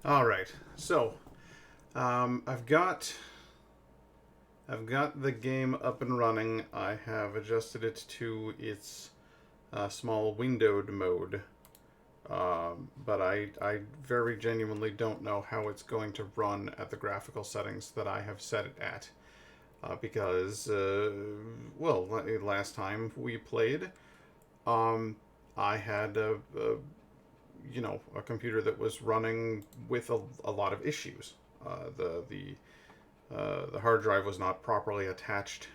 All right. So, I've got the game up and running. I have adjusted it to its small windowed mode. But I very genuinely don't know how it's going to run at the graphical settings that I have set it at. Because, well, last time we played, um, I had a computer that was running with a lot of issues. The hard drive was not properly attached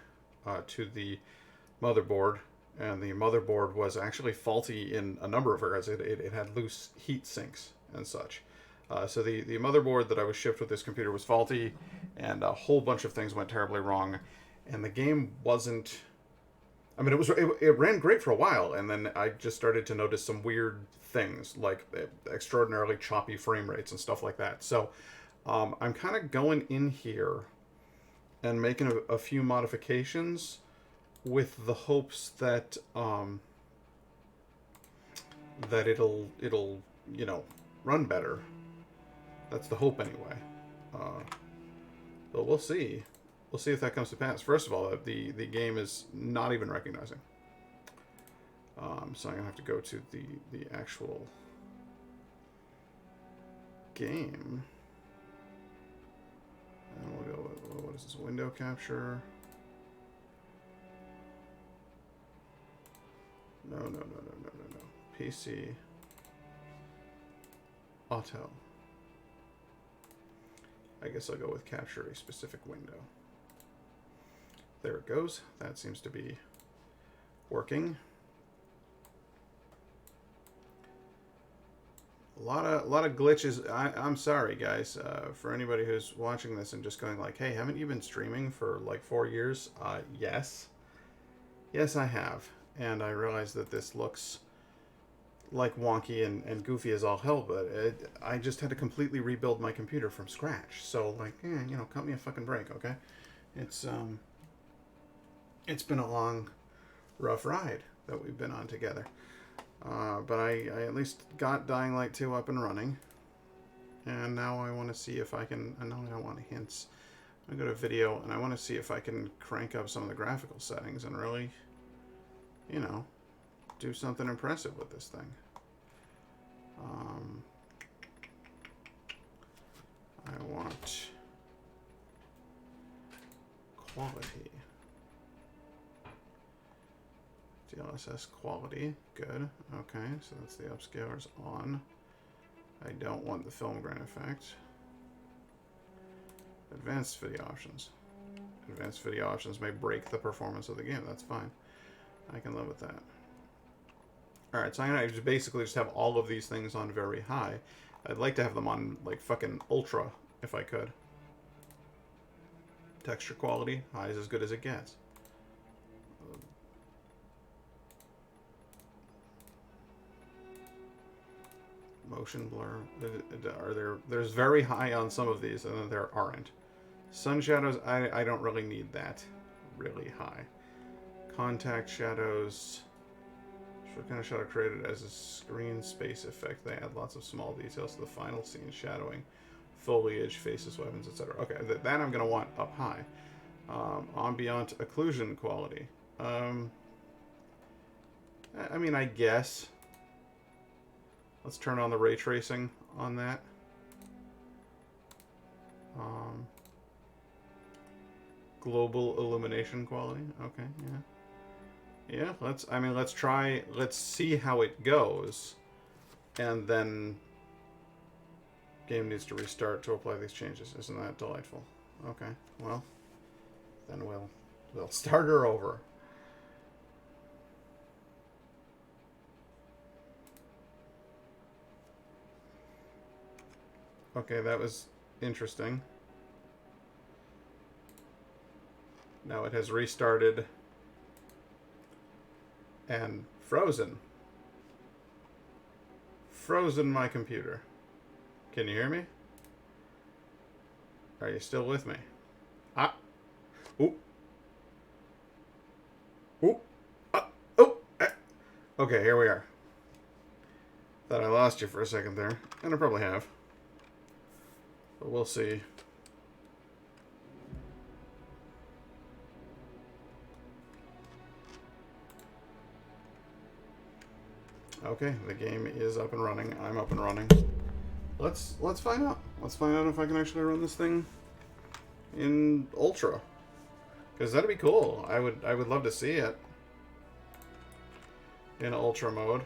to the motherboard, and the motherboard was actually faulty in a number of areas. It had loose heat sinks and such. So the motherboard that I was shipped with this computer was faulty, and a whole bunch of things went terribly wrong. And the game wasn't. I mean, it ran great for a while, and then I just started to notice some weird things like extraordinarily choppy frame rates and stuff like that. So I'm kind of going in here and making a few modifications with the hopes that that it'll run better. That's the hope anyway. Uh, but we'll see. We'll see if that comes to pass. First of all, the game is not even recognizing. So I'm gonna have to go to the actual game. And we'll go with, what is this, window capture? No. PC. Auto. I guess I'll go with capture a specific window. There it goes. That seems to be working. A lot of glitches. I'm sorry, guys, for anybody who's watching this and just going like, "Hey, haven't you been streaming for like 4 years?" Yes, I have, and I realize that this looks like wonky and goofy as all hell, but I just had to completely rebuild my computer from scratch. So like, cut me a fucking break, okay? It's it's been a long, rough ride that we've been on together. But I at least got Dying Light 2 up and running. And now I want to see if I can... I know I don't want hints. I'm going to go to video, and I want to see if I can crank up some of the graphical settings and really, do something impressive with this thing. I want quality. DLSS quality. Good. Okay, so that's the upscalers on. I don't want the film grain effect. Advanced video options. Advanced video options may break the performance of the game. That's fine. I can live with that. Alright, so I'm going to basically just have all of these things on very high. I'd like to have them on, like, fucking ultra, if I could. Texture quality, high is as good as it gets. Motion blur. There's very high on some of these, and then there aren't. Sun shadows, I don't really need that really high. Contact shadows. What kind of shadow created as a screen space effect? They add lots of small details to the final scene, shadowing, foliage, faces, weapons, etc. Okay, that I'm going to want up high. Ambient occlusion quality. I mean, I guess. Let's turn on the ray tracing on that. Global illumination quality. Okay, yeah. Yeah, let's try, let's see how it goes. And then game needs to restart to apply these changes. Isn't that delightful? Okay, well, then we'll start her over. Okay, that was interesting. Now it has restarted and frozen. Frozen my computer. Can you hear me? Are you still with me? Ah. Ooh. Ooh. Oh. Okay, here we are. Thought I lost you for a second there. And I probably have. But we'll see. Okay, the game is up and running. I'm up and running. Let's find out. Let's find out if I can actually run this thing in Ultra, because that'd be cool. I would love to see it in Ultra mode.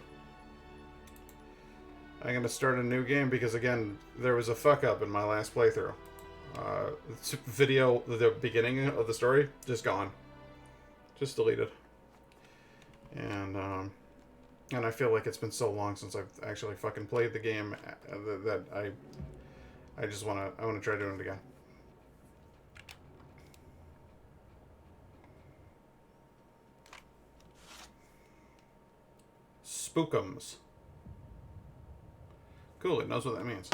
I'm gonna start a new game because again, there was a fuck up in my last playthrough. Video, the beginning of the story, just gone, just deleted, and I feel like it's been so long since I've actually fucking played the game that I just wanna try doing it again. Spookums. Cool, it knows what that means.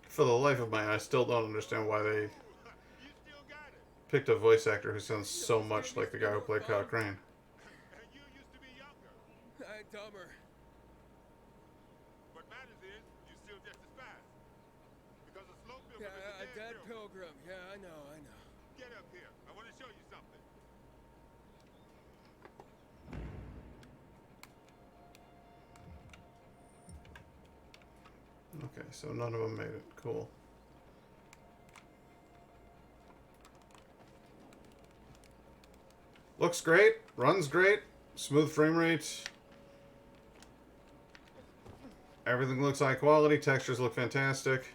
For the life of me, I still don't understand why they picked a voice actor who sounds so much like the guy who played Kyle Crane. You used to be younger. I'm dumber. What matters is you're still just as fast. Because a slow pilgrim is a dead pilgrim. Yeah, I know. Get up here. I want to show you something. Okay, so none of them made it. Cool. Looks great. Runs great. Smooth frame rate. Everything looks high quality. Textures look fantastic.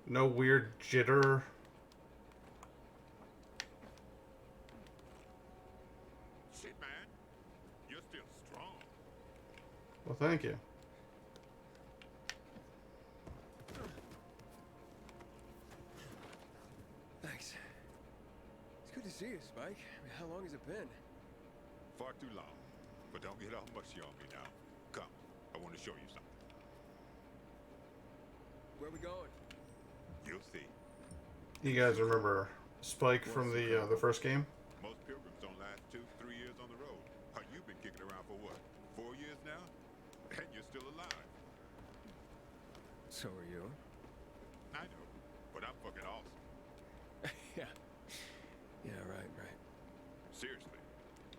No weird jitter. Shit, man. You're still strong. Well, thank you. Thanks. It's good to see you, Spike. I mean, how long has it been? Far too long. But don't get all mushy on me now. Come. I want to show you something. Where are we going? You'll see. You guys remember Spike from the first game? Most pilgrims don't last 2-3 years on the road. How you been kicking around for what? 4 years now? And you're still alive. So are you? I know, but I'm fucking awesome. Yeah. Yeah, right. Seriously,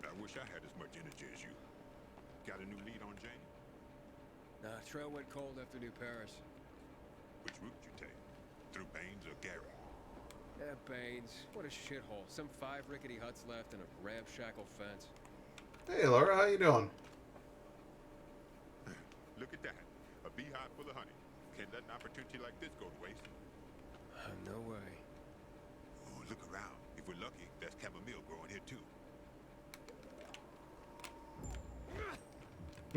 I wish I had as much energy as you. Got a new lead on Jane? Nah, trail went cold after New Paris. Which route you take? Through Baines or Gary? Yeah, Baines. What a shithole. Some 5 rickety huts left and a ramshackle fence. Hey, Laura, how you doing? Look at that. A beehive full of honey. Can't let an opportunity like this go to waste. No way. Oh, look around. If we're lucky, there's chamomile growing here too.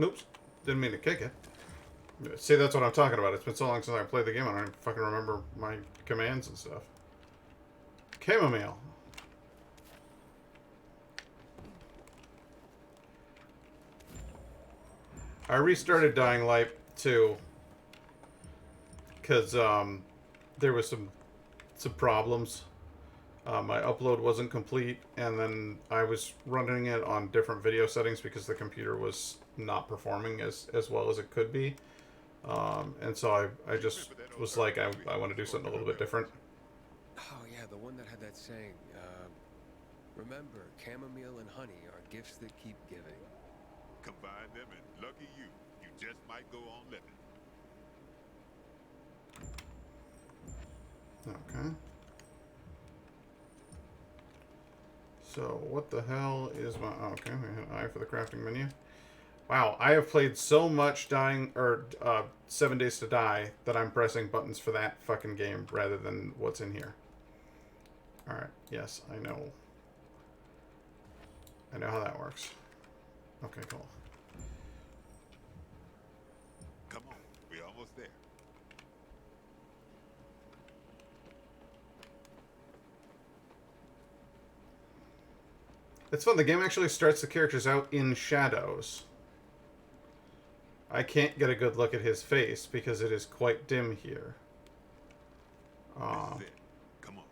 Oops. Didn't mean to kick it. See, that's what I'm talking about. It's been so long since I played the game, I don't even fucking remember my commands and stuff. Chamomile. I restarted Dying Light 2 because there was some problems. My upload wasn't complete, and then I was running it on different video settings because the computer was not performing as well as it could be. And so I just was like, I want to do something a little bit different. Oh, yeah, the one that had that saying, remember, chamomile and honey are gifts that keep giving. Combine them and lucky you, you just might go on living. Okay. So, what the hell is my... Oh, okay, we had I for the crafting menu. Wow, I have played so much Dying or 7 Days to Die that I'm pressing buttons for that fucking game rather than what's in here. All right. Yes, I know. I know how that works. Okay, cool. Come on, we're almost there. It's fun. The game actually starts the characters out in shadows. I can't get a good look at his face because it is quite dim here. This is it. Come on.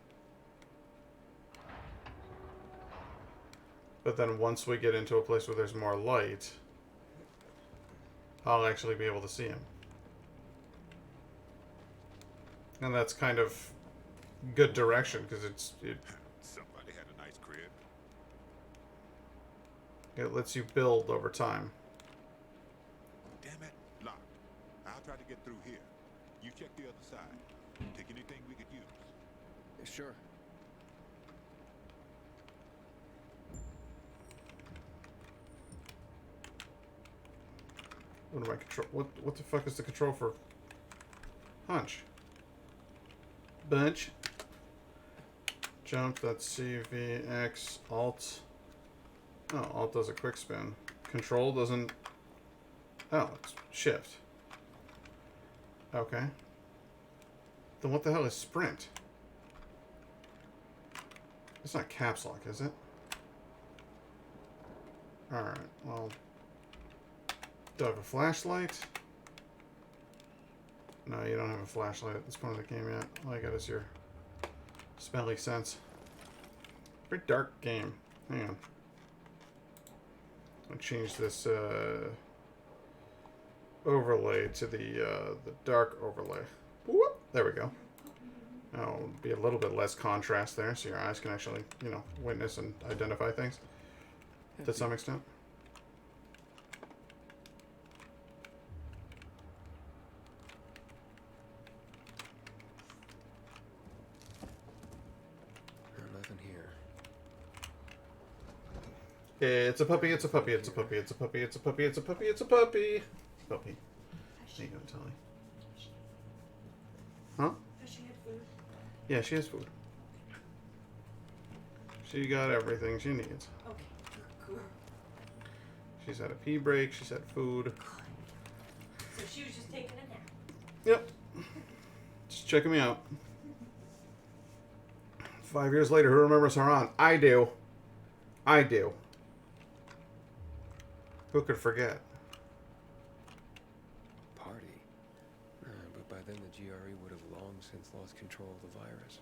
But then once we get into a place where there's more light, I'll actually be able to see him. And that's kind of good direction because Somebody had a nice crib. it lets you build over time. Damn it, locked. I'll try to get through here. You check the other side. Take anything we could use. Sure. What do I control? What the fuck is the control for? Hunch. Bunch. Jump. That's C, V, X, Alt. Oh, Alt does a quick spin. Control doesn't. Oh, it's Shift. Okay. Then what the hell is Sprint? It's not Caps Lock, is it? Alright, well. Do I have a flashlight? No, you don't have a flashlight at this point of the game yet. All I got is your smelly sense. Very dark game. Hang on. I'll change this overlay to the dark overlay. Whoop, there we go. That'll be a little bit less contrast there, so your eyes can actually, you know, witness and identify things to some extent. Nothing here. It's a puppy, it's a puppy, it's a puppy, it's a puppy, it's a puppy, it's a puppy, it's a puppy. Puppy. There you go, Tally. Huh? Does she have food? Yeah, she has food. She got everything she needs. Okay, good girl. She's had a pee break, she's had food. So she was just taking a nap. Yep. Just checking me out. 5 years later, who remembers her on? I do. I do. Who could forget? Party. But by then the GRE would have long since lost control of the virus.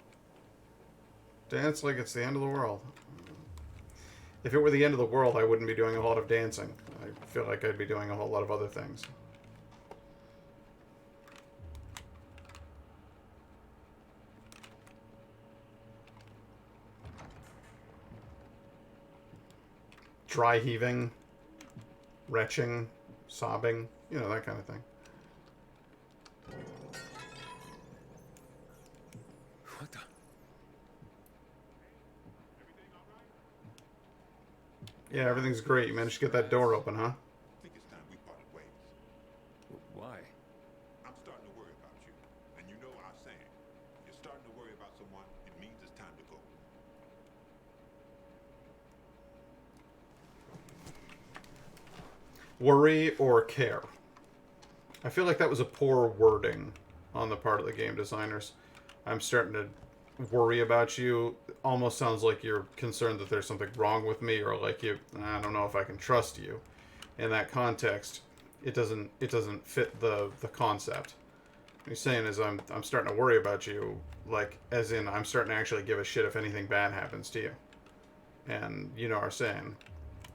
Dance like it's the end of the world. If it were the end of the world, I wouldn't be doing a lot of dancing. I feel like I'd be doing a whole lot of other things. Dry heaving, retching, sobbing, you know, that kind of thing. What the? Yeah, everything's great. You managed to get that door open, huh? I think it's time we parted ways. Why? I'm starting to worry about you. And you know our saying. You're starting to worry about someone, it means it's time to go. Worry or care. I feel like that was a poor wording on the part of the game designers. I'm starting to worry about you. Almost sounds like you're concerned that there's something wrong with me, or like I don't know if I can trust you. In that context, it doesn't fit the concept. What you're saying is I'm starting to worry about you, like as in I'm starting to actually give a shit if anything bad happens to you. And you know our saying,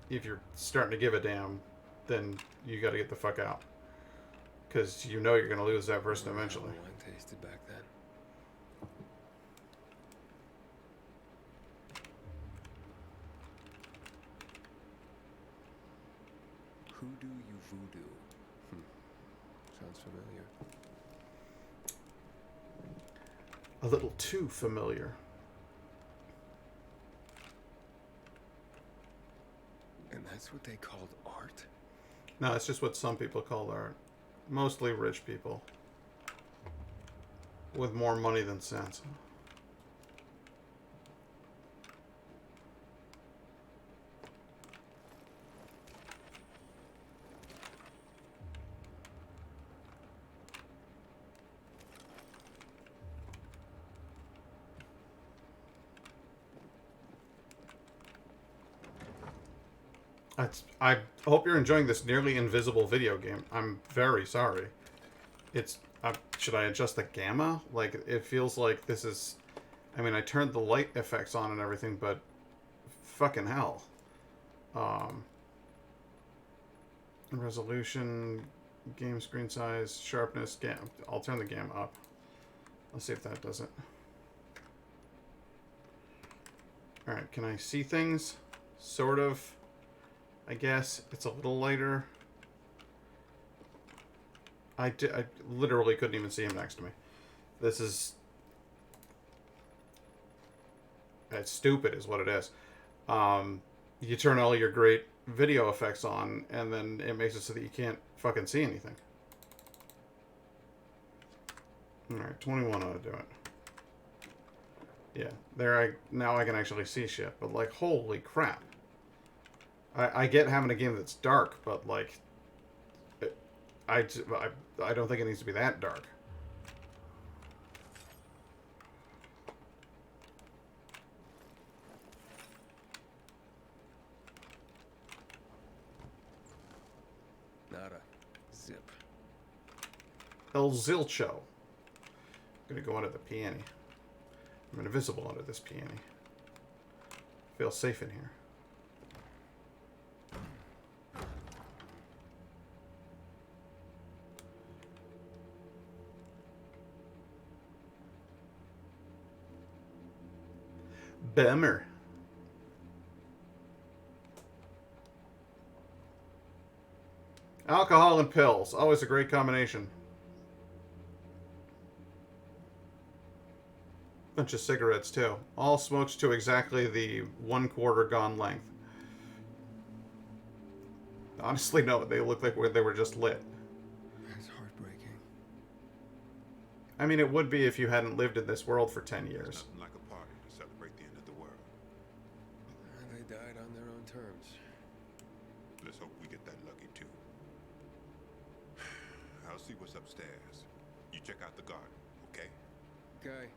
if you're starting to give a damn, then you got to get the fuck out, because you know you're going to lose that person eventually. Wine tasted back then. Hoodoo you voodoo. Sounds familiar. A little too familiar. And that's what they called art? No, it's just what some people call art. Mostly rich people. With more money than sense. I hope you're enjoying this nearly invisible video game. I'm very sorry. It's... should I adjust the gamma? Like, it feels like this is... I mean, I turned the light effects on and everything, but... Fucking hell. Resolution... Game screen size... Sharpness... I'll turn the gamma up. Let's see if that does it. Alright, can I see things? Sort of... I guess it's a little lighter. I literally couldn't even see him next to me. This is... It's stupid is what it is. You turn all your great video effects on, and then it makes it so that you can't fucking see anything. Alright, 21 ought to do it. Yeah, now I can actually see shit, but like, holy crap. I get having a game that's dark, but like, I don't think it needs to be that dark. Nada. Zip. El Zilcho. I'm gonna go under the peony. I'm invisible under this peony. Feel safe in here. Bummer. Alcohol and pills. Always a great combination. Bunch of cigarettes, too. All smoked to exactly the 1/4 gone length. Honestly, no. They look like they were just lit. It's heartbreaking. I mean, it would be if you hadn't lived in this world for 10 years. Nothing like a party to celebrate the end of the world. They died on their own terms. Let's hope we get that lucky too. I'll see what's upstairs. You check out the garden, okay? Guy.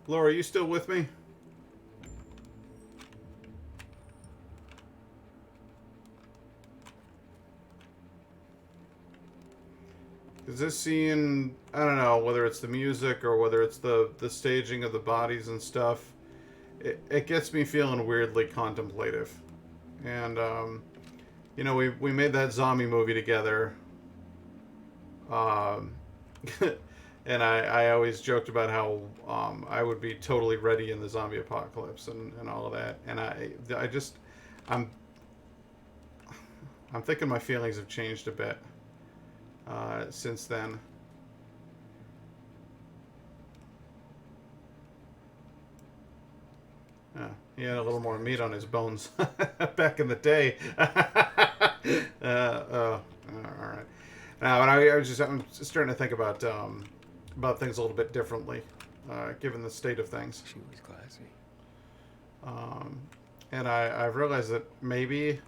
Laura, are you still with me? Is this scene, I don't know, whether it's the music or whether it's the staging of the bodies and stuff, it gets me feeling weirdly contemplative. And, you know, we made that zombie movie together. And I always joked about how I would be totally ready in the zombie apocalypse and all of that. And I'm thinking my feelings have changed a bit since then. He had a little more meat on his bones back in the day. All right. Now, and I'm just starting to think about things a little bit differently, given the state of things. She was classy. And I've realized that maybe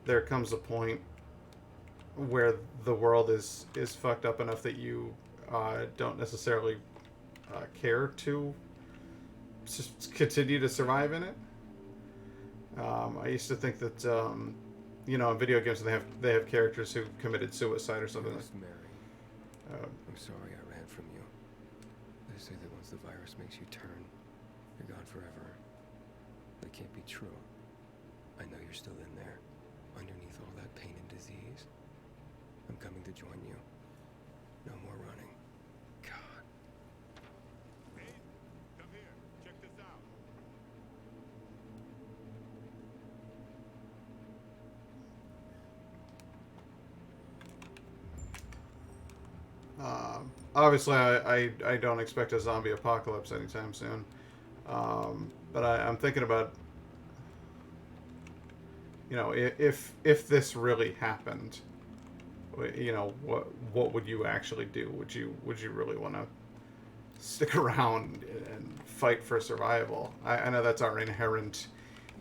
there comes a point where the world is fucked up enough that you don't necessarily care to just continue to survive in it. I used to think that you know, in video games they have characters who committed suicide or something. Mary. I'm sorry I ran from you. They say that once the virus makes you turn, you're gone forever. That can't be true. I know you're still in there, underneath all that pain and disease. I'm coming to join you. No more running. God. Hey, come here. Check this out. Obviously, I don't expect a zombie apocalypse anytime soon. But I'm thinking about, you know, if this really happened, you know, what would you actually do? Would you really want to stick around and fight for survival? I know that's our inherent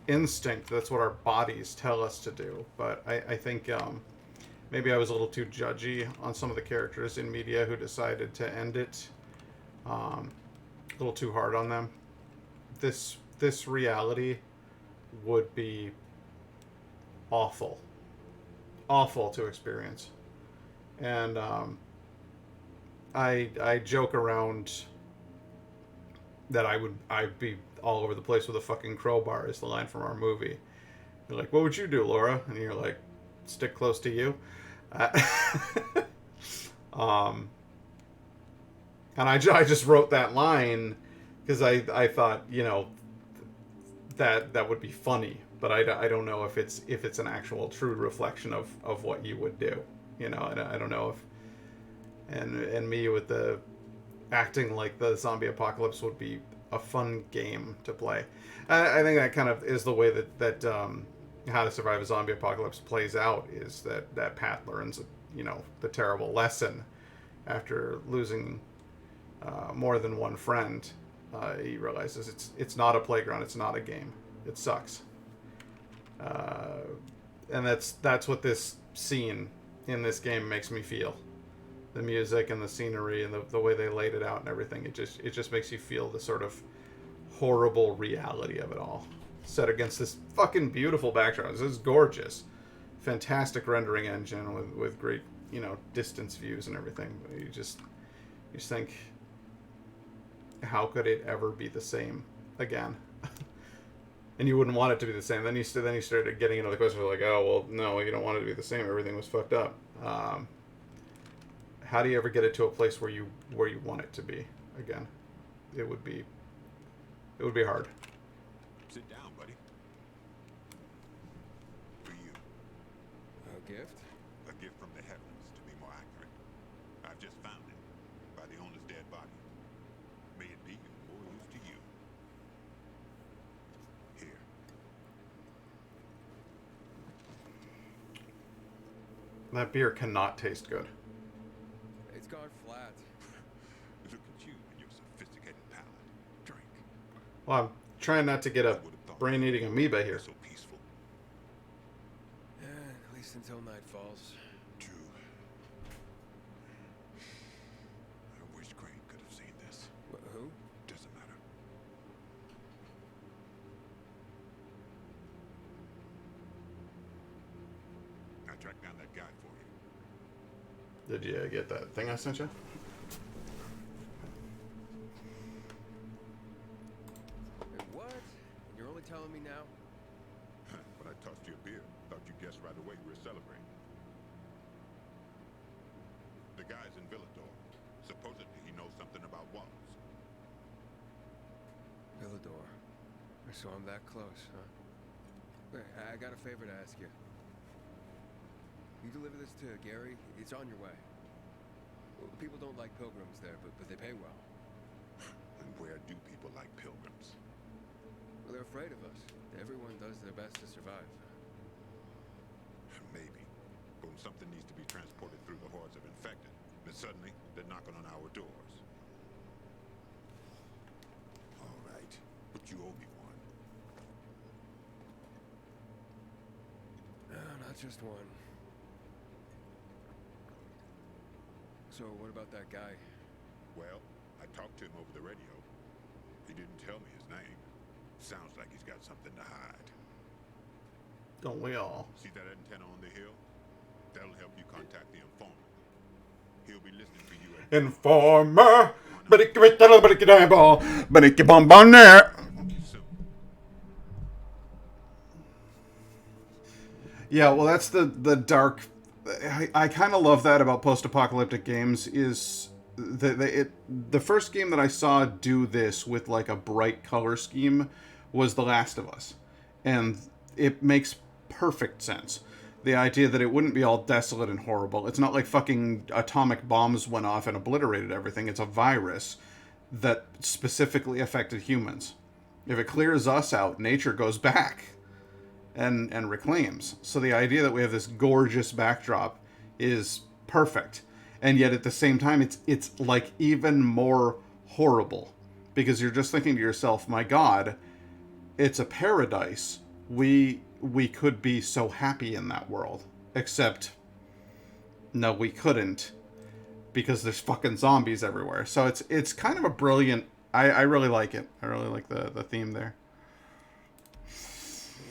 instinct. That's what our bodies tell us to do. But I think maybe I was a little too judgy on some of the characters in media who decided to end it. A little too hard on them. This reality would be awful to experience. And I joke around that I'd be all over the place with a fucking crowbar is the line from our movie. You're like, what would you do, Laura? And you're like, stick close to you. And I just wrote that line because I thought, you know, that would be funny, but I don't know if it's an actual true reflection of what you would do, you know. I don't know if and me with the acting like the zombie apocalypse would be a fun game to play. I think that kind of is the way that How to Survive a Zombie Apocalypse plays out, is that Pat learns, you know, the terrible lesson after losing more than one friend. He realizes it's not a playground, it's not a game, it sucks. And that's what this scene in this game makes me feel. The music and the scenery and the way they laid it out and everything, it just makes you feel the sort of horrible reality of it all, set against this fucking beautiful background. This is gorgeous, fantastic rendering engine with great, you know, distance views and everything. You just think, how could it ever be the same again? And you wouldn't want it to be the same. Then you started getting into the question of like, oh well, no, you don't want it to be the same. Everything was fucked up. How do you ever get it to a place where you want it to be again? It would be hard. Sit down, buddy. For you. A gift? A gift from the heavens, to be more accurate. I've just found it by the owner's dead body. May it be of more use to you. Here. That beer cannot taste good. It's gone flat. Look at you and your sophisticated palate. Drink. Well, I'm trying not to get a Who would've thought brain-eating amoeba here. so peaceful. Yeah, at least until night falls. True. I wish Crane could have seen this. Who? Doesn't matter. I tracked down that guy for you. Did you get that thing I sent you? And what? You're only telling me now? When I tossed you a beer, thought you guessed right away we were celebrating. The guy's in Villador. Supposedly he knows something about Wallace. Villador. So I'm that close, huh? Wait, I got a favor to ask you. You deliver this to Gary, it's on your way. Well, people don't like pilgrims there, but they pay well. And where do people like pilgrims? Well, they're afraid of us. Everyone does their best to survive. Maybe. But when something needs to be transported through the hordes of infected, then suddenly they're knocking on our doors. All right, but you owe me one. No, not just one. So what about that guy? Well, I talked to him over the radio. He didn't tell me his name. Sounds like he's got something to hide. Don't we all? See that antenna on the hill? That'll help you contact the informant. He'll be listening for you at Informer! soon. Yeah, well, that's the dark. I kind of love that about post-apocalyptic games. Is the first game that I saw do this with like a bright color scheme was The Last of Us, and it makes perfect sense. The idea that it wouldn't be all desolate and horrible. It's not like fucking atomic bombs went off and obliterated everything. It's a virus that specifically affected humans. If it clears us out, nature goes back. and reclaims. So the idea that we have this gorgeous backdrop is perfect. And yet at the same time it's like even more horrible, because you're just thinking to yourself, my God, it's a paradise. We could be so happy in that world. Except no, we couldn't, because there's fucking zombies everywhere. So it's kind of a brilliant. I really like it. I really like the theme there.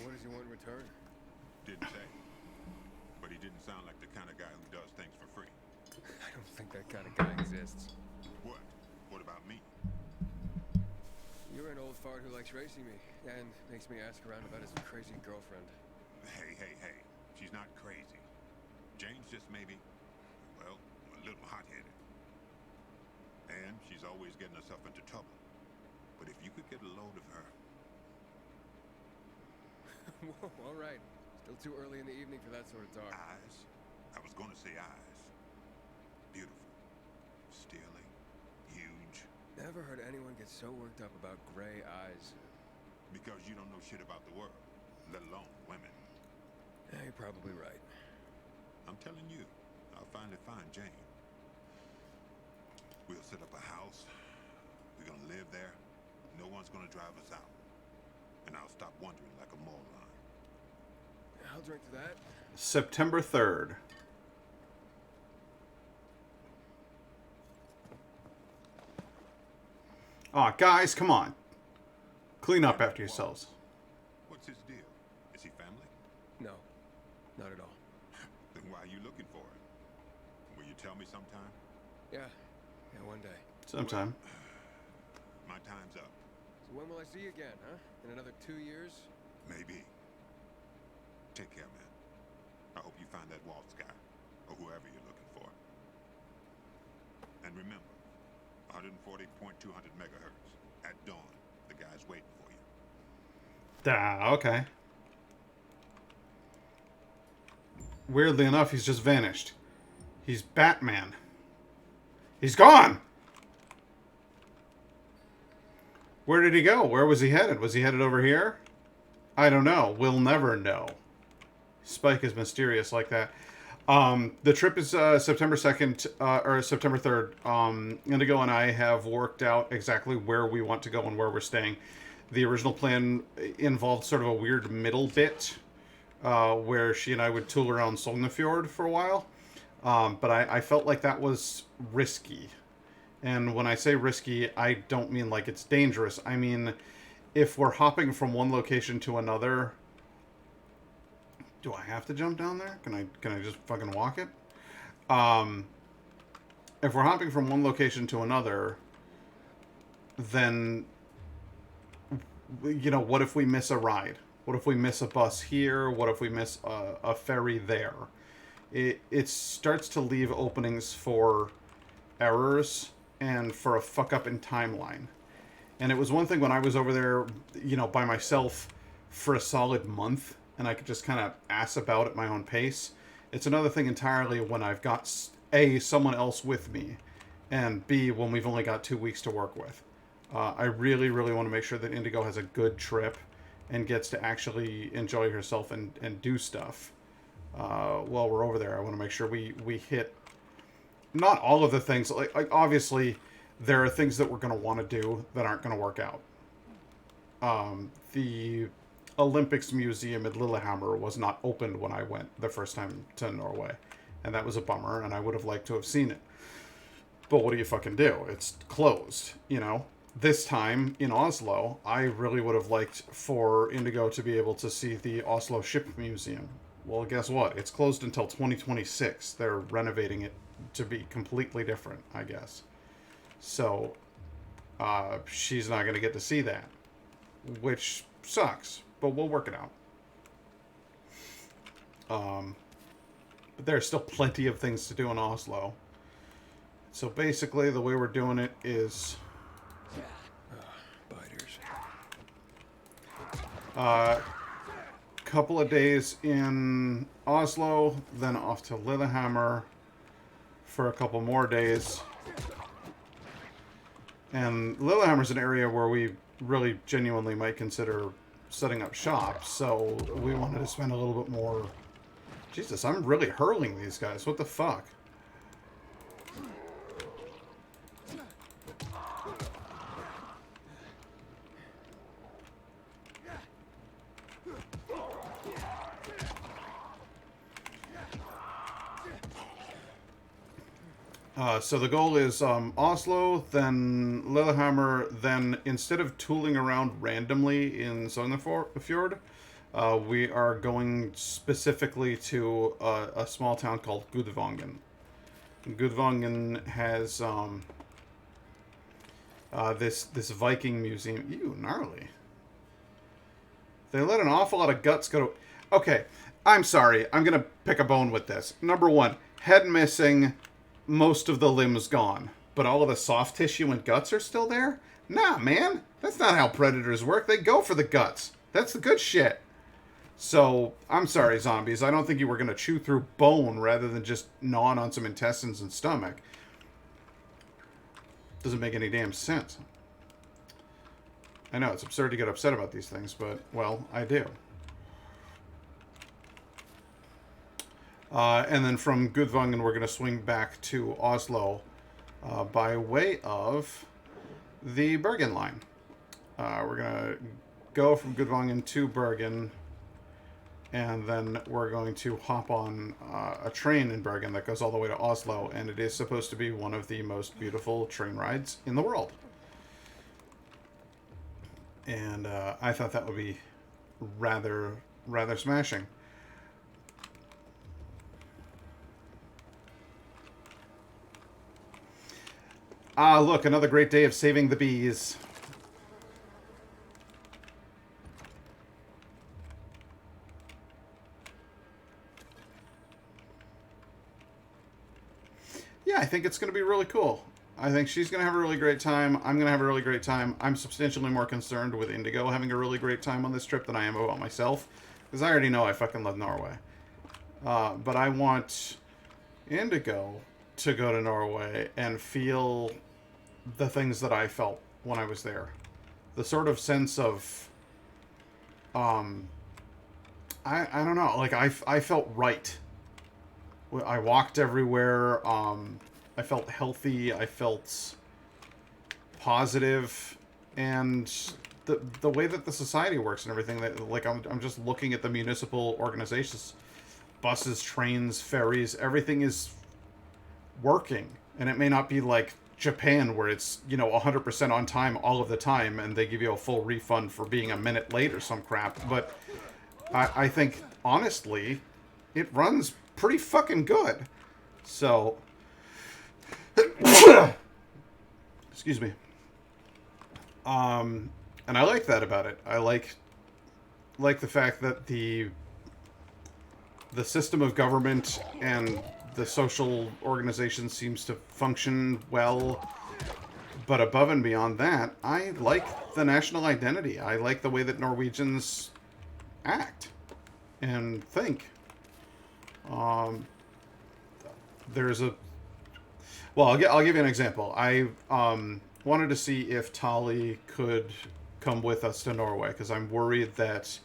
What does he want in return? Didn't say. But he didn't sound like the kind of guy who does things for free. I don't think that kind of guy exists. What? What about me? You're an old fart who likes racing me and makes me ask around about his crazy girlfriend. Hey. She's not crazy. Jane's just maybe, well, a little hot-headed. And she's always getting herself into trouble. But if you could get a load of her... Whoa, all right. Still too early in the evening for that sort of talk. Eyes? I was going to say eyes. Beautiful. Steely. Huge. Never heard anyone get so worked up about gray eyes. Because you don't know shit about the world, let alone women. Yeah, you're probably right. I'm telling you, I'll finally find Jane. We'll set up a house. We're gonna live there. No one's gonna drive us out. And I'll stop wondering like a moron. I'll drink to that. September 3rd. Aw, guys, come on. Clean up after yourselves. What's his deal? Is he family? No, not at all. Then why are you looking for him? Will you tell me sometime? Yeah, one day. Sometime. My time's up. So when will I see you again, huh? In another 2 years? Maybe. Take care, man. I hope you find that Waltz guy, or whoever you're looking for. And remember, 140.200 megahertz. At dawn, the guy's waiting for you. Okay. Weirdly enough, he's just vanished. He's Batman. He's gone! Where did he go? Where was he headed? Was he headed over here? I don't know. We'll never know. Spike is mysterious like that. The trip is September 2nd, or September 3rd. Indigo and I have worked out exactly where we want to go and where we're staying. The original plan involved sort of a weird middle bit, where she and I would tool around Sognefjord for a while. But I felt like that was risky. And when I say risky, I don't mean like it's dangerous. I mean, if we're hopping from one location to another... Do I have to jump down there? Can I just fucking walk it? If we're hopping from one location to another, then, you know, what if we miss a ride? What if we miss a bus here? What if we miss a ferry there? It starts to leave openings for errors and for a fuck up in timeline. And it was one thing when I was over there, you know, by myself for a solid month, and I could just kind of ass about at my own pace. It's another thing entirely when I've got A, someone else with me, and B, when we've only got 2 weeks to work with. I really, really want to make sure that Indigo has a good trip and gets to actually enjoy herself and do stuff while we're over there. I want to make sure we hit not all of the things. Like obviously, there are things that we're going to want to do that aren't going to work out. The Olympics Museum at Lillehammer was not opened when I went the first time to Norway. And that was a bummer, and I would have liked to have seen it. But what do you fucking do? It's closed, you know? This time, in Oslo, I really would have liked for Indigo to be able to see the Oslo Ship Museum. Well, guess what? It's closed until 2026. They're renovating it to be completely different, I guess. So, she's not going to get to see that. Which sucks. But we'll work it out. But there's still plenty of things to do in Oslo. So basically, the way we're doing it is... Biters. Couple of days in Oslo, then off to Lillehammer for a couple more days. And Lillehammer's an area where we really genuinely might consider setting up shop, so we wanted to spend a little bit more. Jesus, I'm really hurling these guys. What the fuck? So the goal is Oslo, then Lillehammer, then instead of tooling around randomly in Sognefjord, we are going specifically to a small town called Gudvangen. Gudvangen has this Viking museum. Ew, gnarly. They let an awful lot of guts go to... Okay, I'm sorry. I'm going to pick a bone with this. Number one, head missing... most of the limbs gone, but all of the soft tissue and guts are still there? Nah, man. That's not how predators work. They go for the guts. That's the good shit. So, I'm sorry, zombies. I don't think you were going to chew through bone rather than just gnawing on some intestines and stomach. Doesn't make any damn sense. I know, it's absurd to get upset about these things, but, well, I do. And then from Gudvangen, we're going to swing back to Oslo by way of the Bergen line. We're going to go from Gudvangen to Bergen, and then we're going to hop on a train in Bergen that goes all the way to Oslo, and it is supposed to be one of the most beautiful train rides in the world. And I thought that would be rather smashing. Ah, look, another great day of saving the bees. Yeah, I think it's going to be really cool. I think she's going to have a really great time. I'm going to have a really great time. I'm substantially more concerned with Indigo having a really great time on this trip than I am about myself. Because I already know I fucking love Norway. But I want Indigo to go to Norway and feel the things that I felt when I was there. The sort of sense of, I don't know, like I felt right. I walked everywhere. I felt healthy. I felt positive, and the way that the society works and everything. That like I'm just looking at the municipal organizations, buses, trains, ferries. Everything is working, and it may not be like Japan where it's 100% on time all of the time, and they give you a full refund for being a minute late or some crap. But I think honestly, it runs pretty fucking good. So, excuse me. And I like that about it. I like the fact that the system of government and the social organization seems to function well. But above and beyond that, I like the national identity. I like the way that Norwegians act and think. There's a... Well, I'll give you an example. I wanted to see if Tali could come with us to Norway, because I'm worried that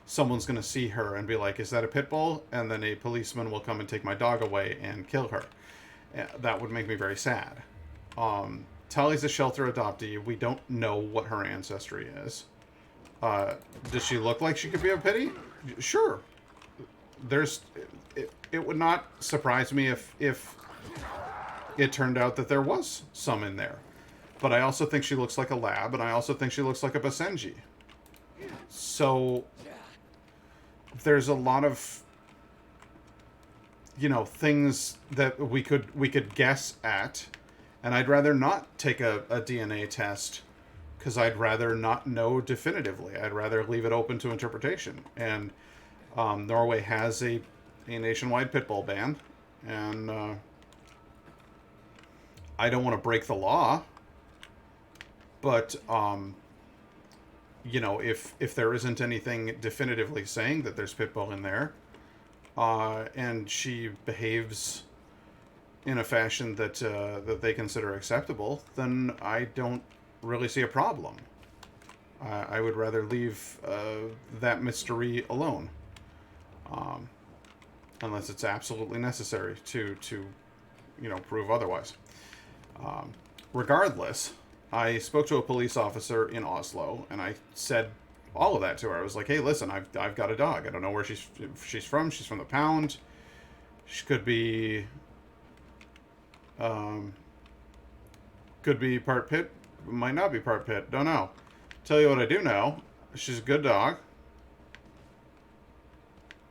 someone's going to see her and be like, is that a pit bull? And then a policeman will come and take my dog away and kill her. That would make me very sad. Tali's a shelter adoptee. We don't know what her ancestry is. Does she look like she could be a pity? Sure. It would not surprise me if it turned out that there was some in there. But I also think she looks like a lab, and I also think she looks like a Basenji. So there's a lot of things that we could guess at, and I'd rather not take a DNA test, because I'd rather not know definitively. I'd rather leave it open to interpretation. And Norway has a nationwide pit bull ban, and I don't want to break the law, but if there isn't anything definitively saying that there's pit bull in there, and she behaves in a fashion that that they consider acceptable, then I don't really see a problem. I would rather leave that mystery alone, unless it's absolutely necessary to prove otherwise. Regardless, I spoke to a police officer in Oslo, and I said all of that to her. I was like, "Hey, listen, I've got a dog. I don't know where she's from. She's from the pound. She could be part pit, might not be part pit. Don't know. Tell you what I do know. She's a good dog."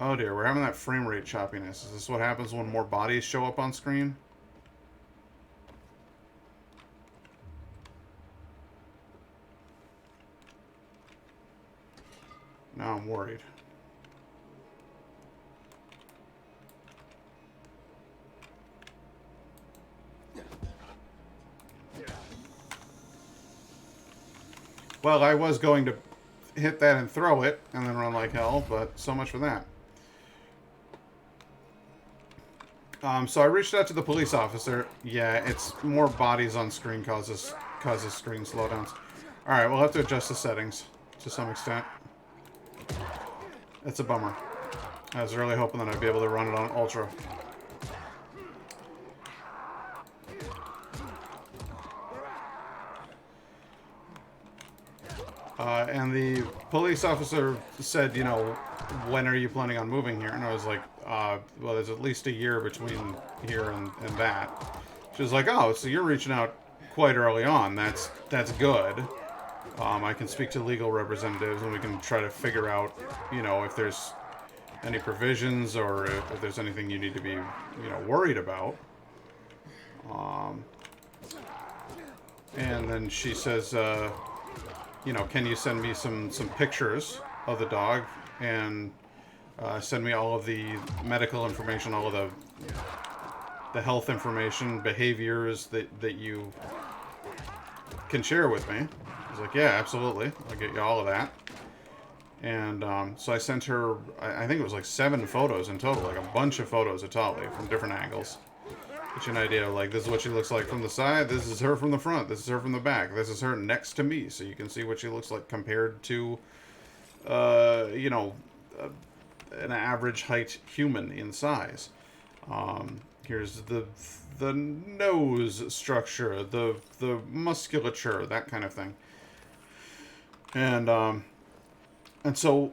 Oh dear, we're having that frame rate choppiness. Is this what happens when more bodies show up on screen? Now I'm worried. Well, I was going to hit that and throw it, and then run like hell, but so much for that. So I reached out to the police officer. Yeah, it's more bodies on screen causes screen slowdowns. Alright, we'll have to adjust the settings to some extent. That's a bummer. I was really hoping that I'd be able to run it on Ultra. And the police officer said, when are you planning on moving here? And I was like, well, there's at least a year between here and that. She was like, oh, so you're reaching out quite early on. That's good. I can speak to legal representatives, and we can try to figure out, if there's any provisions or if there's anything you need to be, worried about. And then she says, can you send me some pictures of the dog and send me all of the medical information, all of the health information, behaviors that you can share with me. I was like, yeah, absolutely. I'll get you all of that. And so I sent her, I think it was like 7 photos in total, like a bunch of photos of Tali from different angles. Get you an idea of, like, this is what she looks like from the side, this is her from the front, this is her from the back, this is her next to me, so you can see what she looks like compared to, an average height human in size. Here's the nose structure, the musculature, that kind of thing. And so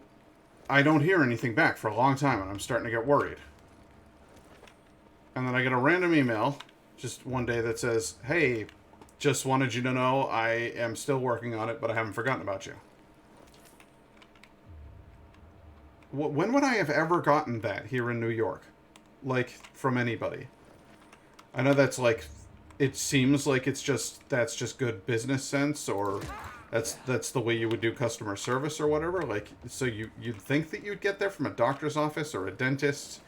I don't hear anything back for a long time, and I'm starting to get worried. And then I get a random email just one day that says, hey, just wanted you to know I am still working on it, but I haven't forgotten about you. When would I have ever gotten that here in New York? Like, from anybody? I know that's like, it seems like that's just good business sense, or that's the way you would do customer service or whatever. Like, so you'd think that you'd get that from a doctor's office or a dentist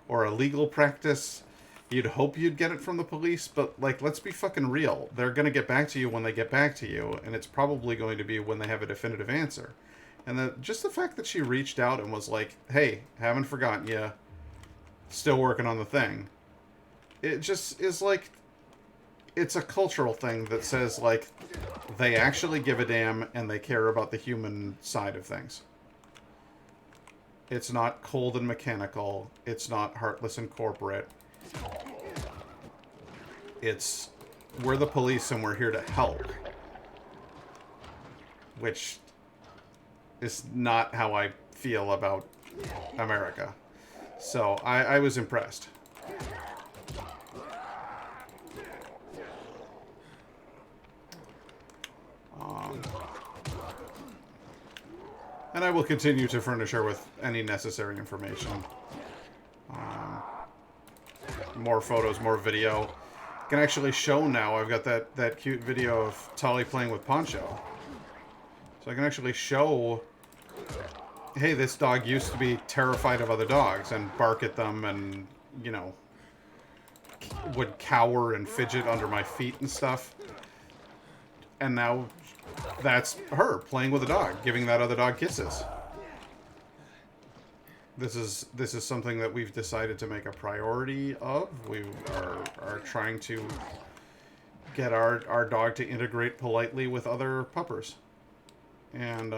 or a legal practice. You'd hope you'd get it from the police, but, like, let's be fucking real. They're going to get back to you when they get back to you, and it's probably going to be when they have a definitive answer. And just the fact that she reached out and was like, hey, haven't forgotten you, still working on the thing. It just is like, it's a cultural thing that says, like, they actually give a damn and they care about the human side of things. It's not cold and mechanical. It's not heartless and corporate. It's, we're the police and we're here to help. Which is not how I feel about America. So I was impressed. And I will continue to furnish her with any necessary information. More photos, more video. I can actually show now. I've got that cute video of Tali playing with Poncho. So I can actually show, hey, this dog used to be terrified of other dogs and bark at them and, would cower and fidget under my feet and stuff. And now that's her playing with a dog, giving that other dog kisses. This is something that we've decided to make a priority of. We are trying to get our dog to integrate politely with other puppers. And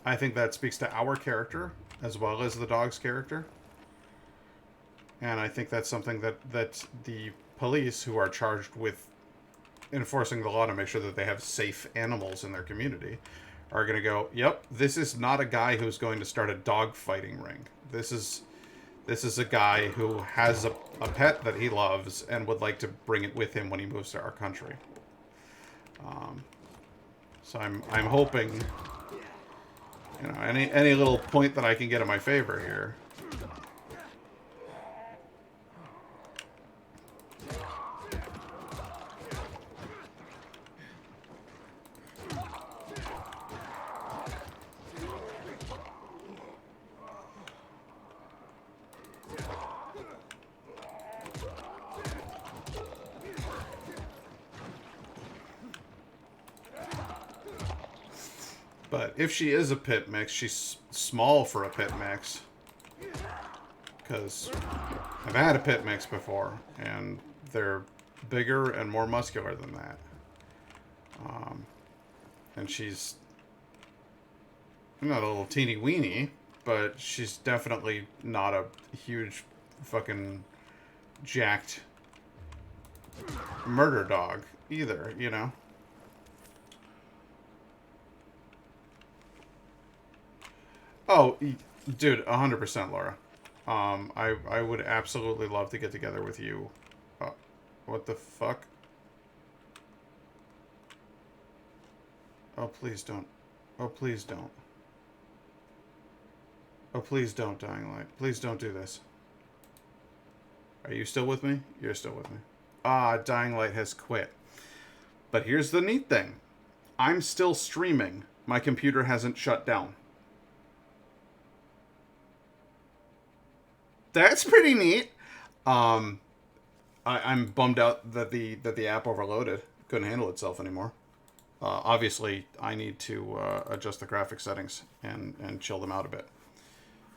I think that speaks to our character as well as the dog's character. And I think that's something that the police, who are charged with enforcing the law to make sure that they have safe animals in their community, are going to go, yep, this is not a guy who's going to start a dog fighting ring. This is a guy who has a pet that he loves and would like to bring it with him when he moves to our country. So I'm hoping, you know, any little point that I can get in my favor here. But if she is a pit mix, she's small for a pit mix. Because I've had a pit mix before, and they're bigger and more muscular than that. And she's not a little teeny weeny, but she's definitely not a huge fucking jacked murder dog either, you know? Oh, dude, 100%, Laura. I would absolutely love to get together with you. What the fuck? Oh, please don't. Oh, please don't. Oh, please don't, Dying Light. Please don't do this. Are you still with me? You're still with me. Ah, Dying Light has quit. But here's the neat thing. I'm still streaming. My computer hasn't shut down. That's pretty neat. I'm bummed out that the app overloaded. Couldn't handle itself anymore. Obviously, I need to adjust the graphic settings and chill them out a bit.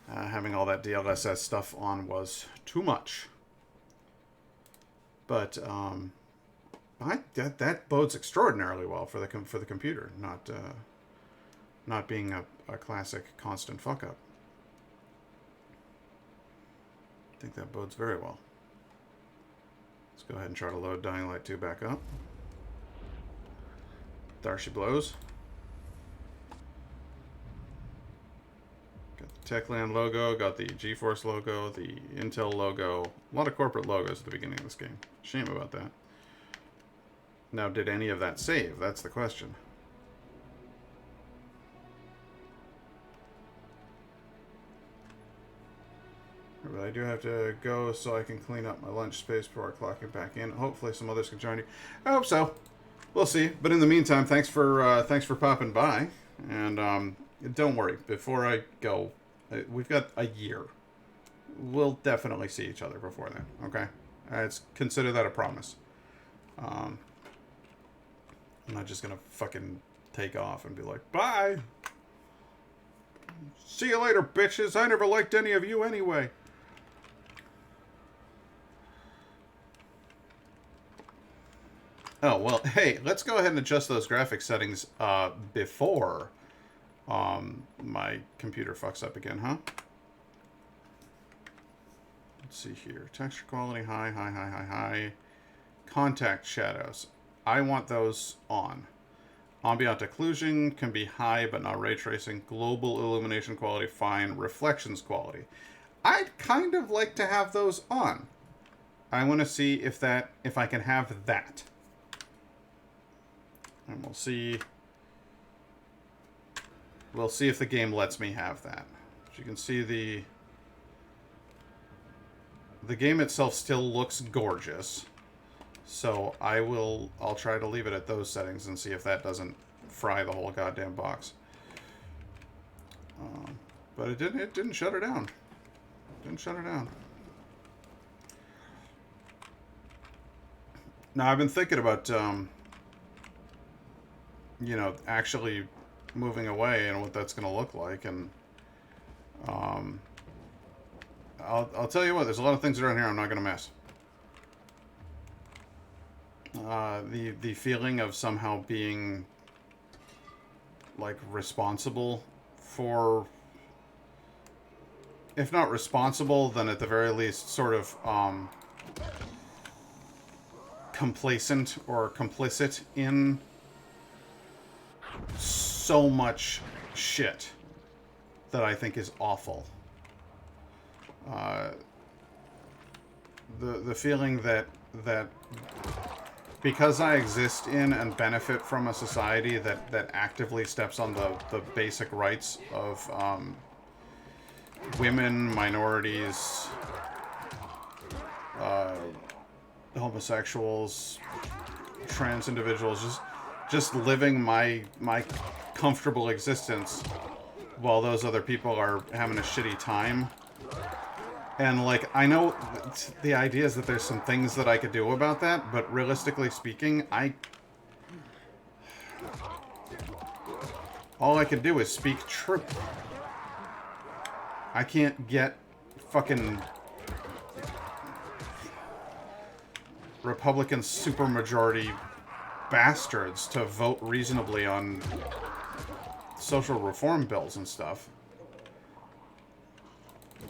Having all that DLSS stuff on was too much. But that bodes extraordinarily well for the computer, not being a classic constant fuck up. I think that bodes very well. Let's go ahead and try to load Dying Light 2 back up. There she blows. Got the Techland logo, got the GeForce logo, the Intel logo. A lot of corporate logos at the beginning of this game. Shame about that. Now, did any of that save? That's the question. But I do have to go so I can clean up my lunch space before clocking back in. Hopefully some others can join you. I hope so. We'll see. But in the meantime, thanks for popping by. And don't worry. Before I go, we've got a year. We'll definitely see each other before then. Okay? Consider that a promise. I'm not just gonna fucking take off and be like, bye. See you later, bitches. I never liked any of you anyway. Oh, well, hey, let's go ahead and adjust those graphic settings before my computer fucks up again, huh? Let's see here. Texture quality, high, high, high, high, high. Contact shadows. I want those on. Ambient occlusion can be high, but not ray tracing. Global illumination quality, fine. Reflections quality. I'd kind of like to have those on. I want to see if I can have that. And we'll see. We'll see if the game lets me have that. As you can see, the game itself still looks gorgeous. So I'll try to leave it at those settings and see if that doesn't fry the whole goddamn box. But it didn't shut her down. Didn't shut her down. Now I've been thinking about actually moving away and what that's going to look like, and I'll tell you what, there's a lot of things around here I'm not going to miss. The feeling of somehow being like responsible for, if not responsible, then at the very least sort of complacent or complicit in so much shit that I think is awful. The feeling that because I exist in and benefit from a society that actively steps on the basic rights of women, minorities, homosexuals, trans individuals, just living my comfortable existence while those other people are having a shitty time. And, like, I know the idea is that there's some things that I could do about that, but realistically speaking, all I could do is speak truth. I can't get fucking Republican supermajority bastards to vote reasonably on social reform bills and stuff.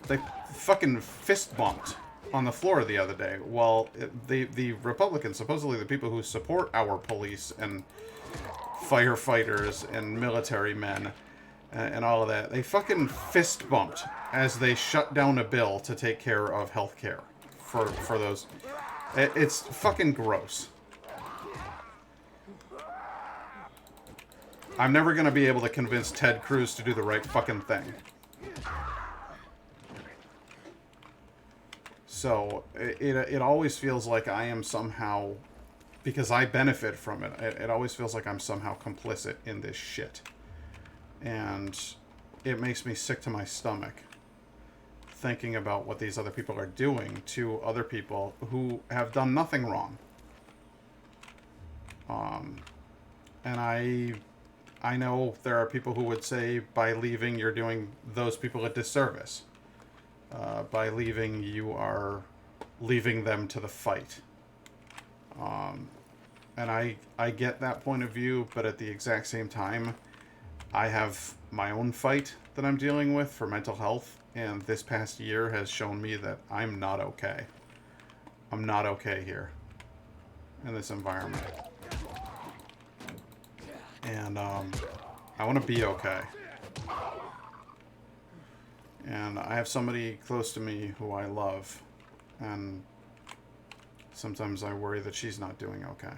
They fucking fist bumped on the floor the other day while the Republicans, supposedly the people who support our police and firefighters and military men and all of that, they fucking fist bumped as they shut down a bill to take care of healthcare for those. It's fucking gross. I'm never going to be able to convince Ted Cruz to do the right fucking thing. So, it always feels like I am somehow, because I benefit from it, it always feels like I'm somehow complicit in this shit. And it makes me sick to my stomach thinking about what these other people are doing to other people who have done nothing wrong. And I know there are people who would say by leaving you're doing those people a disservice. By leaving, you are leaving them to the fight. And I get that point of view, but at the exact same time, I have my own fight that I'm dealing with for mental health, and this past year has shown me that I'm not okay. I'm not okay here in this environment. And I want to be okay. And I have somebody close to me who I love, and sometimes I worry that she's not doing okay.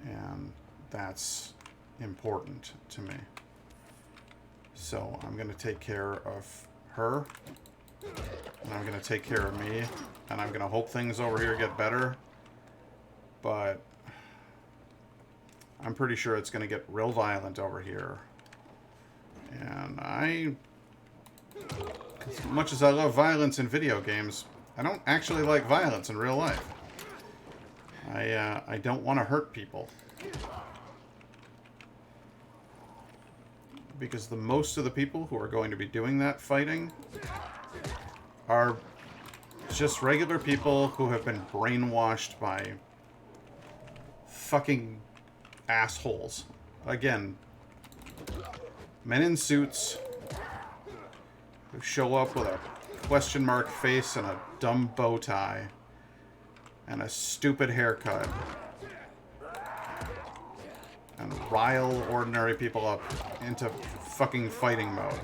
And that's important to me. So I'm going to take care of her, and I'm going to take care of me, and I'm going to hope things over here get better. But I'm pretty sure it's going to get real violent over here. And as much as I love violence in video games, I don't actually like violence in real life. I don't want to hurt people. Because the most of the people who are going to be doing that fighting are just regular people who have been brainwashed by fucking assholes. Again, men in suits who show up with a question mark face and a dumb bow tie and a stupid haircut and rile ordinary people up into fucking fighting mode.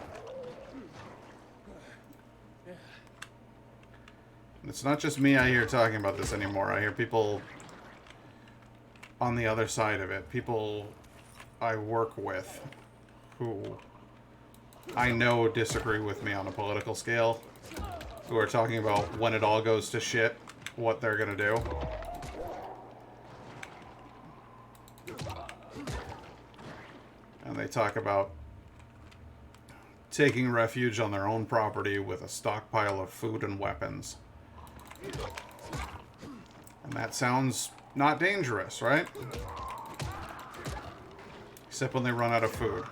And it's not just me I hear talking about this anymore. I hear people on the other side of it. People I work with who I know disagree with me on a political scale, who are talking about when it all goes to shit, what they're gonna do. And they talk about taking refuge on their own property with a stockpile of food and weapons. And that sounds not dangerous, right? Except when they run out of food.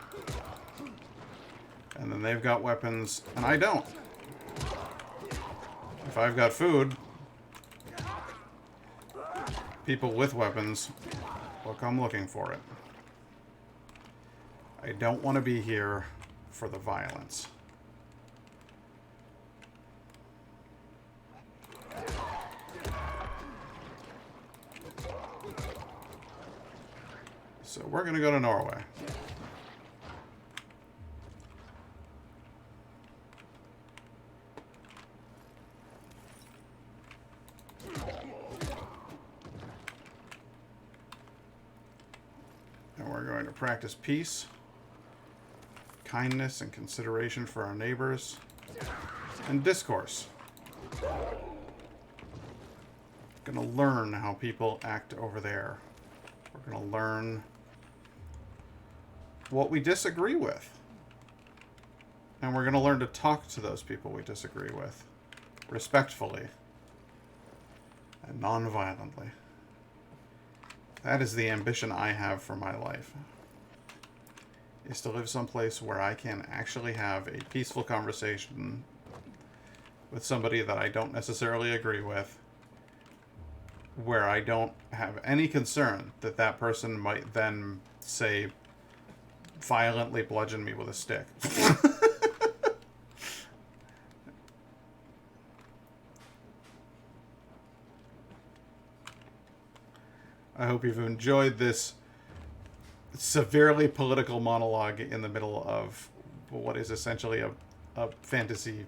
And then they've got weapons, and I don't. If I've got food, people with weapons will come looking for it. I don't want to be here for the violence. So we're going to go to Norway. And we're going to practice peace, kindness, and consideration for our neighbors, and discourse. Going to learn how people act over there. We're going to learn what we disagree with. And we're going to learn to talk to those people we disagree with respectfully and non-violently. That is the ambition I have for my life. Is to live someplace where I can actually have a peaceful conversation with somebody that I don't necessarily agree with, where I don't have any concern that that person might then, say, violently bludgeon me with a stick. I hope you've enjoyed this severely political monologue in the middle of what is essentially a fantasy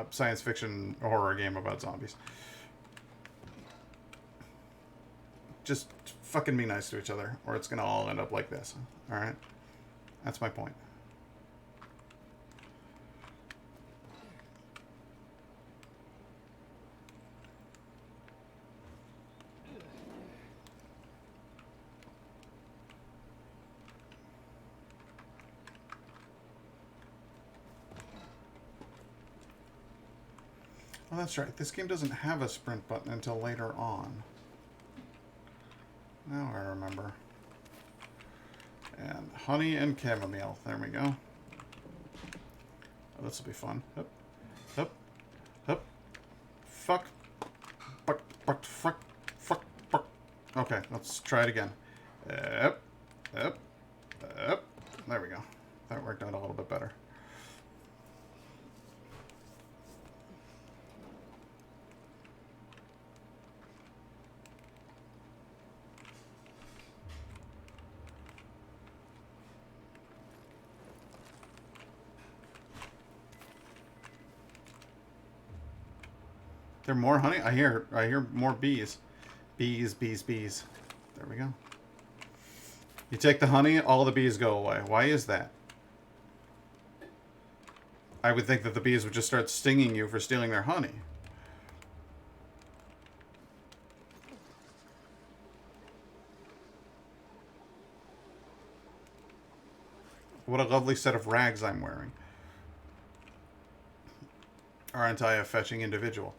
science fiction horror game about zombies. Just fucking be nice to each other, or it's gonna all end up like this. Alright? That's my point. Oh, that's right. This game doesn't have a sprint button until later on. Now I remember. And honey and chamomile. There we go. Oh, this will be fun. Hup. Hup. Hup. Fuck. Fuck. Fuck. Fuck. Fuck. Fuck. Okay, let's try it again. Up. Up. Up. There we go. That worked out a little bit better. There more honey? I hear more bees. Bees, bees, bees. There we go. You take the honey, all the bees go away. Why is that? I would think that the bees would just start stinging you for stealing their honey. What a lovely set of rags I'm wearing. Aren't I a fetching individual?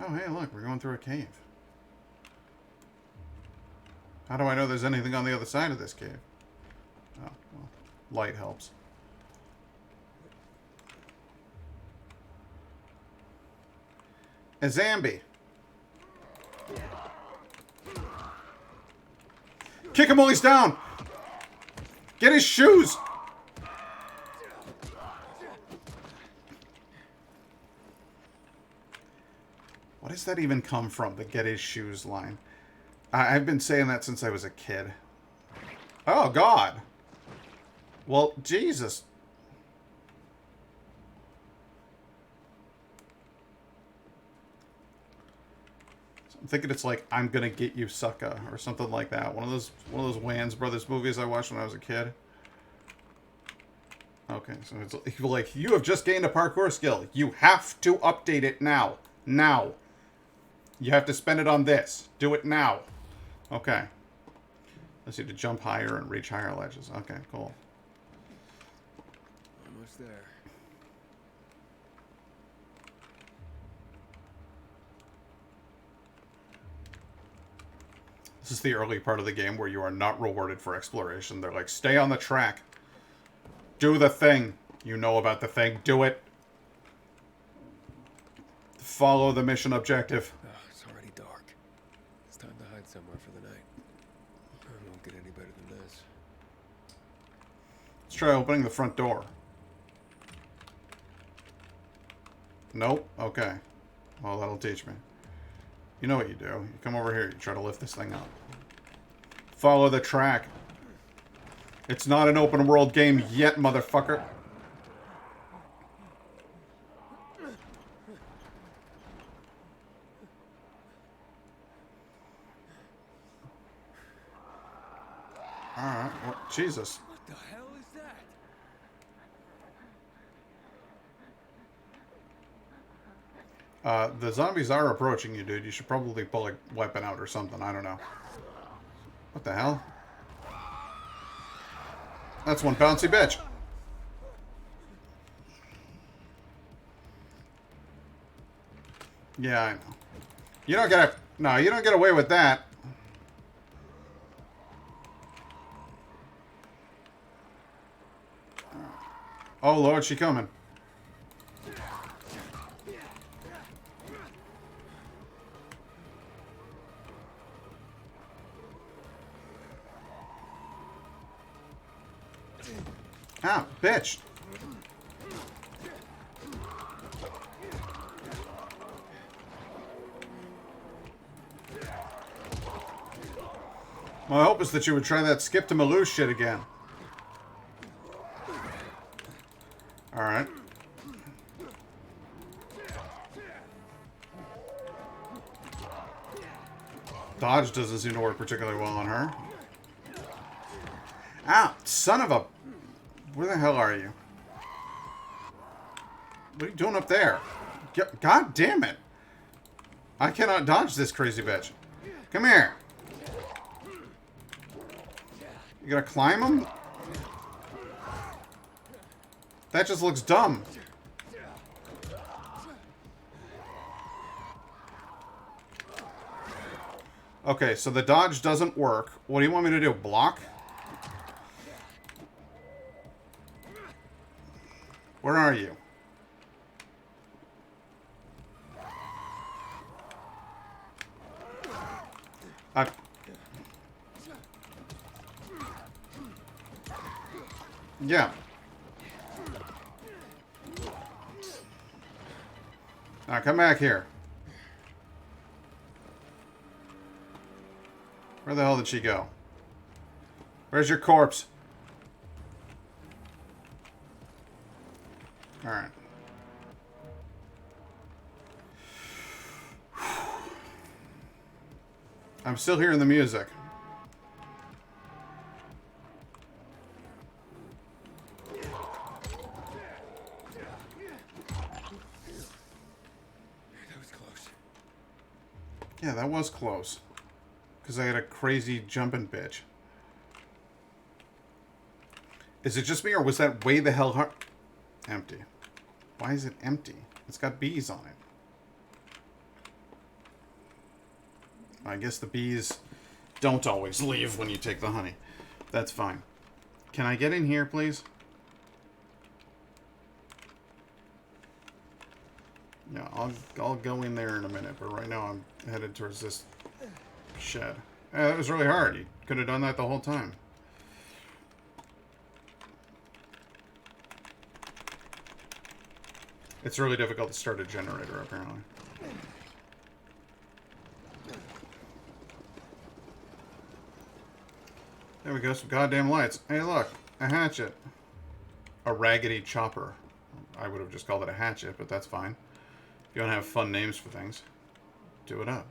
Oh, hey, look, we're going through a cave. How do I know there's anything on the other side of this cave? Oh, well, light helps. A zombie. Kick him while he's down! Get his shoes! What does that even come from, the get his shoes line? I've been saying that since I was a kid. Oh, God. Well, Jesus. I'm thinking it's like, I'm gonna get you, sucker, or something like that. One of those Wayans Brothers movies I watched when I was a kid. Okay, so it's like, you have just gained a parkour skill. You have to update it now. Now. You have to spend it on this. Do it now. Okay. Let's see, to jump higher and reach higher ledges. Okay, cool. Almost there. This is the early part of the game where you are not rewarded for exploration. They're like, stay on the track. Do the thing. You know about the thing. Do it. Follow the mission objective. Oh, it's already dark. It's time to hide somewhere for try opening the front door. Nope. Okay. Well, that'll teach me. You know what you do. You come over here. You try to lift this thing up. Follow the track. It's not an open world game yet, motherfucker. Alright. Well, Jesus. What the hell is that? The zombies are approaching you, dude. You should probably pull a weapon out or something. I don't know. What the hell? That's one bouncy bitch. Yeah, I know. You don't get no, you don't get away with that. Oh, Lord, she coming. Ah, bitch. My hope is that you would try that skip to Malou shit again. Alright. Dodge doesn't seem to work particularly well on her. Ah, son of a... Where the hell are you? What are you doing up there? God damn it. I cannot dodge this crazy bitch. Come here. You gonna climb him? That just looks dumb. Okay, so the dodge doesn't work. What do you want me to do? Block? Where are you? Yeah. Now come back here. Where the hell did she go? Where's your corpse? Alright. I'm still hearing the music. That was close. Yeah, that was close. Because I had a crazy jumping bitch. Is it just me, or was that way the hell hard? Empty. Why is it empty? It's got bees on it. I guess the bees don't always leave when you take the honey. That's fine. Can I get in here, please? Yeah, I'll go in there in a minute, but right now I'm headed towards this shed. Yeah, that was really hard. You could have done that the whole time. It's really difficult to start a generator, apparently. There we go, some goddamn lights. Hey, look, a hatchet. A raggedy chopper. I would have just called it a hatchet, but that's fine. If you don't have fun names for things, do it up.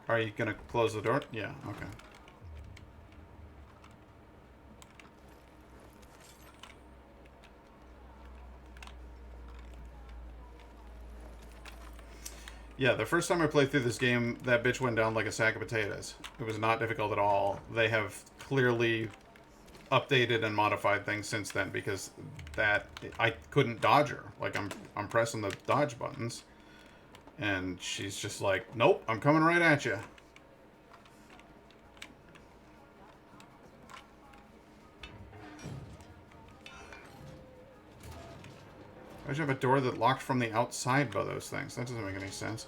Are you gonna close the door? Yeah, okay. Yeah, the first time I played through this game, that bitch went down like a sack of potatoes. It was not difficult at all. They have clearly updated and modified things since then, because that I couldn't dodge her. Like I'm pressing the dodge buttons, and she's just like, "Nope, I'm coming right at you." Why'd you have a door that locked from the outside by those things? That doesn't make any sense.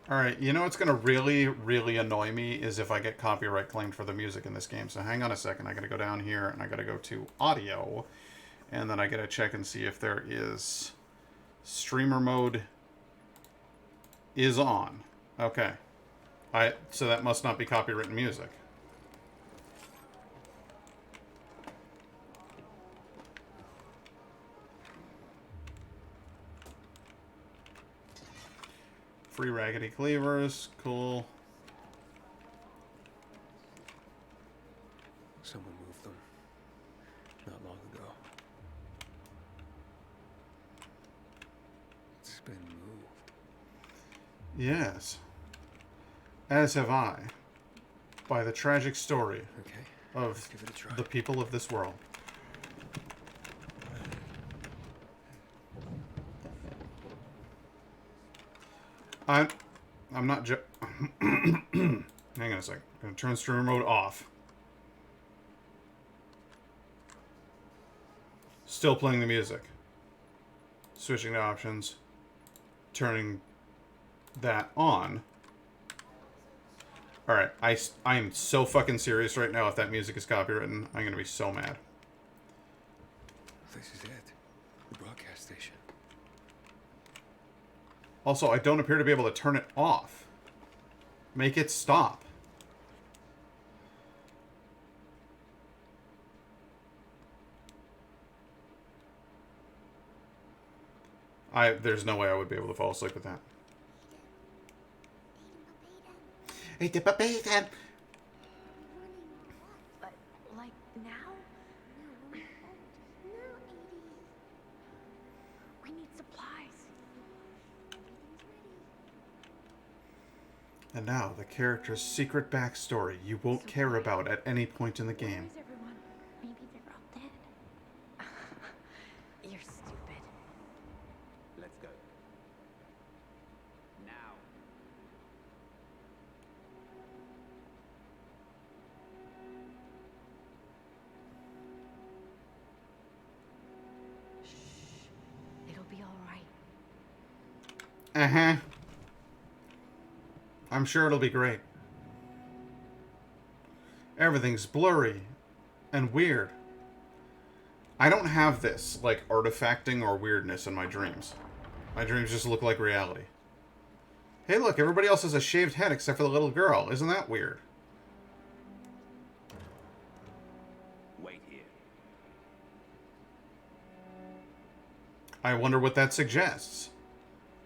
Alright, you know what's going to really, really annoy me is if I get copyright claimed for the music in this game. So hang on a second. I got to go down here and I got to go to audio. And then I got to check and see if there is... Streamer mode is on. Okay. So that must not be copywritten music. Free raggedy cleavers. Cool. Someone moved them not long ago. It's been moved. Yes. As have I. By the tragic story Okay, of let's give it a try. the people of this world. I'm not hang on a sec. I'm gonna turn streamer mode off. Still playing the music. Switching to options. Turning that on. Alright, I'm so fucking serious right now. If that music is copywritten, I'm gonna be so mad. This is it. The broadcast station. Also, I don't appear to be able to turn it off. Make it stop. There's no way I would be able to fall asleep with that. Hey, But, like, now? No, we won't. No, Edie. We need supplies. And now, the character's secret backstory you won't care about at any point in the Where game. is everyone? Maybe they're all dead. You're stupid. Let's go. Now. It'll be all right. Uh-huh. I'm sure it'll be great. Everything's blurry and weird. I don't have this, like, artifacting or weirdness in my dreams. My dreams just look like reality. Hey, look, everybody else has a shaved head except for the little girl. Isn't that weird? Wait here. I wonder what that suggests.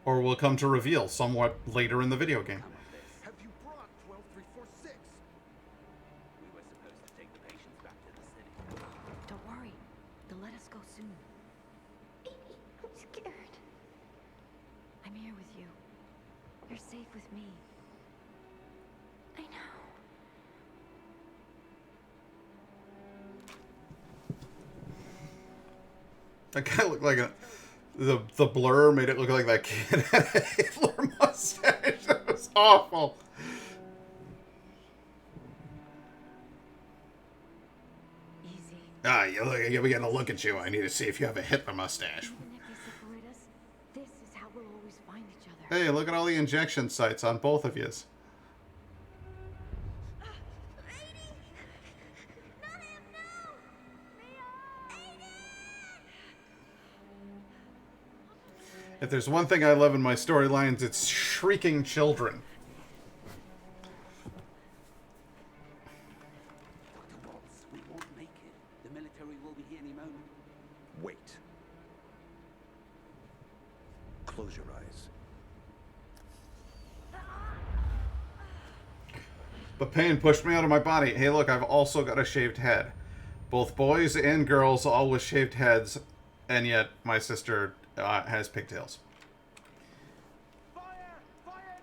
Or will come to reveal somewhat later in the video game. Come on, this. Have you brought 12346? We were supposed to take the patients back to the city. Don't worry. They'll let us go soon. Edie, I'm scared. I'm here with you. You're safe with me. I know. That guy looked like the blur made it look like that kid had a Hitler mustache. That was awful. Easy. We gotta look at you. I need to see if you have a Hitler mustache. Even if they separate us, this is how we'll always find each other. Hey, look at all the injection sites on both of yous. If there's one thing I love in my storylines, it's shrieking children. Dr. Watts, we won't make it. The military will be here any moment. Wait. Close your eyes. But pain pushed me out of my body. Hey, look, I've also got a shaved head. Both boys and girls, all with shaved heads, and yet my sister has pigtails.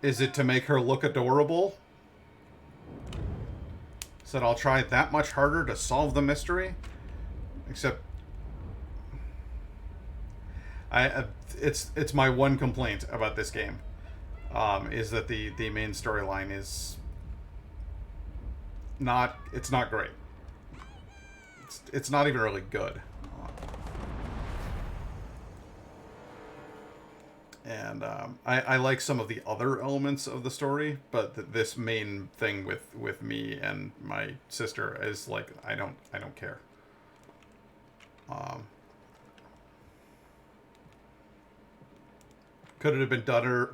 Is it to make her look adorable? Said I'll try that much harder to solve the mystery. Except, it's my one complaint about this game, is that the main storyline is not great. It's not even really good. And I like some of the other elements of the story, but this main thing with me and my sister is like I don't care. Could it have been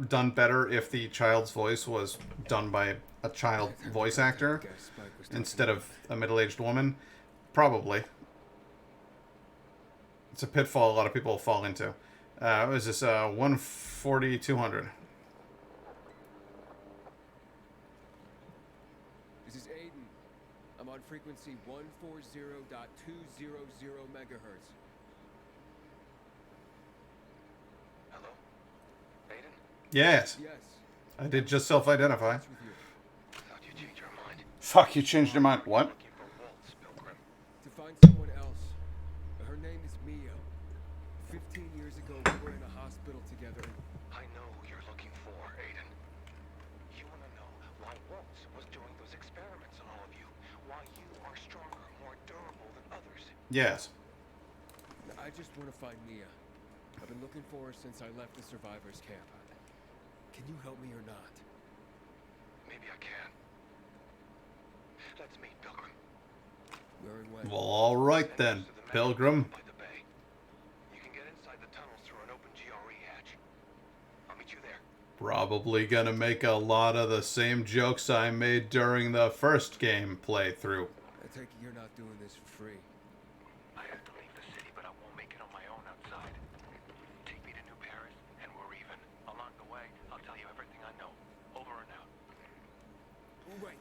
done better if the child's voice was done by a child voice actor instead of a middle-aged woman? Probably. It's a pitfall a lot of people fall into. What is this? 140, 200. This is Aiden. I'm on frequency 140.200 megahertz. Hello? Aiden? Yes. Yes. I did just self-identify. What's with you? Thought you changed your mind. Fuck, you changed your mind. What? Looking for Waltz, Pilgrim. To find someone else. Her name is Mia. 15 years ago, we were in a hospital together. I know who you're looking for, Aiden. You want to know why Waltz was doing those experiments on all of you? Why you are stronger, more durable than others? Yes. I just want to find Mia. I've been looking for her since I left the survivors camp. Can you help me or not? Maybe I can. Let's meet, Pilgrim. Where and when? Well, all right then, Pilgrim. By the bay. You can get inside the tunnels through an open GRE hatch. I'll meet you there. Probably gonna make a lot of the same jokes I made during the first game playthrough. I take it you're not doing this for free. I have to leave the city, but I won't make it on my own outside. Take me to New Paris, and we're even. Along the way, I'll tell you everything I know. Over and out. Wait.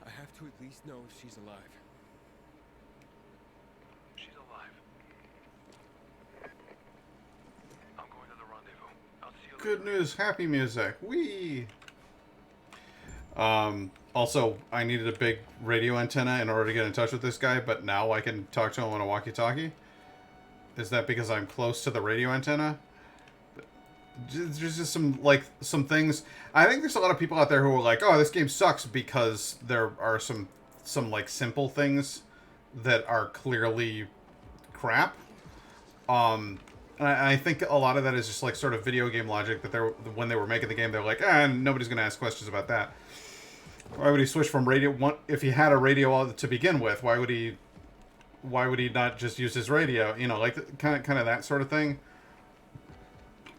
I have to at least know if she's alive. She's alive. I'm going to the rendezvous. I'll see you Good later. news, happy music. Whee! Also, I needed a big radio antenna in order to get in touch with this guy, but now I can talk to him on a walkie-talkie. Is that because I'm close to the radio antenna? There's just some things. I think there's a lot of people out there who are like, "Oh, this game sucks," because there are some like simple things that are clearly crap. And I think a lot of that is just like sort of video game logic that when they were making the game, they're like, nobody's gonna ask questions about that. Why would he switch from radio? If he had a radio to begin with, why would he not just use his radio? You know, like kind of that sort of thing.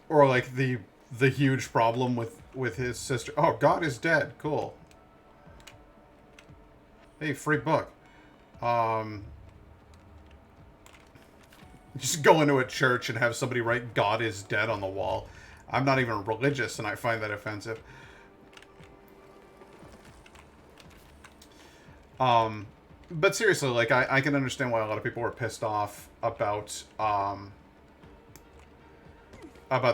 Or like the huge problem with his sister. Oh, God is dead. Cool. Hey, free book. Just go into a church and have somebody write "God is dead" on the wall. I'm not even religious, and I find that offensive. But seriously, like I can understand why a lot of people were pissed off about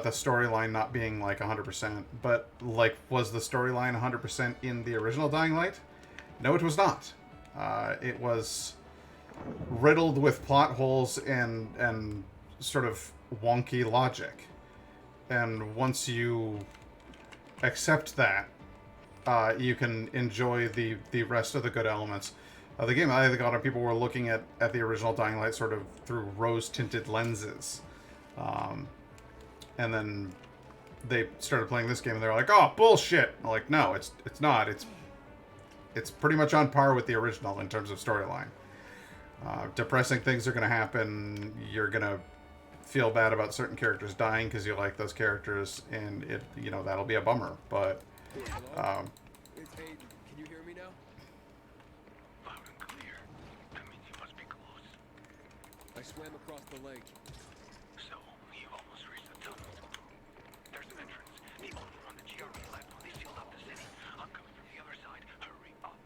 the storyline not being like 100%. But like, was the storyline 100% in the original Dying Light? No, it was not. It was riddled with plot holes and sort of wonky logic. And once you accept that, you can enjoy the rest of the good elements of the game. I think a lot of people were looking at the original Dying Light sort of through rose-tinted lenses. And then they started playing this game and they're like, "Oh, bullshit!" I'm like, no, it's not. It's pretty much on par with the original in terms of storyline. Depressing things are going to happen. You're going to feel bad about certain characters dying because you like those characters, and that'll be a bummer. But Hello? It's Aiden. Can you hear me now? Loud and clear. That means you must be close. I swam across the lake. So, you almost reached the tunnel. There's an entrance. The owner on the GRE left when they sealed up the city. I'm coming from the other side. Hurry up.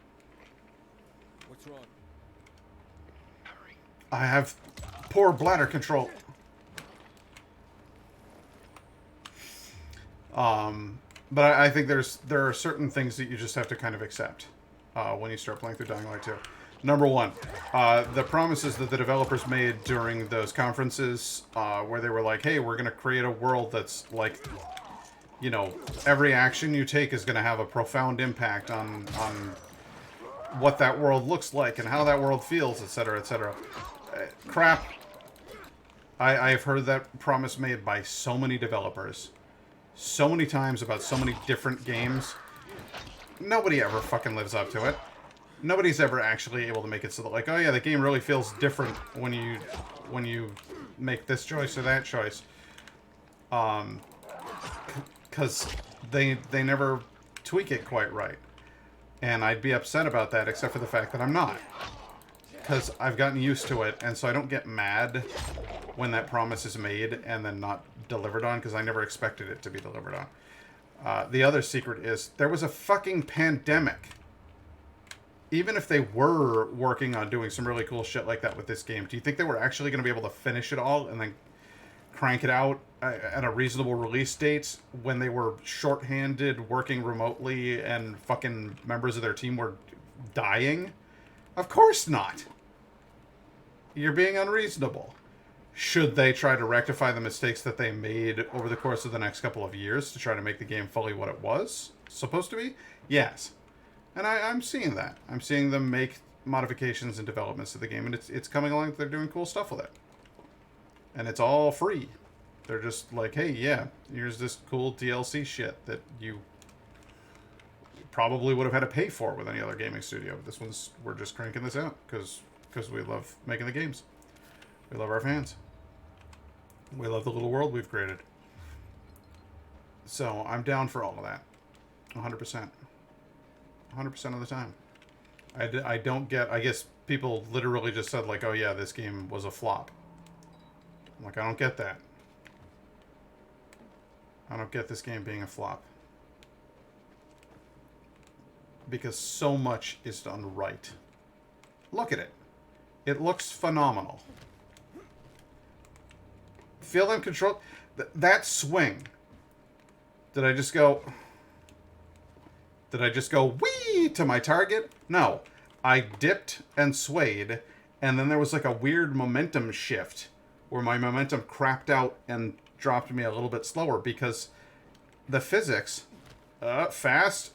What's wrong? Hurry. I have poor bladder control. But I think there are certain things that you just have to kind of accept when you start playing through Dying Light 2. Number one, the promises that the developers made during those conferences, where they were like, "Hey, we're going to create a world that's like, every action you take is going to have a profound impact on what that world looks like and how that world feels, etc., etc." Crap. I've heard that promise made by so many developers. So many times about so many different games. Nobody ever fucking lives up to it. Nobody's ever actually able to make it so that, like, oh yeah, the game really feels different when you make this choice or that choice. Because they never tweak it quite right. And I'd be upset about that, except for the fact that I'm not. Because I've gotten used to it, and so I don't get mad when that promise is made and then not delivered on, because I never expected it to be delivered on. The other secret is, there was a fucking pandemic. Even if they were working on doing some really cool shit like that with this game, do you think they were actually going to be able to finish it all and then crank it out at a reasonable release date when they were shorthanded, working remotely, and fucking members of their team were dying? Of course not. You're being unreasonable. Should they try to rectify the mistakes that they made over the course of the next couple of years to try to make the game fully what it was supposed to be? Yes. And I'm seeing that. I'm seeing them make modifications and developments to the game, and it's coming along. They're doing cool stuff with it. And it's all free. They're just like, hey, yeah, here's this cool DLC shit that you probably would have had to pay for with any other gaming studio. But this one's, we're just cranking this out because we love making the games. We love our fans. We love the little world we've created. So I'm down for all of that. 100%. 100% of the time. I don't get... I guess people literally just said, like, oh yeah, this game was a flop. I'm like, I don't get that. I don't get this game being a flop. Because so much is done right. Look at it. It looks phenomenal. Feel them control... that swing. Did I just go... Did I just go, whee, to my target? No. I dipped and swayed, and then there was like a weird momentum shift where my momentum crapped out and dropped me a little bit slower because the physics, fast,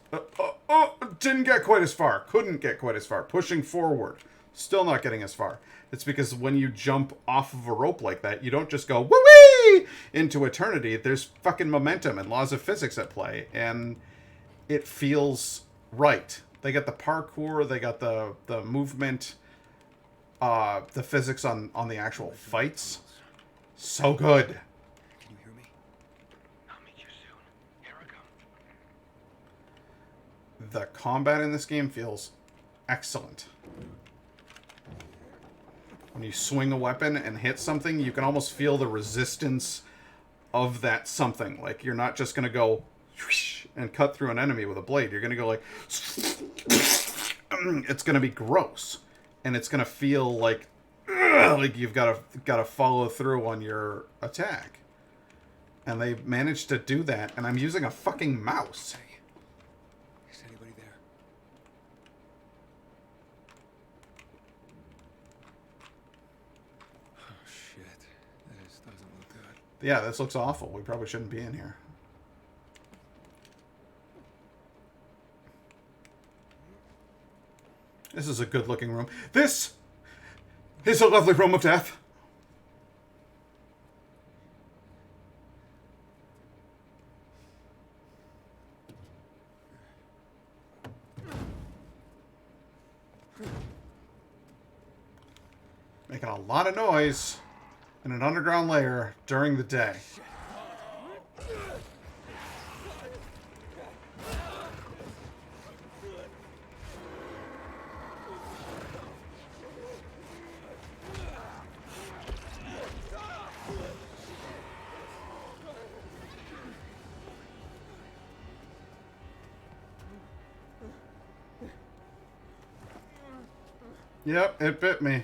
didn't get quite as far, couldn't get quite as far, pushing forward, still not getting as far. It's because when you jump off of a rope like that, you don't just go, whee, into eternity. There's fucking momentum and laws of physics at play, and it feels right. They got the parkour, they got the movement, the physics on the actual fights. So good. Can you hear me? I'll meet you soon. Here I come. The combat in this game feels excellent. When you swing a weapon and hit something, you can almost feel the resistance of that something. Like, you're not just going to go and cut through an enemy with a blade. You're going to go like... It's going to be gross. And it's going to feel like you've got to follow through on your attack. And they managed to do that. And I'm using a fucking mouse. Hey, is anybody there? Oh shit, this doesn't look good. Yeah, this looks awful. We probably shouldn't be in here. This is a good-looking room. This is a lovely room of death. Making a lot of noise in an underground lair during the day. Yep, it bit me.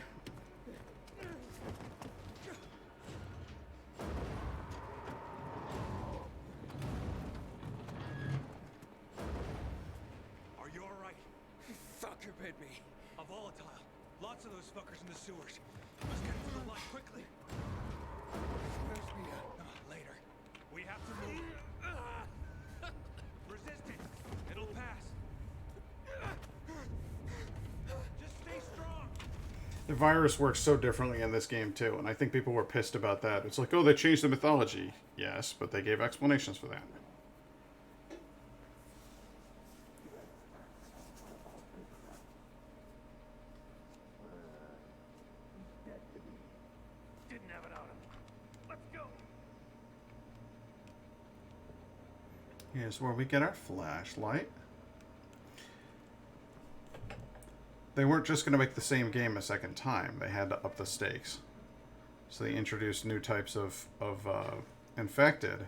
Are you alright? Fucker bit me. A volatile. Lots of those fuckers in the sewers. Let's get through the line quickly. Where's Mia? Later. We have to move. Resist it. It'll pass. Just stay strong. The virus works so differently in this game too, and I think people were pissed about that. It's like, oh, they changed the mythology. Yes, but they gave explanations for that. Didn't have it on him. Let's go. Here's where we get our flashlight. They weren't just going to make the same game a second time. They had to up the stakes. So they introduced new types of infected.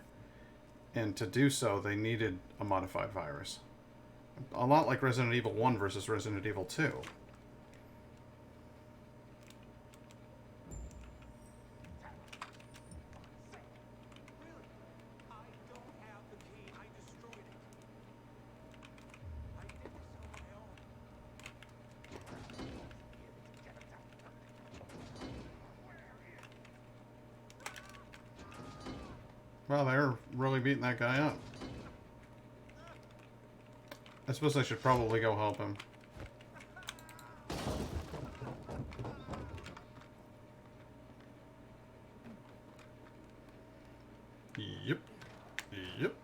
And to do so, they needed a modified virus. A lot like Resident Evil 1 versus Resident Evil 2. Well, they're really beating that guy up. I suppose I should probably go help him. Yep. Yep.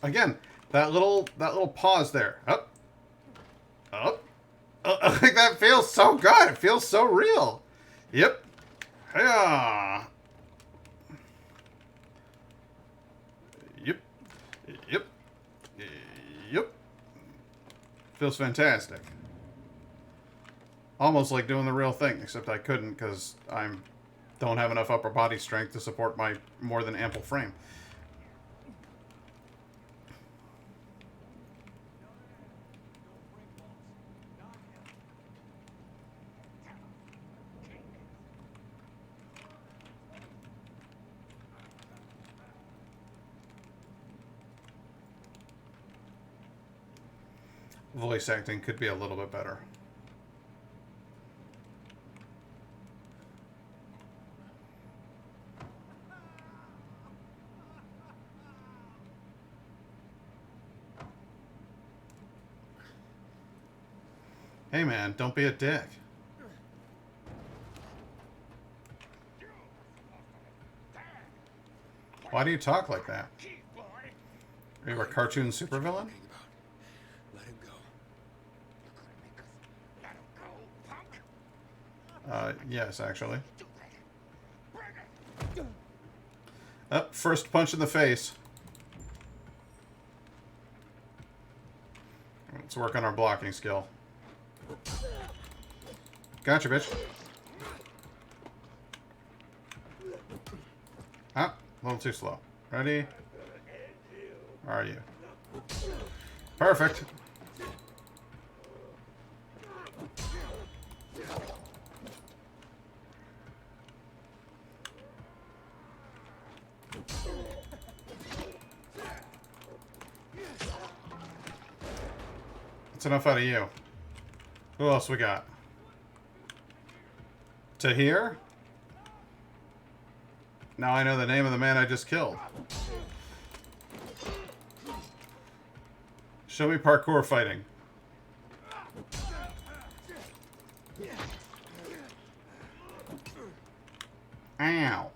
Again, that little pause there. Up. Up. Like that feels so good. It feels so real. Yep. Yeah. Yep. Yep. Yep. Feels fantastic. Almost like doing the real thing, except I couldn't because I don't have enough upper body strength to support my more than ample frame. Voice acting could be a little bit better. Hey man, don't be a dick. Why do you talk like that? Are you a cartoon supervillain? Let him go. Yes, actually. Up, first punch in the face. Let's work on our blocking skill. Gotcha, bitch. Ah, a little too slow. Ready? Where are you? Perfect. That's enough out of you. Who else we got? Tahir? Now I know the name of the man I just killed. Show me parkour fighting. Ow.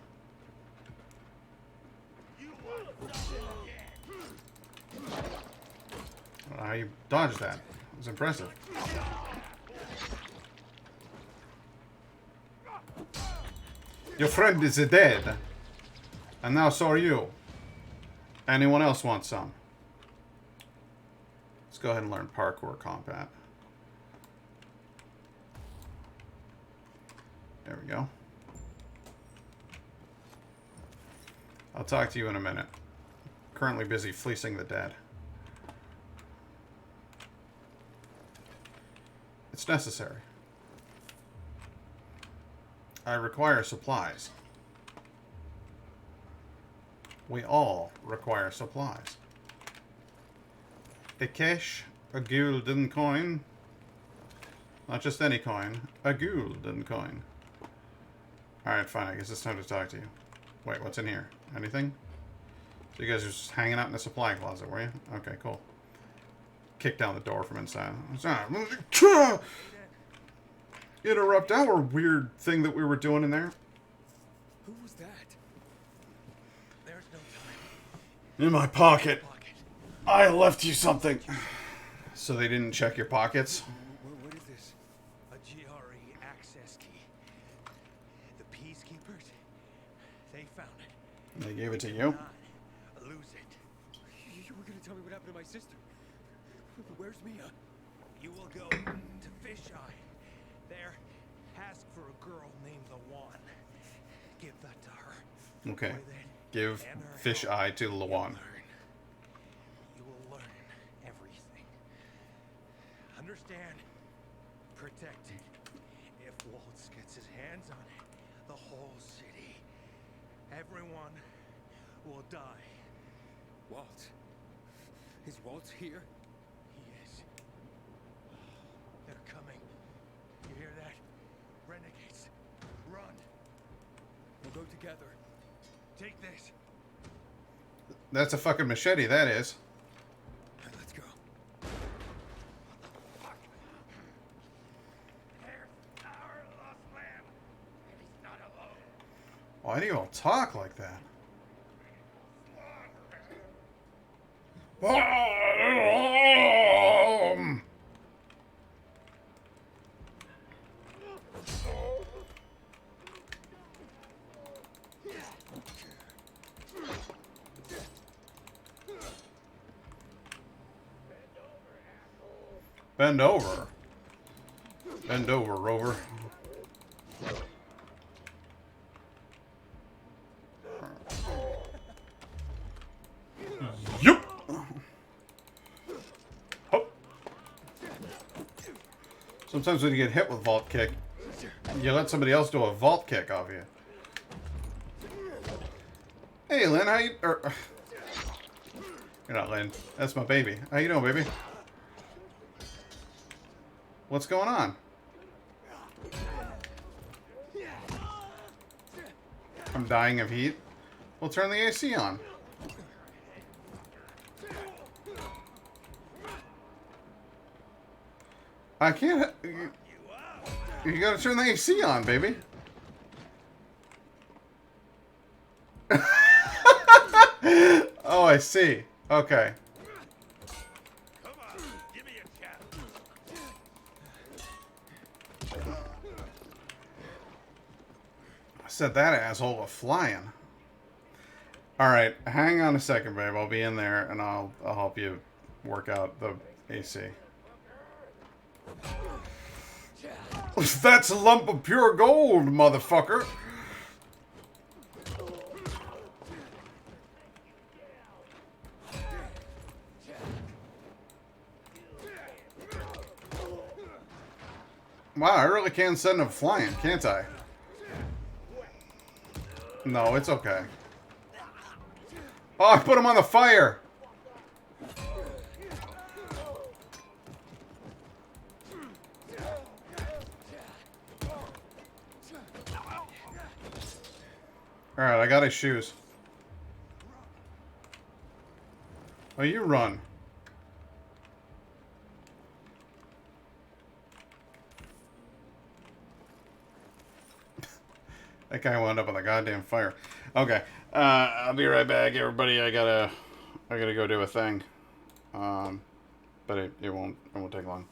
How you dodged that? It was impressive. Your friend is dead. And now so are you. Anyone else want some? Let's go ahead and learn parkour combat. There we go. I'll talk to you in a minute. Currently busy fleecing the dead. It's necessary. I require supplies. We all require supplies. A cash, a golden coin. Not just any coin, a golden coin. Alright, fine, I guess it's time to talk to you. Wait, what's in here? Anything? So you guys are just hanging out in the supply closet, were you? Okay, cool. Kick down the door from inside. interrupt our weird thing that we were doing in there. Who was that? There's no time. In my pocket. Pocket. I left you something. So they didn't check your pockets? What is this? A GRE access key. The Peacekeepers, they found it. They gave it to you? Not lose it. You were gonna tell me what happened to my sister. Where's Mia? You will go to Fisheye. There, ask for a girl named Lawan. Give that to her. Okay. With it Give and her fish help, eye to you'll Lawan. learn. You will learn everything. Understand? Protect it. If Waltz gets his hands on it, the whole city, everyone will die. Walt. Is Walt here? He is. They're coming. You hear that? Renegades. Run. We'll go together. Take this. That's a fucking machete, that is. Let's go. There's our lost lamb. And he's not alone. Why do you all talk like that? Bend over. Bend over, Rover. Yup. Hop. Sometimes when you get hit with vault kick, you let somebody else do a vault kick off you. Hey, Lynn, how you? You're not Lynn. That's my baby. How you doing, baby? What's going on? I'm dying of heat. We'll turn the AC on. I can't. You gotta turn the AC on, baby. Oh, I see. Okay. Come on, give me a shot. I set that asshole a flying. Alright, hang on a second, babe. I'll be in there and I'll help you work out the AC. That's a lump of pure gold, motherfucker. Wow, I really can send him flying, can't I? No, it's okay. Oh, I put him on the fire! Alright, I got his shoes. Oh, you run. That guy wound up on the goddamn fire. Okay, I'll be right back, everybody. I gotta go do a thing. But it won't take long.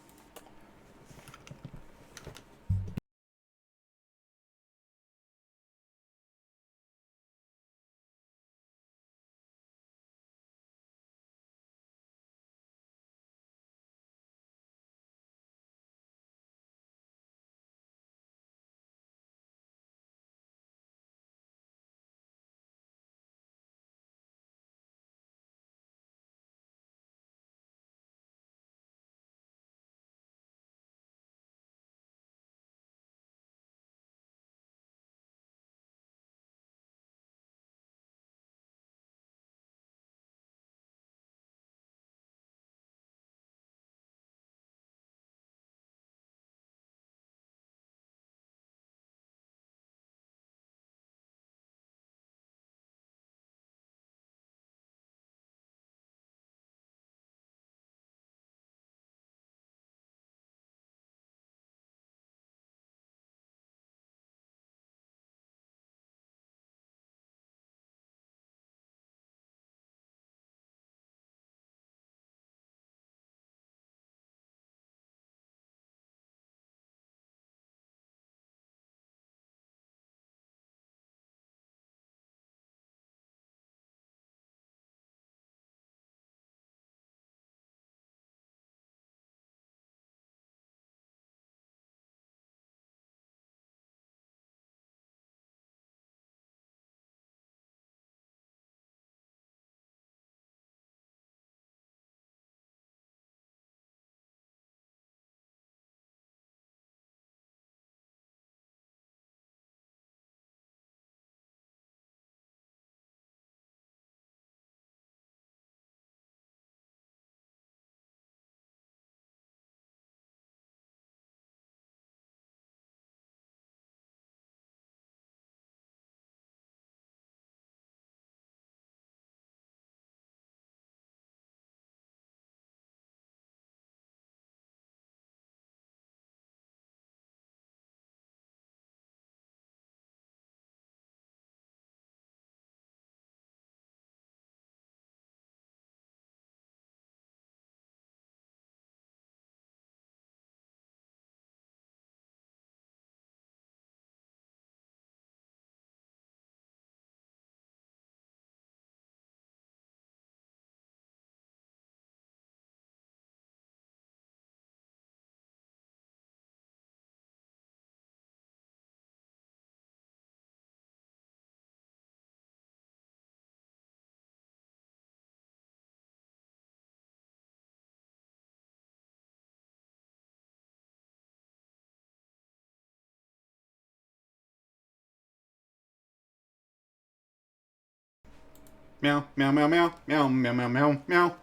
Meow, meow, meow, meow, meow, meow, meow, meow, meow.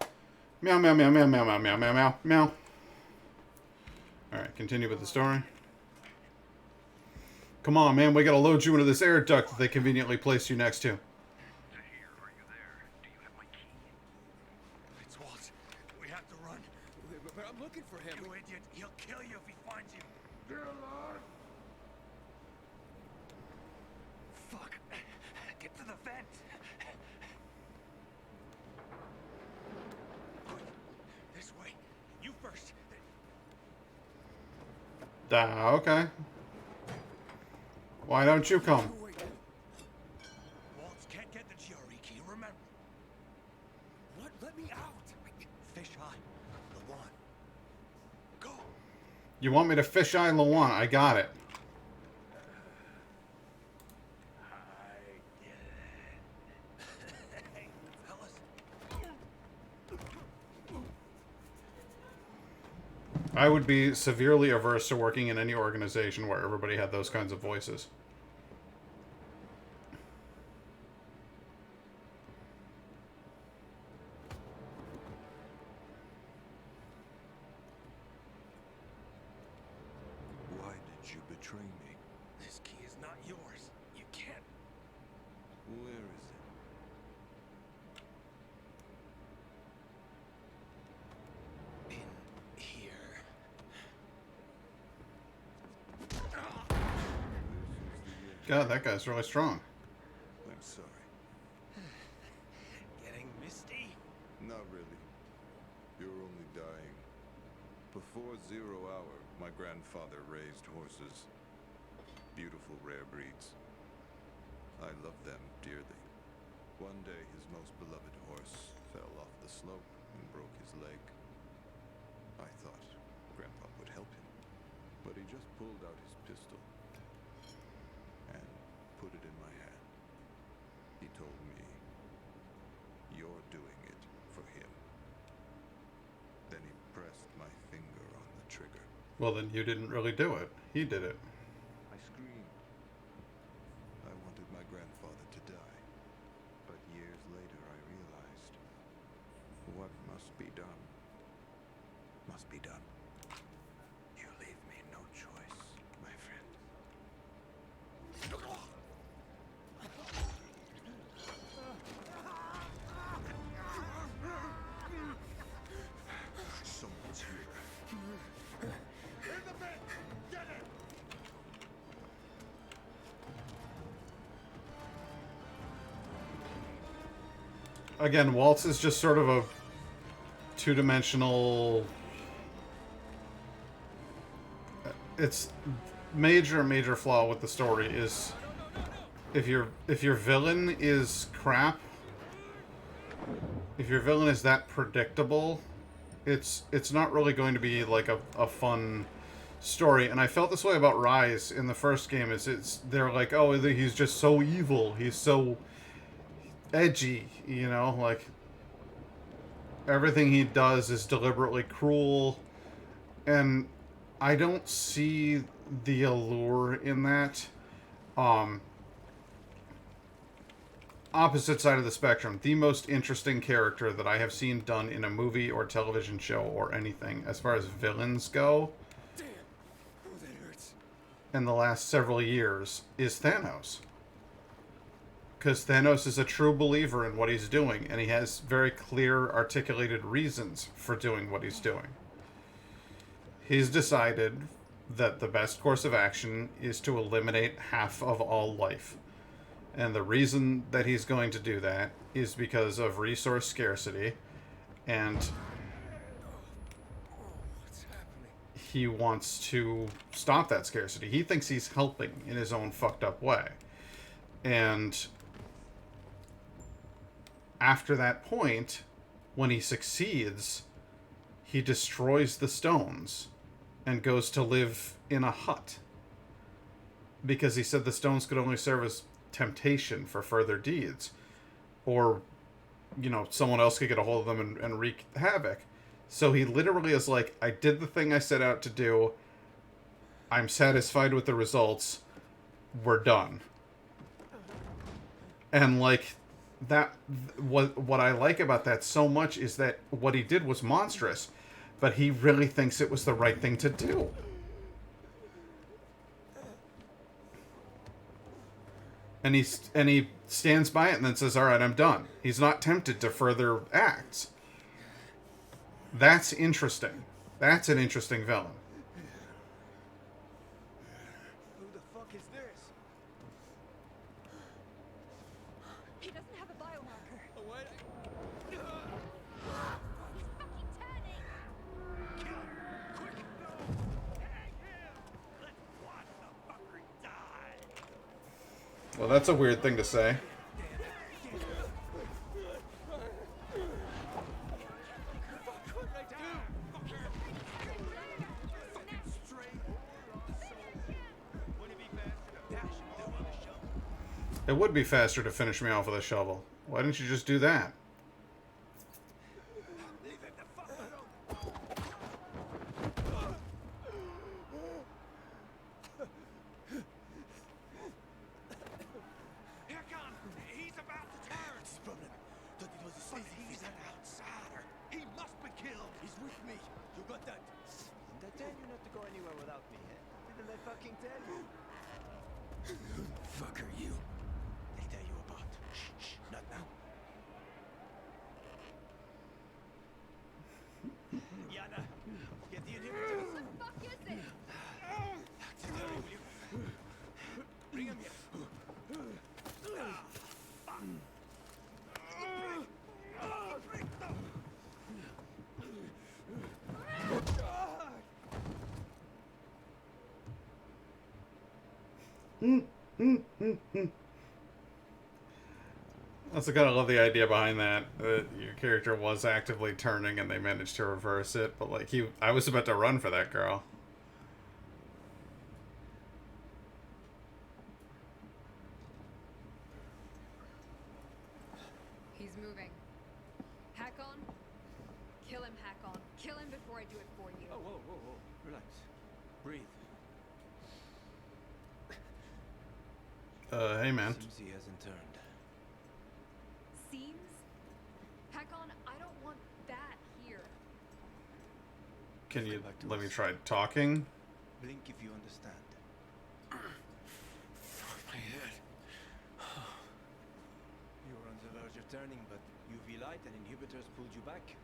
Meow, meow, meow, meow, meow, meow, meow, meow, meow, meow. Alright, continue with the story. Come on, man, we gotta load you into this air duct that they conveniently placed you next to. It's Walt. We have to run. But I'm looking for him. You idiot. He'll kill you if he finds you. Fuck. Get to the vent. Quick. This way. You first. Okay. Why don't you come? Waltz can't get the GRE key, remember? What? Let me out. Fisheye. The one. Go. You want me to fisheye Lawan? I got it. Hey, fellas. I would be severely averse to working in any organization where everybody had those kinds of voices. Why did you betray me? This key is not yours. You can't. Where is it? In here. God, that guy's really strong. I'm sorry. Getting misty. Not really. You're only dying. Before 0 hour, my grandfather raised horses. Beautiful rare breeds. I love them dearly. One day, his most beloved horse fell off the slope and broke his leg. I thought Grandpa would help him, but he just pulled out his pistol and put it in my hand. He told me, "You're doing it for him." Then he pressed my finger on the trigger. Well, then you didn't really do it. He did it. I screamed. I wanted my grandfather to die. But years later I realized what must be done must be done. You leave me no choice, my friend. Someone's here. In the vent. Get it. Again, Waltz is just sort of a two-dimensional... It's major flaw with the story is if your villain is crap, if your villain is that predictable, it's not really going to be like a fun story. And I felt this way about Rise in the first game. They're like, oh, he's just so evil, he's so edgy, you know, like everything he does is deliberately cruel, and I don't see the allure in that. Opposite side of the spectrum, the most interesting character that I have seen done in a movie or television show or anything, as far as villains go, Damn. Oh, that hurts. in the last several years, is Thanos. Because Thanos is a true believer in what he's doing, and he has very clear, articulated reasons for doing what he's doing. He's decided that the best course of action is to eliminate half of all life. And the reason that he's going to do that is because of resource scarcity, and What's happening? he wants to stop that scarcity. He thinks he's helping in his own fucked up way. And after that point, when he succeeds, he destroys the stones and goes to live in a hut. Because he said the stones could only serve as temptation for further deeds. Or, you know, someone else could get a hold of them and wreak havoc. So he literally is like, I did the thing I set out to do. I'm satisfied with the results. We're done. And, like, what I like about that so much is that what he did was monstrous, but he really thinks it was the right thing to do. And he stands by it and then says, "All right, I'm done." He's not tempted to further acts. That's interesting. That's an interesting villain. Who the fuck is this? He doesn't have a biomarker. Oh, what? He's fucking turning. Kill him! Quick! No! Hang him! Let's watch the fucker die! Well, that's a weird thing to say. It would be faster to finish me off with a shovel. Why didn't you just do that? Here comes! He's about to turn! This problem. Thought it was a safe. He's an outsider. He must be killed. He's with me. You got that? Did I tell you not to go anywhere without me, eh? Didn't I fucking tell you? Who the fuck are you? They'll tell you about. Shh, not now. Yana, get the inhibitors. What the fuck is this? Terry, will you? Bring him here. Also kind of love the idea behind that. That your character was actively turning and they managed to reverse it. But like I was about to run for that girl. He's moving. Hakon? Kill him, Hakon. Kill him before I do it for you. Oh, whoa, whoa, whoa. Relax. Breathe. Hey man. Seems he hasn't turned. Seems? Hakon, I don't want that here. Can you Back to let me us. try talking? Blink if you understand. My head. You were on the verge of turning, but UV light and inhibitors pulled you back.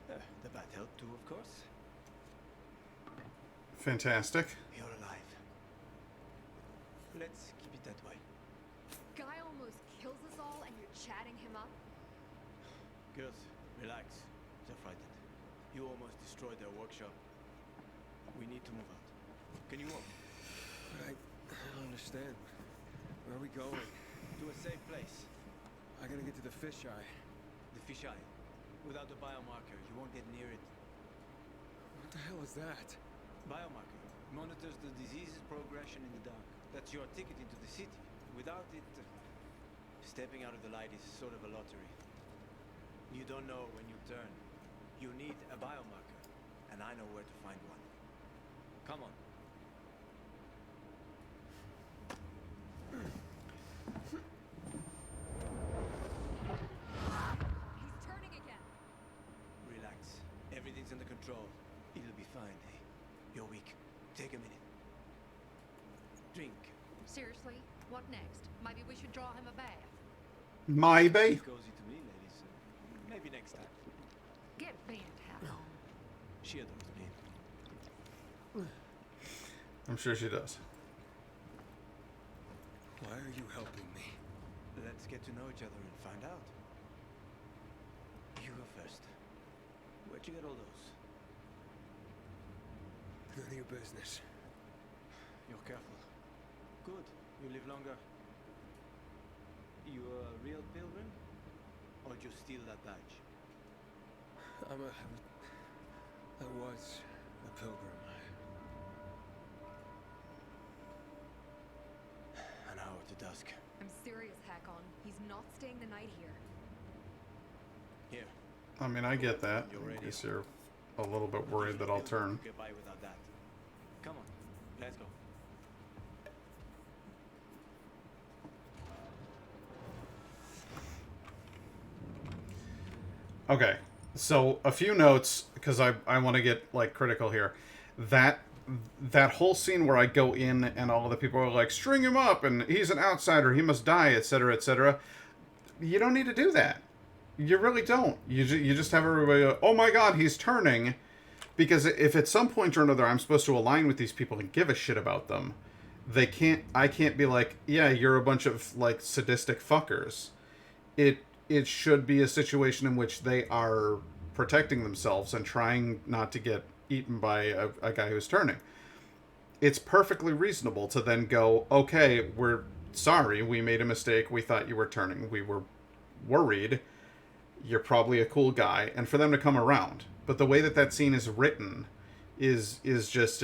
The bat helped too, of course. Fantastic. You're alive. Let's keep it that way. Guy almost kills us all and you're chatting him up? Girls, relax. They're frightened. You almost destroyed their workshop. We need to move out. Can you walk? I don't understand. Where are we going? To a safe place. I gotta get to the fisheye. The fisheye. Without the biomarker, you won't get near it. What the hell is that? Biomarker monitors the disease's progression in the dark. That's your ticket into the city. Without it, stepping out of the light is sort of a lottery. You don't know when you turn. You need a biomarker, and I know where to find one. Come on. He's turning again. Relax. Everything's under control. It'll be fine, hey? You're weak. Take a minute. Drink. Seriously? What next? Maybe we should draw him a bath. Maybe. Cozy to me, ladies. Maybe next time. Get bent, Hakon. She adores me. I'm sure she does. Why are you helping me? Let's get to know each other and find out. You go first. Where'd you get all those? None of your business. You're careful. Good. You live longer. You a real pilgrim? Or did you steal that badge? I was a pilgrim. An hour to dusk. I'm serious, Hakon. He's not staying the night here. Here. I mean, I get that. I guess you're a little bit worried that I'll turn. Get by without that. Come on. Let's go. Okay, so a few notes, because I want to get, like, critical here. That whole scene where I go in and all the people are like, string him up, and he's an outsider, he must die, etc., etc. You don't need to do that. You really don't. You just have everybody go, oh my god, he's turning. Because if at some point or another I'm supposed to align with these people and give a shit about them, I can't be like, yeah, you're a bunch of, like, sadistic fuckers. It should be a situation in which they are protecting themselves and trying not to get eaten by a guy who's turning. It's perfectly reasonable to then go, okay, we're sorry, we made a mistake, we thought you were turning, we were worried, you're probably a cool guy, and for them to come around. But the way that scene is written is just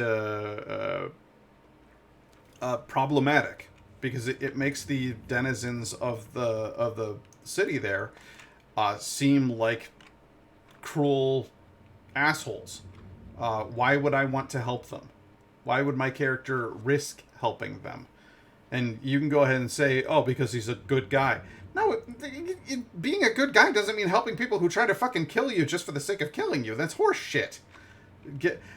problematic, because it makes the denizens of the city there seem like cruel assholes. Why would I want to help them? Why would my character risk helping them? And you can go ahead and say, oh, because he's a good guy. No, being a good guy doesn't mean helping people who try to fucking kill you just for the sake of killing you. That's horse shit.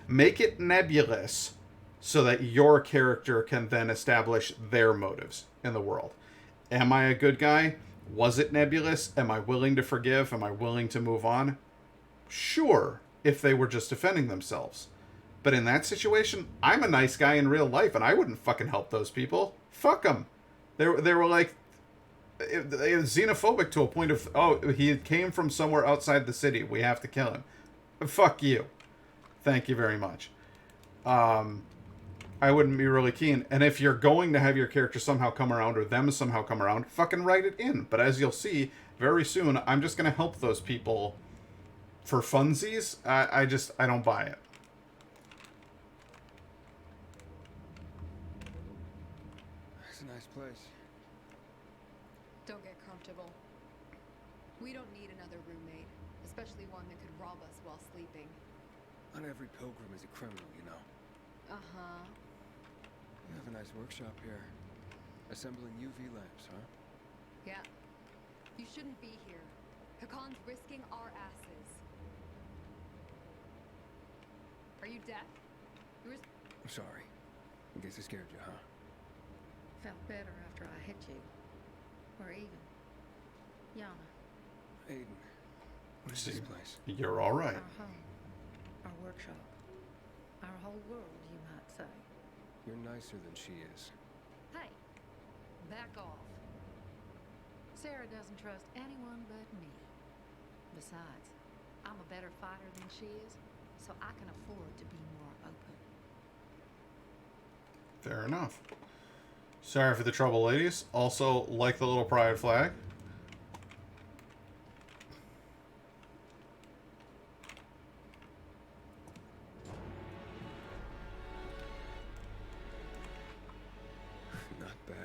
Make it nebulous so that your character can then establish their motives in the world. Am I a good guy? Was it nebulous? Am I willing to forgive? Am I willing to move on? Sure, if they were just defending themselves. But in that situation, I'm a nice guy in real life, and I wouldn't fucking help those people. Fuck them. They were like xenophobic to a point of, oh, he came from somewhere outside the city, we have to kill him. Fuck you. Thank you very much. I wouldn't be really keen. And if you're going to have your character somehow come around, or them somehow come around, fucking write it in. But as you'll see, very soon, I'm just going to help those people for funsies. I don't buy it. It's a nice place. Don't get comfortable. We don't need another roommate, especially one that could rob us while sleeping. Not every pilgrim is a criminal, you know. Uh-huh. You have a nice workshop here. Assembling UV lamps, huh? Yeah. You shouldn't be here. Hakon's risking our asses. Are you deaf? I'm sorry. I guess I scared you, huh? Felt better after I hit you. Or even. Yana. Aiden. What is this place? You're all right. Our home. Our workshop. Our whole world, you might say. You're nicer than she is. Hey, back off. Sarah doesn't trust anyone but me. Besides, I'm a better fighter than she is, so I can afford to be more open. Fair enough. Sorry for the trouble, ladies. Also, like the little pride flag. Not bad.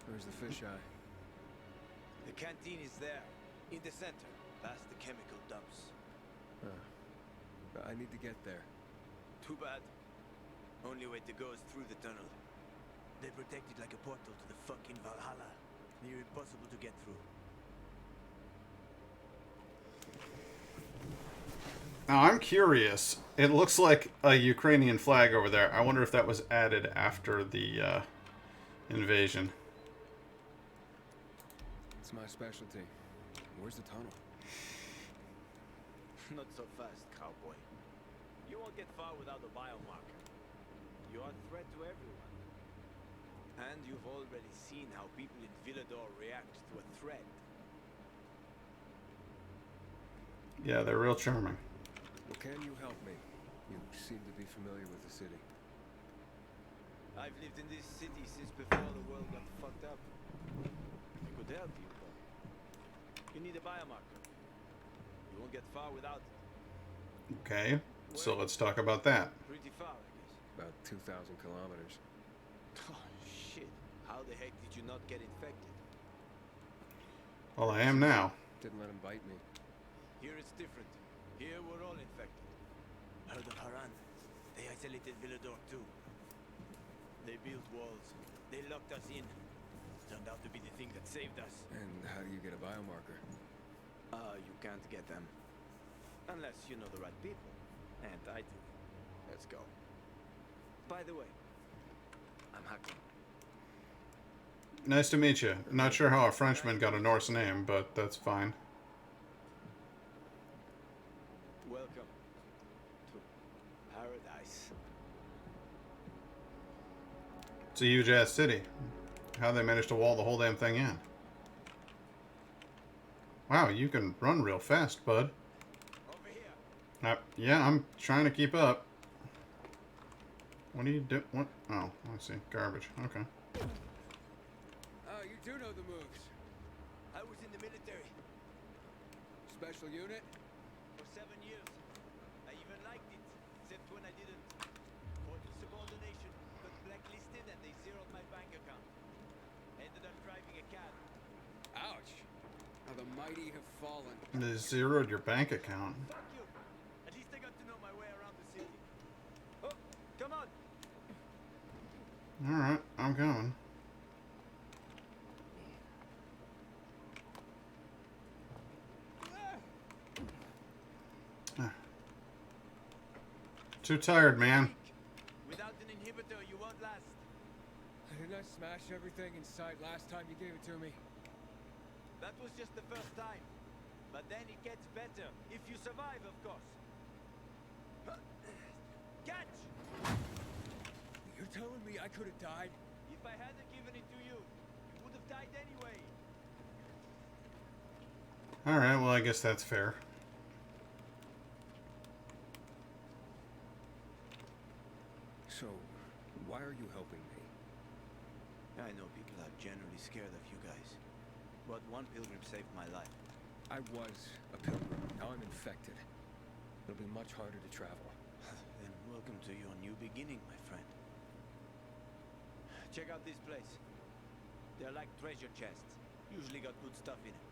Where's the fisheye? The canteen is there, in the center, past the chemical dumps. I need to get there. Too bad. Only way to go is through the tunnel. They protect it like a portal to the fucking Valhalla. Near impossible to get through. Now, I'm curious. It looks like a Ukrainian flag over there. I wonder if that was added after the invasion. It's my specialty. Where's the tunnel? Not so fast, cowboy. You won't get far without a biomarker. You are a threat to everyone. And you've already seen how people in Villador react to a threat. Yeah, they're real charming. Well, can you help me? You seem to be familiar with the city. I've lived in this city since before the world got fucked up. I could help you, but you need a biomarker. You won't get far without it. Okay, so let's talk about that. Pretty far, I guess. About 2,000 kilometers. Oh, shit. How the heck did you not get infected? Well, I am now. Didn't let him bite me. Here it's different. Here we're all infected. Heard of Haran? They isolated Villador too. They built walls. They locked us in. Turned out to be the thing that saved us. And how do you get a biomarker? You can't get them. Unless you know the right people. And I do. Let's go. By the way, I'm Hakim. Nice to meet you. Not sure how a Frenchman got a Norse name, but that's fine. Welcome to paradise. It's a huge ass city. How they managed to wall the whole damn thing in. Wow, you can run real fast, bud. Over here. Yeah, I'm trying to keep up. What do you do? What? Oh, I see. Garbage. Okay. Oh, you do know the moves. I was in the military Special unit? for 7 years. I even liked it, except when I didn't. For insubordination, got blacklisted and they zeroed my bank account. Ended up driving a cab. Ouch. How the mighty have fallen. They zeroed your bank account. Fuck you. At least I got to know my way around the city. Oh, come on. Alright, I'm coming. Too tired, man. Without an inhibitor, you won't last. Didn't I smash everything in sight last time you gave it to me? That was just the first time. But then it gets better. If you survive, of course. Catch! You're telling me I could have died? If I hadn't given it to you, you would have died anyway. Alright, well, I guess that's fair. So, why are you helping me? I know people are generally scared of you guys. But one pilgrim saved my life. I was a pilgrim. Now I'm infected. It'll be much harder to travel. Then welcome to your new beginning, my friend. Check out this place. They're like treasure chests. Usually got good stuff in it.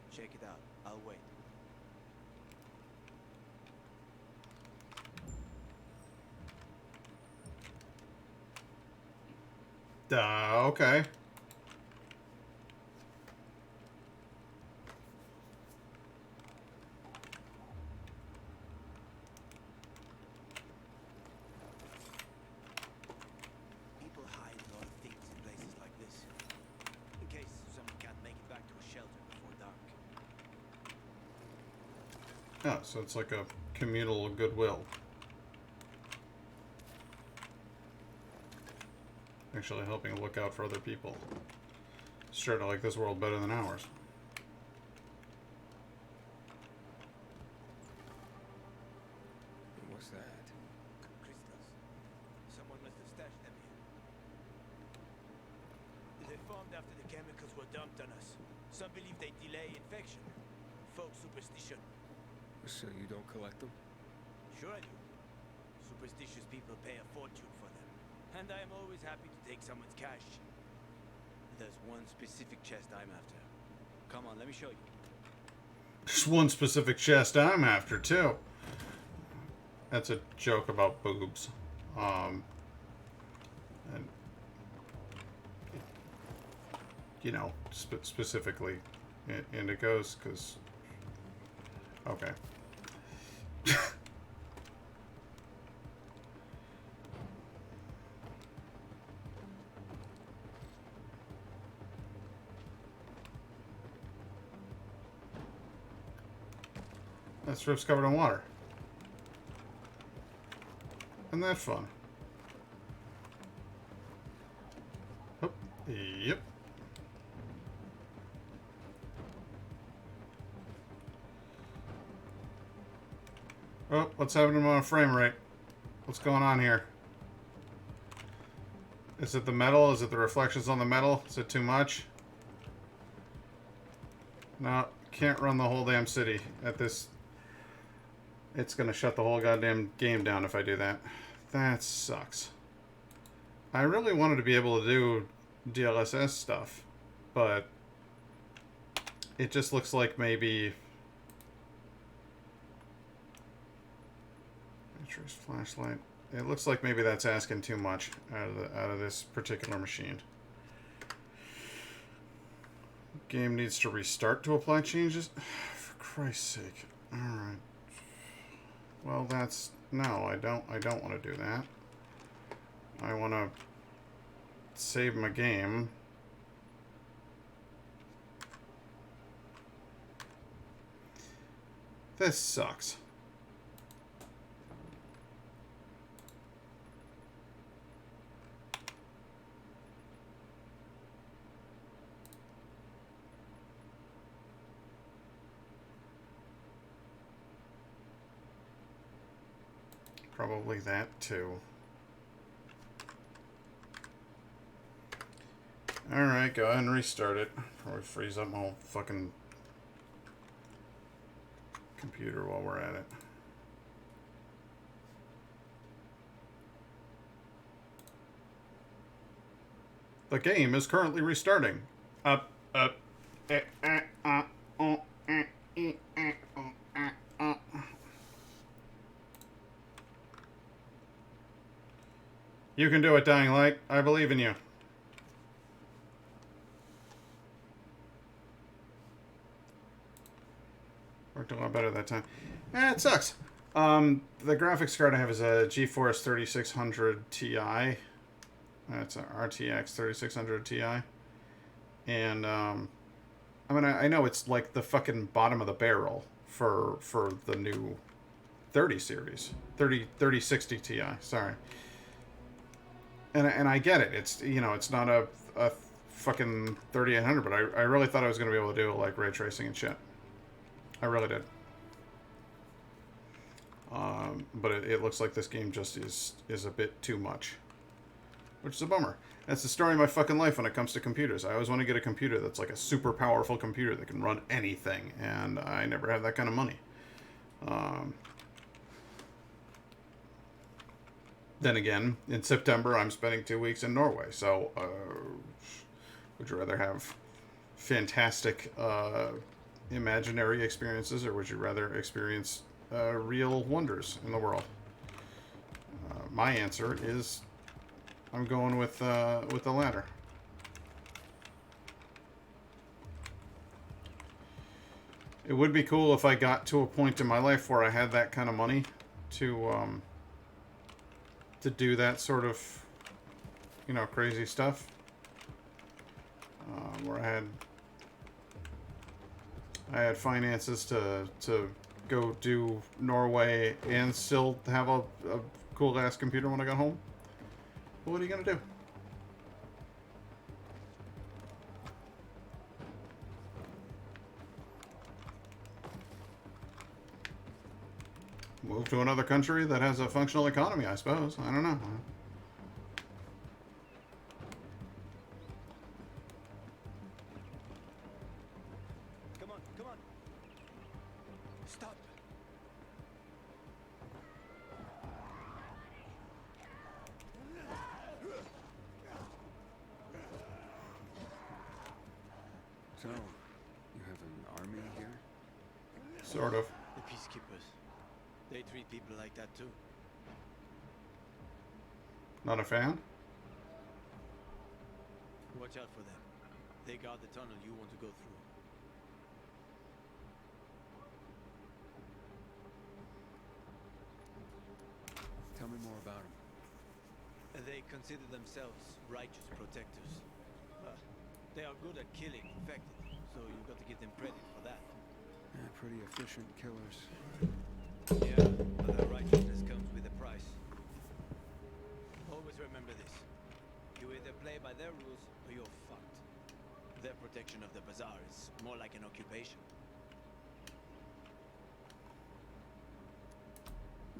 Check it out. I'll wait. Okay. People hide a lot of things in places like this. In case someone can't make it back to a shelter before dark. Oh, so it's like a communal goodwill. Actually helping look out for other people. Sure to like this world better than ours. What's that? Crystals. Someone must have stashed them here. They formed after the chemicals were dumped on us. Some believe they delay infection. Folk superstition. So you don't collect them? Sure I do. Superstitious people pay a fortune for them. And I am always happy to take someone's cash. There's one specific chest I'm after. Come on, let me show you. There's one specific chest I'm after, too. That's a joke about boobs. And you know, specifically indigos, because... Okay. That strip's covered in water. Isn't that fun? Oh, yep. Oh, what's happening to my frame rate? What's going on here? Is it the metal? Is it the reflections on the metal? Is it too much? No, can't run the whole damn city at this. It's gonna shut the whole goddamn game down if I do that. That sucks. I really wanted to be able to do DLSS stuff, but it just looks like maybe... Trace flashlight. It looks like maybe that's asking too much out of this particular machine. Game needs to restart to apply changes? For Christ's sake. Alright. Well, that's... No, I don't want to do that. I want to save my game. This sucks. Probably that too. Alright, go ahead and restart it. Probably freeze up my whole fucking computer while we're at it. The game is currently restarting. You can do it, Dying Light. I believe in you. Worked a lot better that time. It sucks. The graphics card I have is a GeForce 3600 Ti. That's a RTX 3600 Ti. And, I mean, I know it's like the fucking bottom of the barrel for the new 30 series. 3060 Ti, sorry. And I get it. It's, you know, it's not a fucking 3800, but I really thought I was going to be able to do, like, ray tracing and shit. I really did. But it looks like this game just is a bit too much. Which is a bummer. That's the story of my fucking life when it comes to computers. I always want to get a computer that's like a super powerful computer that can run anything. And I never have that kind of money. Then again, in September, I'm spending 2 weeks in Norway. So, would you rather have fantastic imaginary experiences, or would you rather experience real wonders in the world? My answer is I'm going with the latter. It would be cool if I got to a point in my life where I had that kind of money to do that sort of, you know, crazy stuff. Where I had finances to go do Norway and still have a cool ass computer when I got home. But what are you gonna do? Move to another country that has a functional economy, I suppose. I don't know. Come on, come on. Stop. So, you have an army here? Sort of. The peacekeepers. They treat people like that too. Not a fan? Watch out for them. They guard the tunnel you want to go through. Tell me more about them. They consider themselves righteous protectors. They are good at killing infected, so you've got to give them credit for that. Yeah, pretty efficient killers. Yeah, but their righteousness comes with a price. Always remember this. You either play by their rules or you're fucked. Their protection of the bazaar is more like an occupation.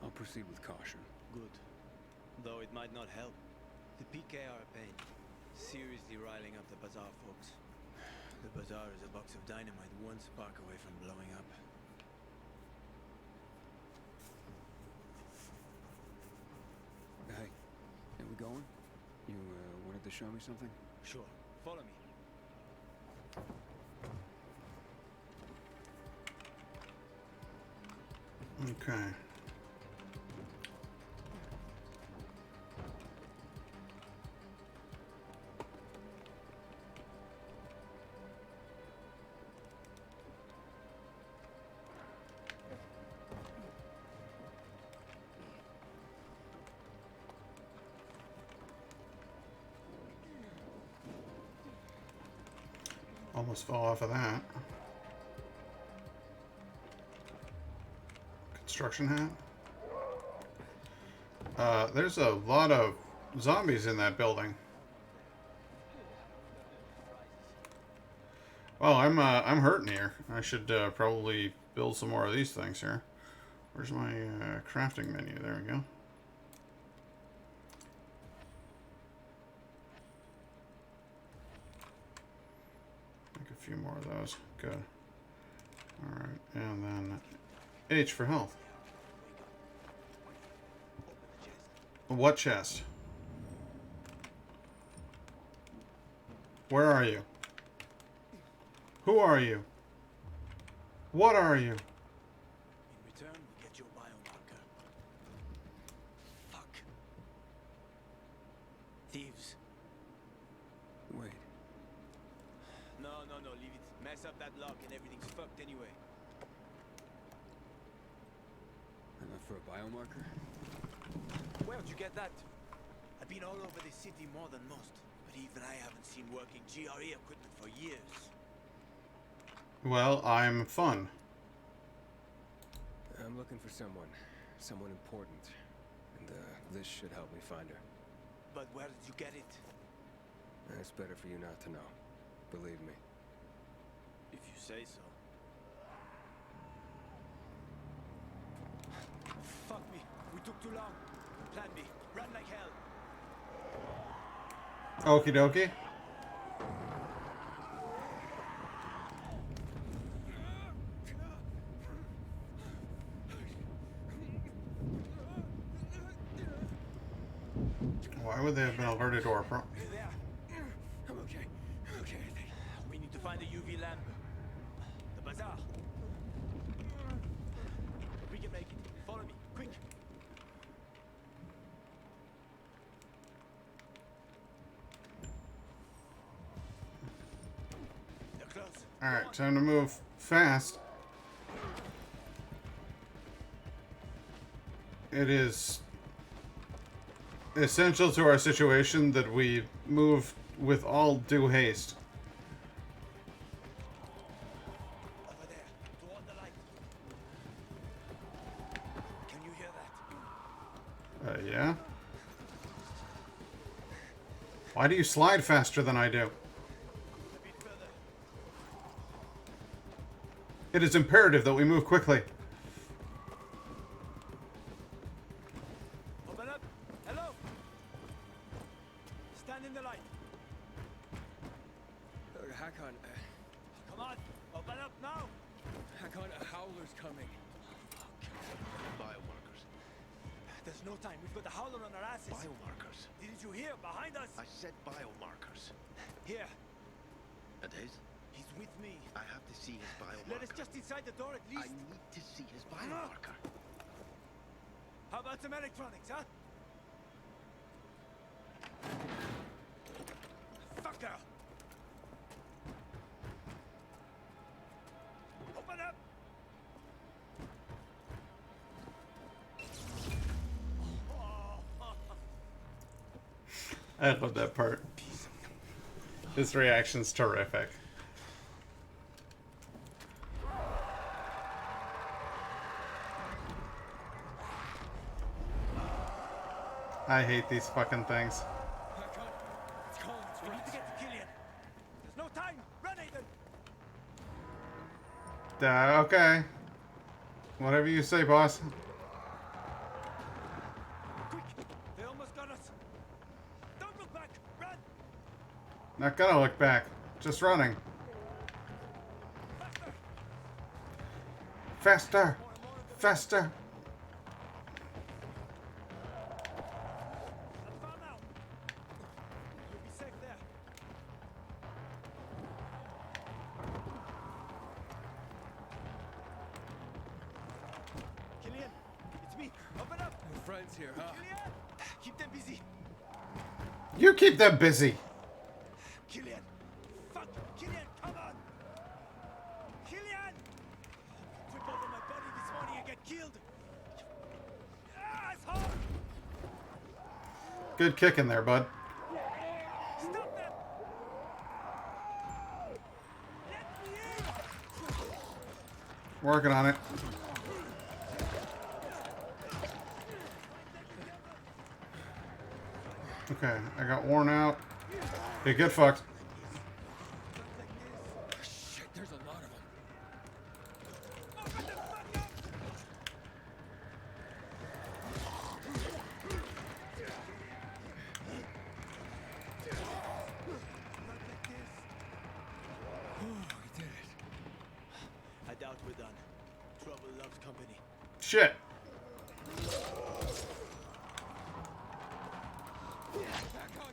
I'll proceed with caution. Good. Though it might not help. The PK are a pain. Seriously riling up the bazaar folks. The bazaar is a box of dynamite one spark away from blowing up. Hey, we going? You wanted to show me something? Sure. Follow me. Okay. Almost fell off of that. Construction hat. There's a lot of zombies in that building. Well, I'm hurting here. I should probably build some more of these things here. Where's my crafting menu? There we go. Make a few more of those. Good. Alright, and then H for health. What chest? Where are you? Who are you? What are you? In return, we get your biomarker. Fuck. Thieves. Wait. No, leave it. Mess up that lock and everything's fucked anyway. Enough for a biomarker? Where'd you get that? I've been all over this city more than most, but even I haven't seen working GRE equipment for years. Well, I'm fun. I'm looking for someone important, and this should help me find her. But where did you get it? It's better for you not to know. Believe me. If you say so. Fuck me. We took too long. Plan B. Run like hell. Okie dokie. Why would they have been alerted to our pro- There. I'm okay. Okay, I think. We need to find a UV lamp. The bazaar. We can make it. Follow me. Quick. They're close. Alright, time to move fast. It is essential to our situation that we move with all due haste. Over there. Toward the light. Can you hear that? Yeah? Why do you slide faster than I do? A bit further. It is imperative that we move quickly. Open up. Hello. Stand in the light. Hakon, Come on. Open up now. Hakon, a howler's coming. Biomarkers. There's no time. We've got the howler on our asses. Biomarkers. Didn't you hear? Behind us. I said biomarkers. Here. And his? He's with me. I have to see his biomarker. Let us just inside the door at I least. need to see his biomarker. How about some electronics, huh? Fucker! Open up! I love that part. His reaction's terrific. I hate these fucking things. Hakon, it's Collins. We need to get to Killian. There's no time. Run, Aiden. Okay. Whatever you say, boss. Quick! They almost got us. Don't look back. Run! Not gonna look back. Just running. Faster! Faster! Faster! I'm far now. You'll be safe there. Killian, it's me. Open up. We're friends here, huh? Killian, keep them busy. You keep them busy! Killian, fuck, Killian, come on. Killian, trip over my body this morning and get killed. Asshole! Good kick in there, bud. Stop them! Working on it. Okay, I got worn out. Okay, get fucked. Shit, there's a lot of them. We did it. I doubt we're done. Trouble loves company. Shit.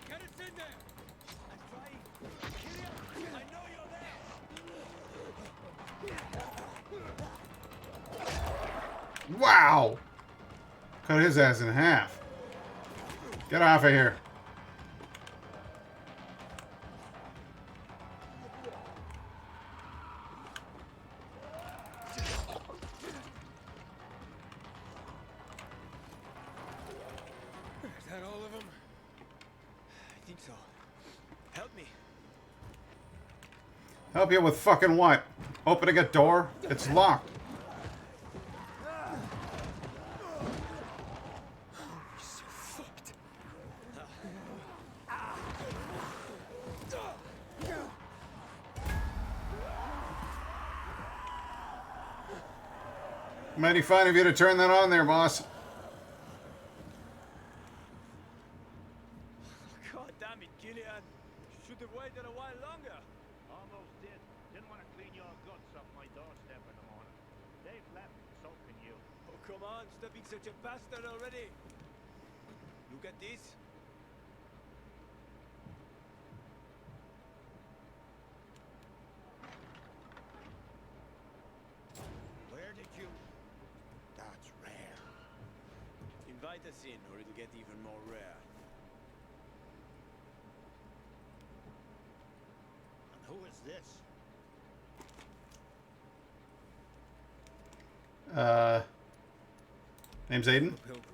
Get us in there! I'm trying. Killian, I know you're there! Wow. Cut his ass in half. Get off of here. Is that all of them? I think so. Help me. Help you with fucking what? Opening a door? It's locked. So fucked. Mighty fine of you to turn that on there, boss. God damn it, Killian. Should have waited a while longer. Almost did. Didn't want to clean your guts off my doorstep in the morning. They've left, so can you. Oh, come on. Stop being such a bastard already. Look at this. Where did you... That's rare. Invite us in, or it'll get even more rare. And who is this? Name's Aiden. Pilgrim.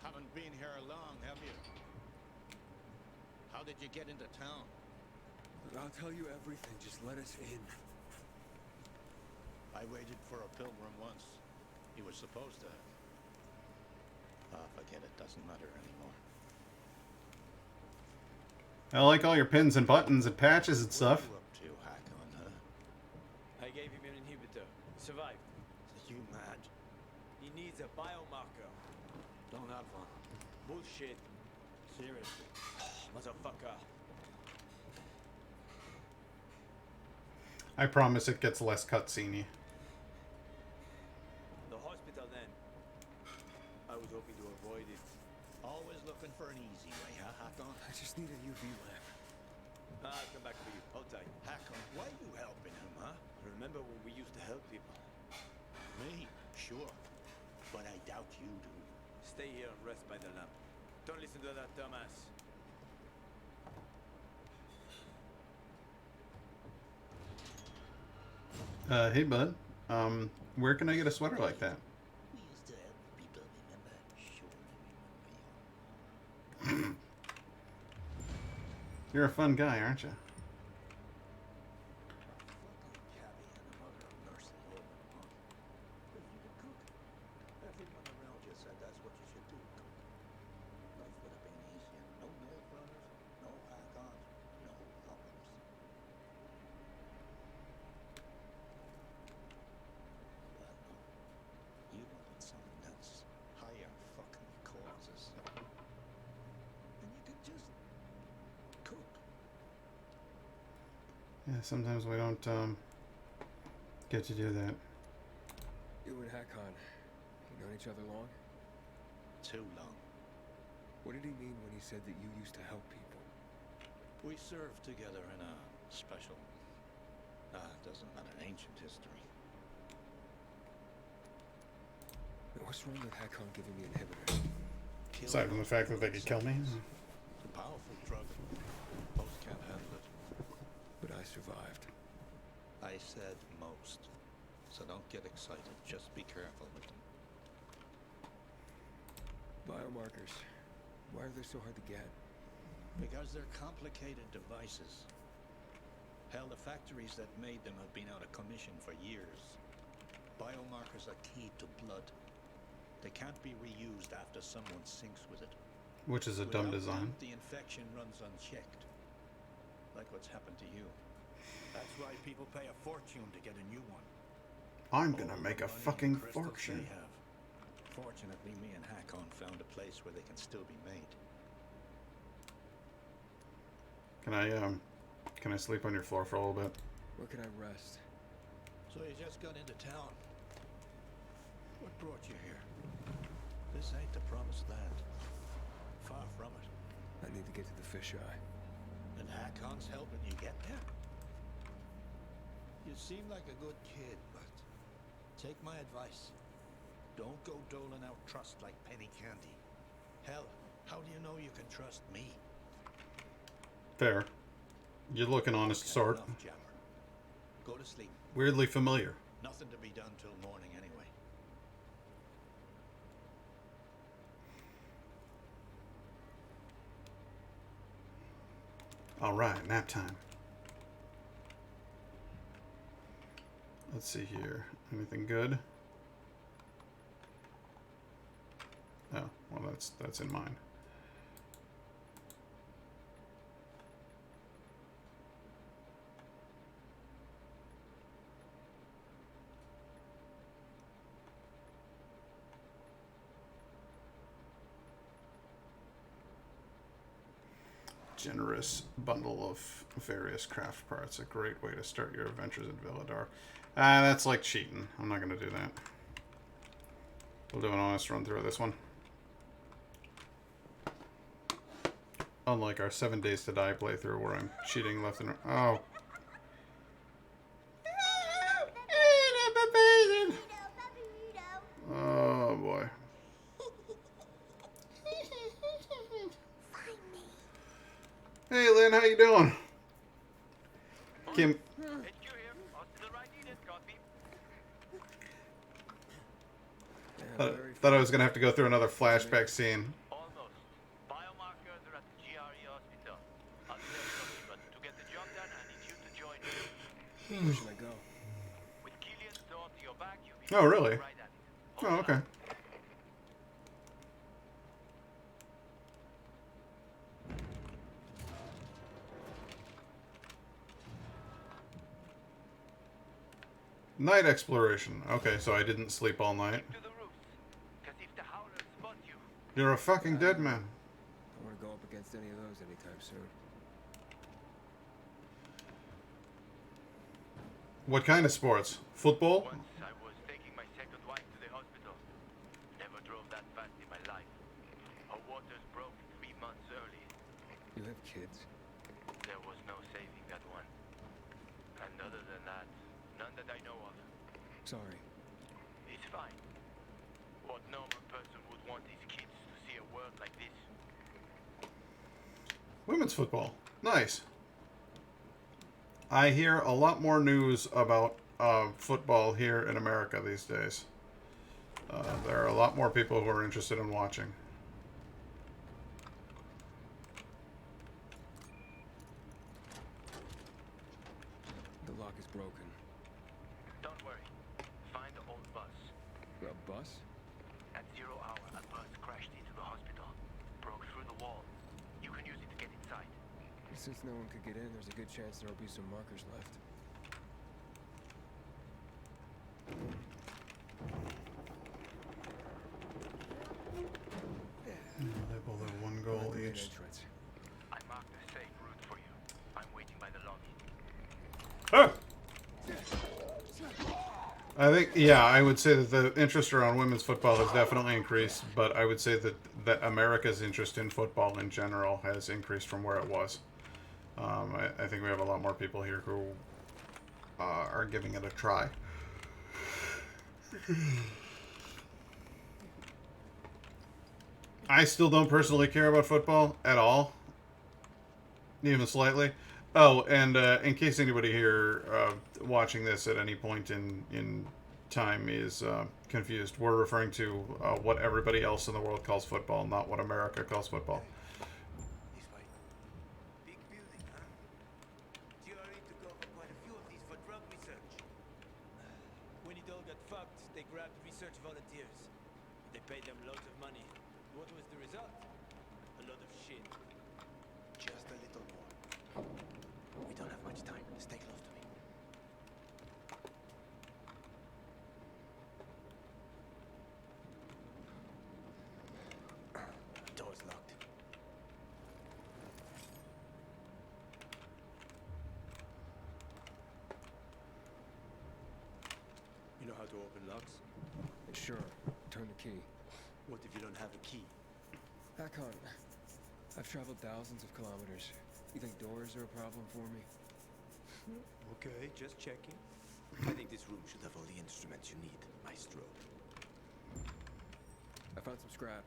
Haven't been here long, have you? How did you get into town? I'll tell you everything. Just let us in. I waited for a pilgrim once. He was supposed to. Forget it. Doesn't matter anymore. I like all your pins and buttons and patches and stuff. What are you up to, Hakon, huh? I gave him an inhibitor. He survived. Are you mad? He needs a biomarker. Don't have one. Bullshit. Seriously. Motherfucker. I promise it gets less cutscene-y. The hospital then. I was hoping to avoid it. Always looking for an easy way, huh, Hakon? I just need a UV lamp. I'll come back for you. Hold tight. Hakon, why you helping him, huh? Remember when we used to help people? Me? Sure. But I doubt you do. Stay here and rest by the lamp. Don't listen to that dumbass. Hey bud. Where can I get a sweater like that? We used to help people, remember? Sure, remember you. You're a fun guy, aren't you? Fucking cabby and a mother of nursing home, huh? But you could cook. Everyone around you said that's what you should do. Cook. Life would have been easier. No Mill Brothers, no Hakons, no problems. Well, no. You wanted something else. Higher fucking causes. And you could just cook. Yeah, sometimes we don't get to do that. You and Hakon, you known each other long? Too long. What did he mean when he said that you used to help people? We served together in a special, doesn't matter, ancient history. Now, what's wrong with Hakon giving me inhibitors? Aside from the fact that they could kill me. It's a powerful drug. Most can't handle it. But I survived. I said most. So don't get excited. Just be careful with them. Biomarkers. Why are they so hard to get? Because they're complicated devices. Hell, the factories that made them have been out of commission for years. Biomarkers are key to blood. They can't be reused after someone sinks with it. Which is a dumb Without design. them, the infection runs unchecked. Like what's happened to you. That's why people pay a fortune to get a new one. I'm gonna make a Money and fucking crystals fortune. they have. Fortunately, me and Hakon found a place where they can still be made. Can I sleep on your floor for a little bit? Where can I rest? So you just got into town. What brought you here? This ain't the promised land. Far from it. I need to get to the fisheye. And Hakon's helping you get there? You seem like a good kid, but take my advice. Don't go doling out trust like penny candy. Hell, how do you know you can trust me? Fair. You look an honest sort. Enough, Jammer. Go to sleep. Weirdly familiar. Nothing to be done till morning anyway. Alright, nap time. Let's see here. Anything good? Oh, well that's in mine. Generous bundle of various craft parts. A great way to start your adventures in Villadar. That's like cheating. I'm not going to do that. We'll do an honest run through of this one. Unlike our 7 Days to Die playthrough where I'm cheating left and right. Oh. Oh boy. Hey Lynn, how you doing? Kim. Thought I was gonna have to go through another flashback scene. Almost. Biomarkers are at the GRE hospital. I'll tell you something, but to get the job done, I need you to join me. Where should I go? With Killian's door to your back, you'll be Oh, really? right at it. Oh, okay. Night exploration. Okay, so I didn't sleep all night. You're a fucking dead man. I want to go up against any of those anytime soon. What kind of sports? Football? Once I was taking my second wife to the hospital. Never drove that fast in my life. Her waters broke 3 months early. You have kids? There was no saving that one. And other than that, none that I know of. Sorry. It's fine. What normal person would want his kids to see a world like this? Women's football. Nice. I hear a lot more news about football here in America these days. There are a lot more people who are interested in watching. The lock is broken. Don't worry. Find the old bus. A bus? At 0 hour, a bus crashed into the hospital. Broke through the wall. You can use it to get inside. Since no one could get in, there's a good chance there'll be some markers left. Label their one goal each. I marked a safe route for you. I'm waiting by the lobby. Ah! I think, yeah, I would say that the interest around women's football has definitely increased, but I would say that America's interest in football in general has increased from where it was. I think we have a lot more people here who are giving it a try. I still don't personally care about football at all, even slightly. Oh, and in case anybody here watching this at any point in time is confused, we're referring to what everybody else in the world calls football, not what America calls football. This way. Big building, huh? GRE to go. fucked, they grabbed research volunteers. They paid them loads of money. What was the result? A lot of shit. Just a little more. We don't have much time. Stay close to me. Door's locked. You know how to open locks? Sure. Turn the key. What if you don't have a key? Hakon, I've traveled thousands of kilometers. You think doors are a problem for me? Okay, just checking. I think this room should have all the instruments you need, Maestro. I found some scrap.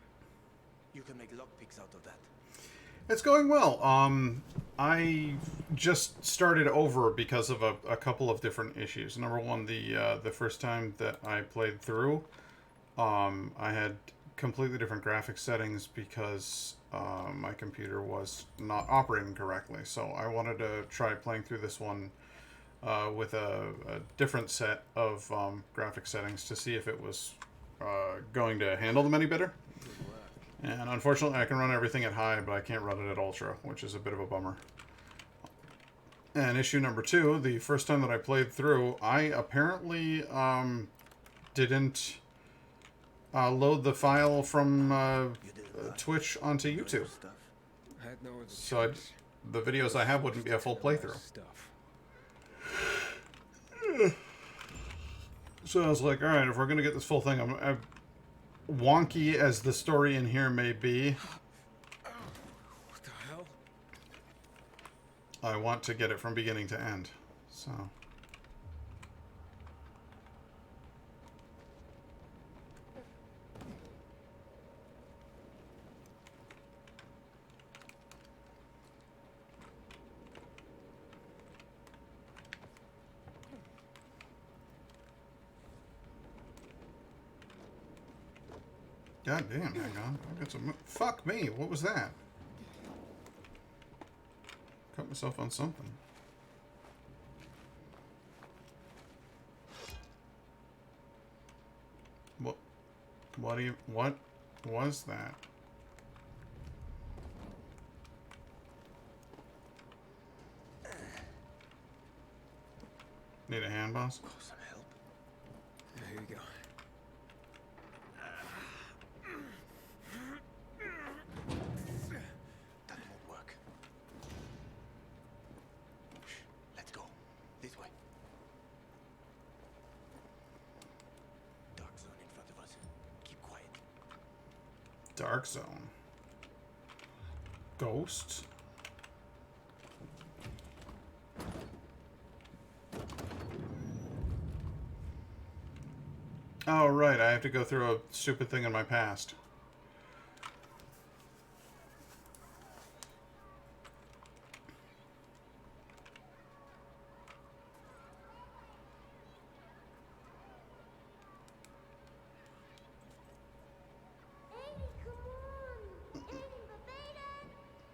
You can make lockpicks out of that. It's going well. I just started over because of a couple of different issues. Number one, the first time that I played through, I had completely different graphics settings because my computer was not operating correctly. So I wanted to try playing through this one with a different set of graphic settings to see if it was going to handle them any better. And unfortunately, I can run everything at high, but I can't run it at ultra, which is a bit of a bummer. And issue number two, the first time that I played through, I apparently didn't load the file from Twitch onto YouTube. I had no other So choice. the videos I have wouldn't be a full playthrough. Stuff. So I was like, alright, if we're going to get this full thing, I'm wonky as the story in here may be, What the hell? I want to get it from beginning to end. So... God damn, hang on. I got some... Fuck me, what was that? Cut myself on something. What do you... What was that? Need a hand, boss? Oh, some help. Here you go. That won't work. Shh, let's go. This way. Dark zone in front of us. Keep quiet. Dark zone. Ghosts? Oh, right. I have to go through a stupid thing in my past.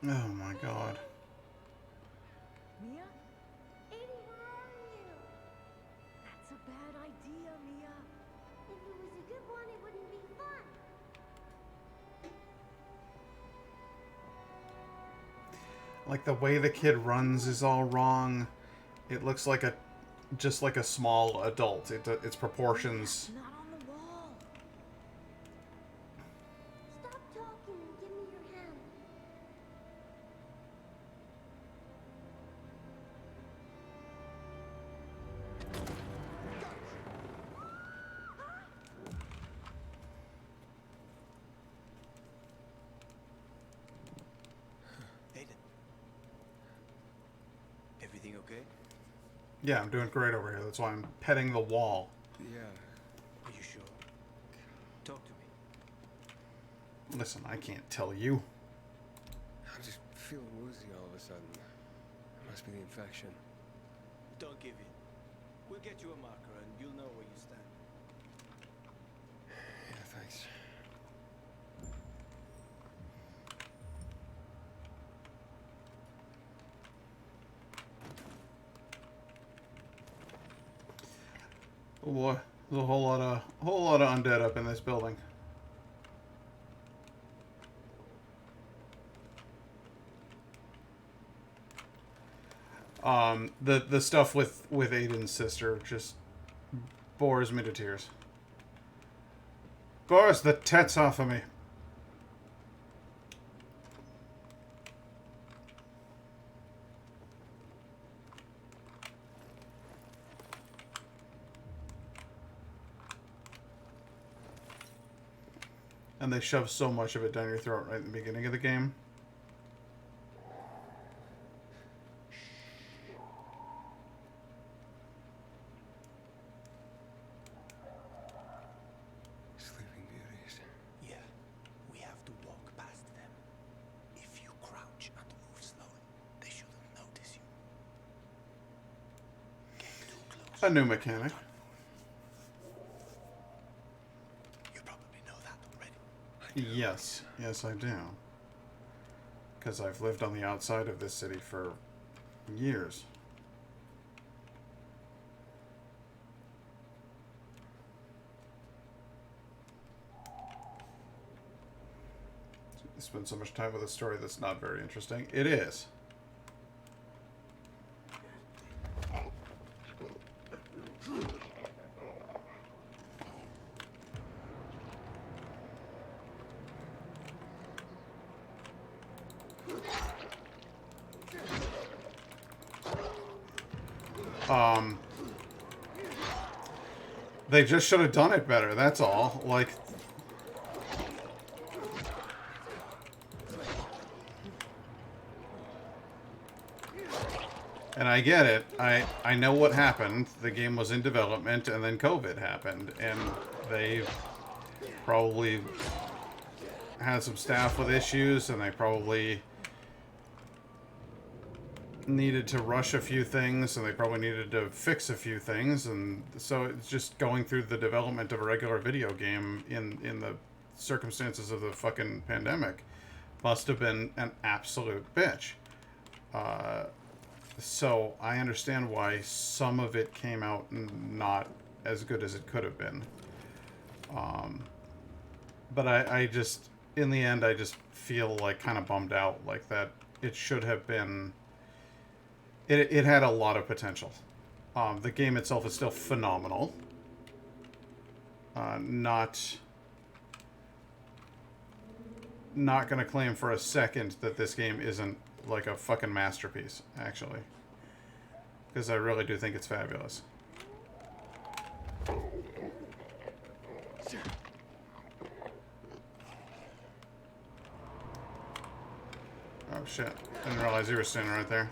Oh my god. Mia? Aiden, where are you? That's a bad idea, Mia. If it was a good one, it wouldn't be fun. Like the way the kid runs is all wrong. It looks like a... just like a small adult. Its proportions... Not on the wall. Stop talking and give me your hand. Aiden. Everything okay? Yeah, I'm doing great over here. That's why I'm petting the wall. Yeah. Are you sure? Talk to me. Listen, I can't tell you. I'm just feeling woozy all of a sudden. It must be the infection. Don't give in. We'll get you a marker and you'll know where you stand. Yeah, thanks. There's a whole lot of undead up in this building. The stuff with Aiden's sister just bores me to tears. Bores the tits off of me. And they shove so much of it down your throat right in the beginning of the game. Sleeping Beauties. Yeah, we have to walk past them. If you crouch and move slowly, they shouldn't notice you. Get too close. A new mechanic. Yes. Yes, I do. Because I've lived on the outside of this city for years. Spend so much time with a story that's not very interesting. It is. They just should have done it better, that's all. Like... And I get it. I know what happened. The game was in development, and then COVID happened. And they probably had some staff with issues, and they probably needed to rush a few things, and they probably needed to fix a few things, and so it's just going through the development of a regular video game in the circumstances of the fucking pandemic must have been an absolute bitch. So I understand why some of it came out not as good as it could have been. But I just, in the end, I just feel like kind of bummed out, like that it should have been... It had a lot of potential. The game itself is still phenomenal. Not going to claim for a second that this game isn't like a fucking masterpiece, actually. Because I really do think it's fabulous. Oh shit. Didn't realize you were standing right there.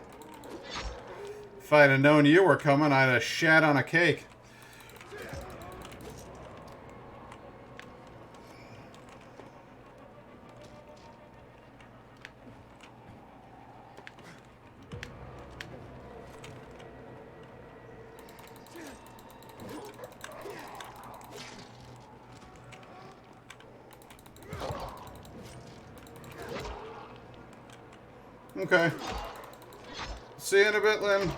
If I'd have known you were coming, I'd have shat on a cake. Okay. See you in a bit, Lynn.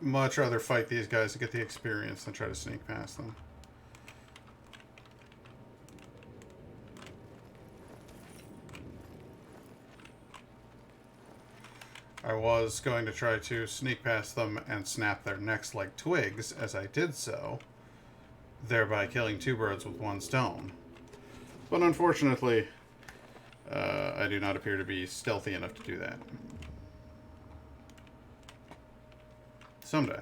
Much rather fight these guys to get the experience than try to sneak past them. I was going to try to sneak past them and snap their necks like twigs as I did so, thereby killing two birds with one stone. But unfortunately, I do not appear to be stealthy enough to do that. Someday.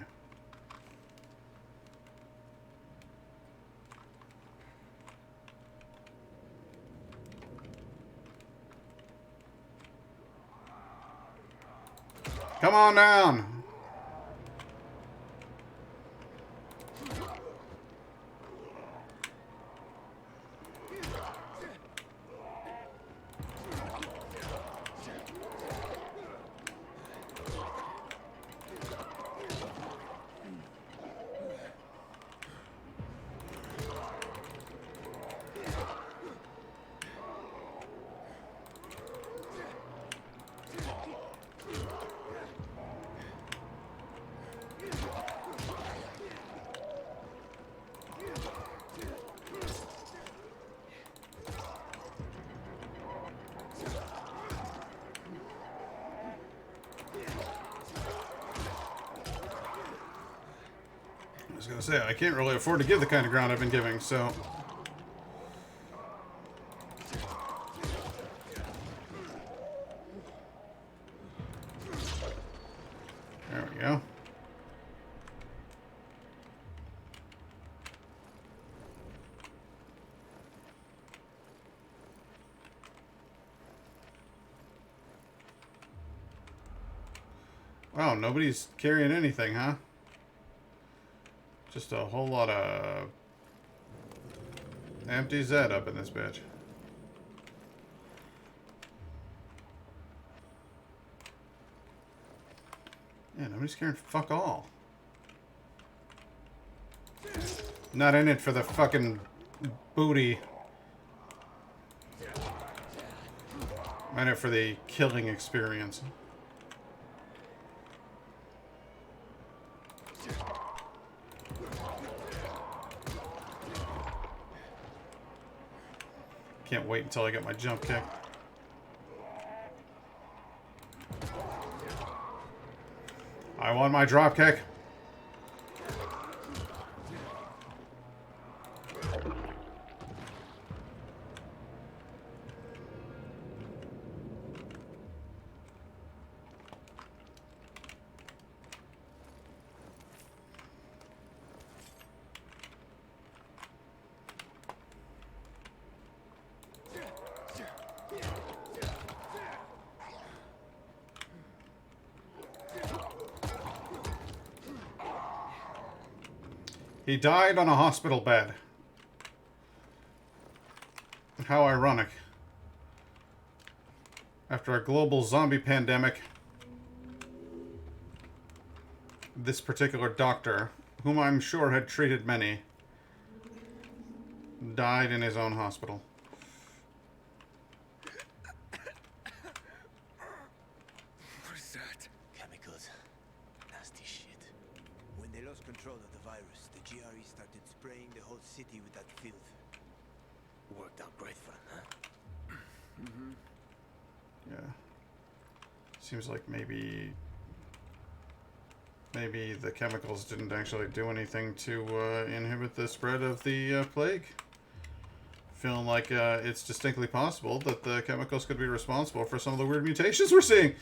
Come on down! was gonna say, I can't really afford to give the kind of ground I've been giving, so... There we go. Wow, nobody's carrying anything, huh? Just a whole lot of empty Zed up in this bitch. Yeah, nobody's carrying fuck all. Not in it for the fucking booty. I'm in it for the killing experience. Can't wait until I get my jump kick. I want my drop kick. He died on a hospital bed. How ironic. After a global zombie pandemic, this particular doctor, whom I'm sure had treated many, died in his own hospital. What is that? Chemicals. Nasty shit. When they lost control of the virus, the GRE started spraying the whole city with that filth. Worked out great for them, huh? Mm-hmm. Yeah. Seems like maybe the chemicals didn't actually do anything to inhibit the spread of the plague. Feeling like it's distinctly possible that the chemicals could be responsible for some of the weird mutations we're seeing.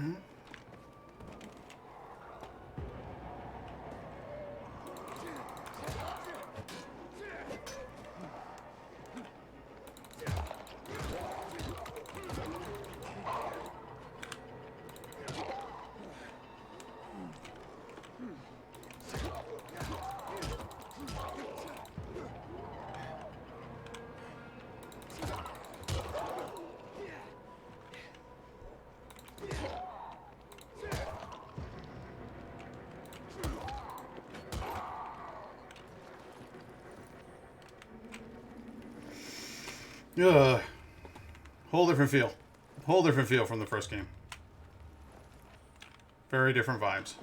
Okay. Whole different feel. Whole different feel from the first game. Very different vibes.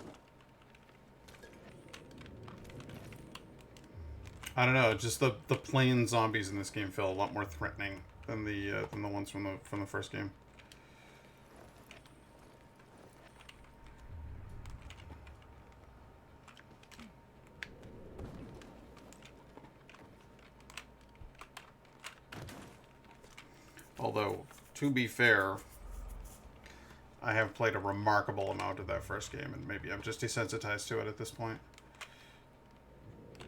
I don't know, just the plain zombies in this game feel a lot more threatening than the ones from the first game. Although, to be fair, I have played a remarkable amount of that first game, and maybe I'm just desensitized to it at this point.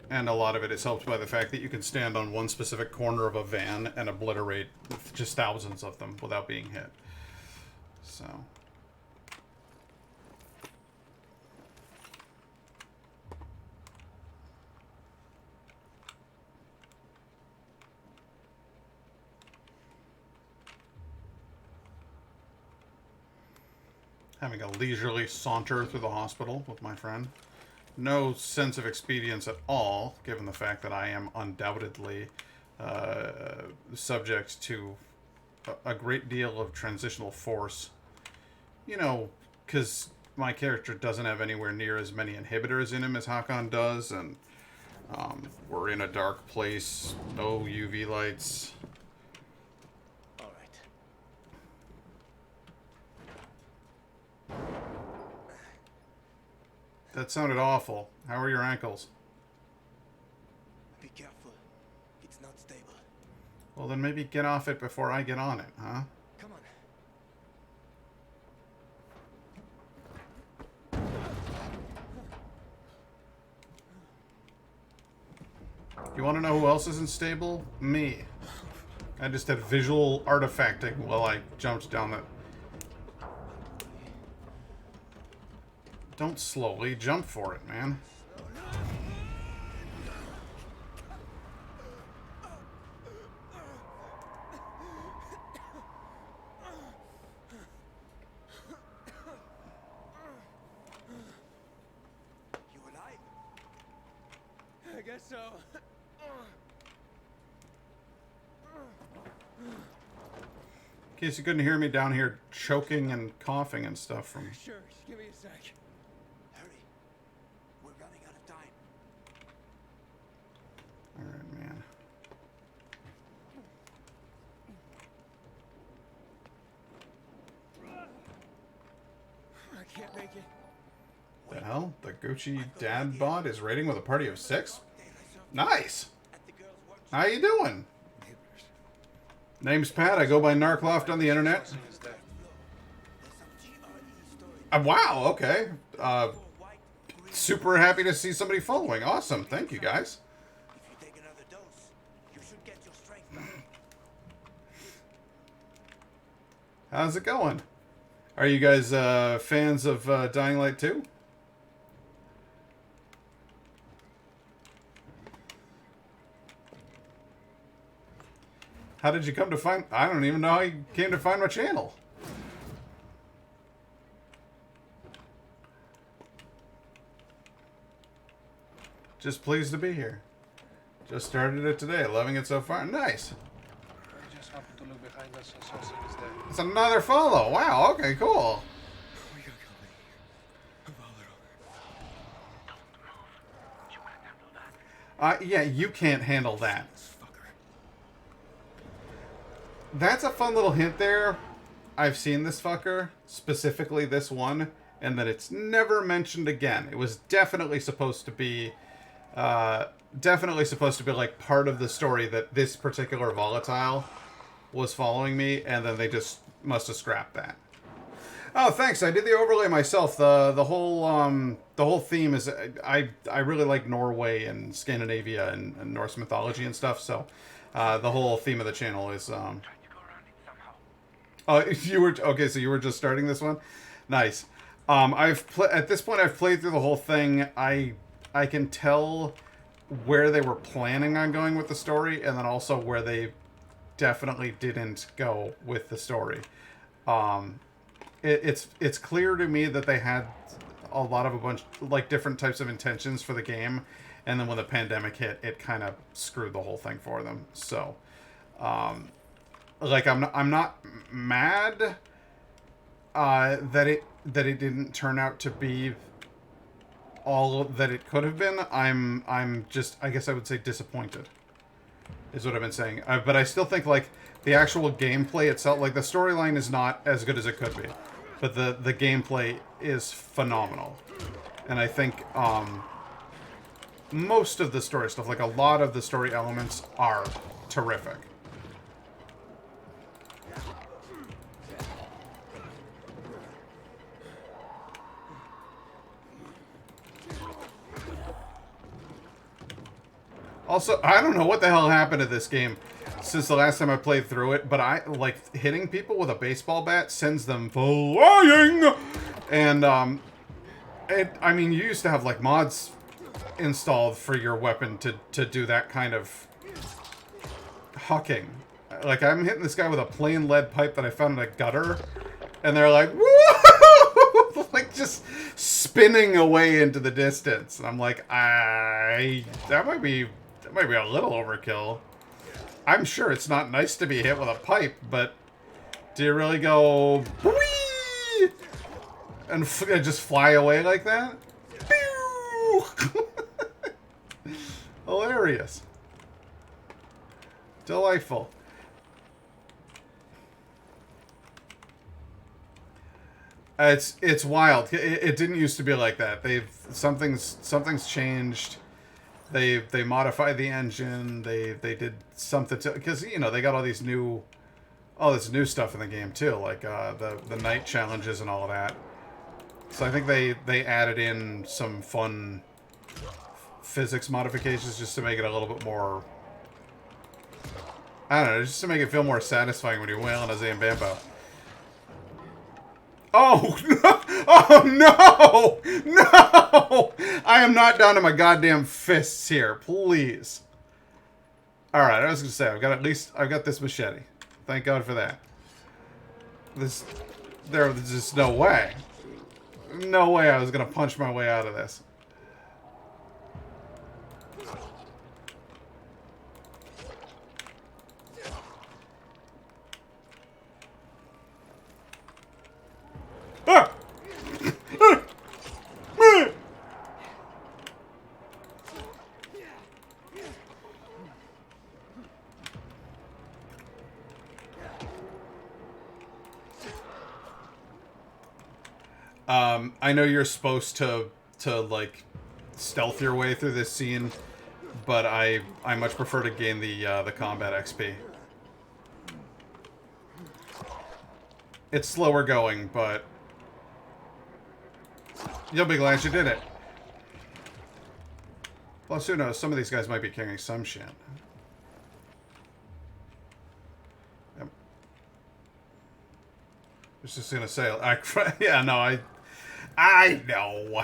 And a lot of it is helped by the fact that you can stand on one specific corner of a van and obliterate just thousands of them without being hit. So... having a leisurely saunter through the hospital with my friend. No sense of expedience at all, given the fact that I am undoubtedly subject to a great deal of transitional force. You know, because my character doesn't have anywhere near as many inhibitors in him as Hakon does, and we're in a dark place, no UV lights. That sounded awful. How are your ankles? Be careful. It's not stable. Well, then maybe get off it before I get on it, huh? Come on. You want to know who else isn't stable? Me. I just had visual artifacting while I jumped down that. Don't slowly jump for it, man. You alive? I guess so. In case you couldn't hear me down here choking and coughing and stuff from... Sure, just give me a sec. Hurry. We're running out of time. Alright, man. I can't make it. The hell? The Gucci dad bod is raiding with a party of 6? Nice! How you doing? Name's Pat. I go by Narcloft on the internet. Wow, okay. Super happy to see somebody following. Awesome. Thank you, guys. If you take another dose, you should get your strength back. How's it going? Are you guys fans of Dying Light 2? How did you come to find... I don't even know how you came to find my channel. Just pleased to be here. Just started it today. Loving it so far. Nice. Just happened to look behind us and saw things there. It's another follow. Wow, okay, cool. Yeah, you can't handle that. That's a fun little hint there. I've seen this fucker, specifically this one, and that it's never mentioned again. It was definitely supposed to be, like part of the story that this particular volatile was following me, and then they just must have scrapped that. Oh, thanks. I did the overlay myself. The whole theme is I really like Norway and Scandinavia and Norse mythology and stuff. So the whole theme of the channel is. Oh, you were okay. So you were just starting this one. Nice. At this point I've played through the whole thing. I can tell where they were planning on going with the story, and then also where they definitely didn't go with the story. It's clear to me that they had a bunch like different types of intentions for the game, and then when the pandemic hit, it kind of screwed the whole thing for them. So, like I'm not mad that it didn't turn out to be all that it could have been. I'm just, I guess I would say, disappointed is what I've been saying. But I still think like the actual gameplay itself, like the storyline is not as good as it could be, but the gameplay is phenomenal. And I think most of the story stuff, like a lot of the story elements, are terrific. Also, I don't know what the hell happened to this game since the last time I played through it, but I like hitting people with a baseball bat sends them flying. And I mean, you used to have like mods installed for your weapon to do that kind of hucking. Like, I'm hitting this guy with a plain lead pipe that I found in a gutter, and they're like, woo! Like, just spinning away into the distance. And I'm like, that might be a little overkill. I'm sure it's not nice to be hit with a pipe, but do you really go, whee! And just fly away like that? Pew! Hilarious. Delightful. It's wild. It didn't used to be like that. Something's changed. They modified the engine. They did something to, because you know they got all this new stuff in the game too, like the night challenges and all of that. So I think they added in some fun physics modifications just to make it a little bit more, I don't know, just to make it feel more satisfying when you're wailing a Zambambo. Oh, no! Oh, no! No! I am not down to my goddamn fists here, please. Alright, I was going to say, I've got this machete. Thank God for that. There's just no way. No way I was going to punch my way out of this. Ah! I know you're supposed to like stealth your way through this scene, but I much prefer to gain the combat XP. It's slower going, but you'll be glad you did it. Plus, who knows? Some of these guys might be carrying some shit. Yep. I was just gonna say, yeah, no, I know.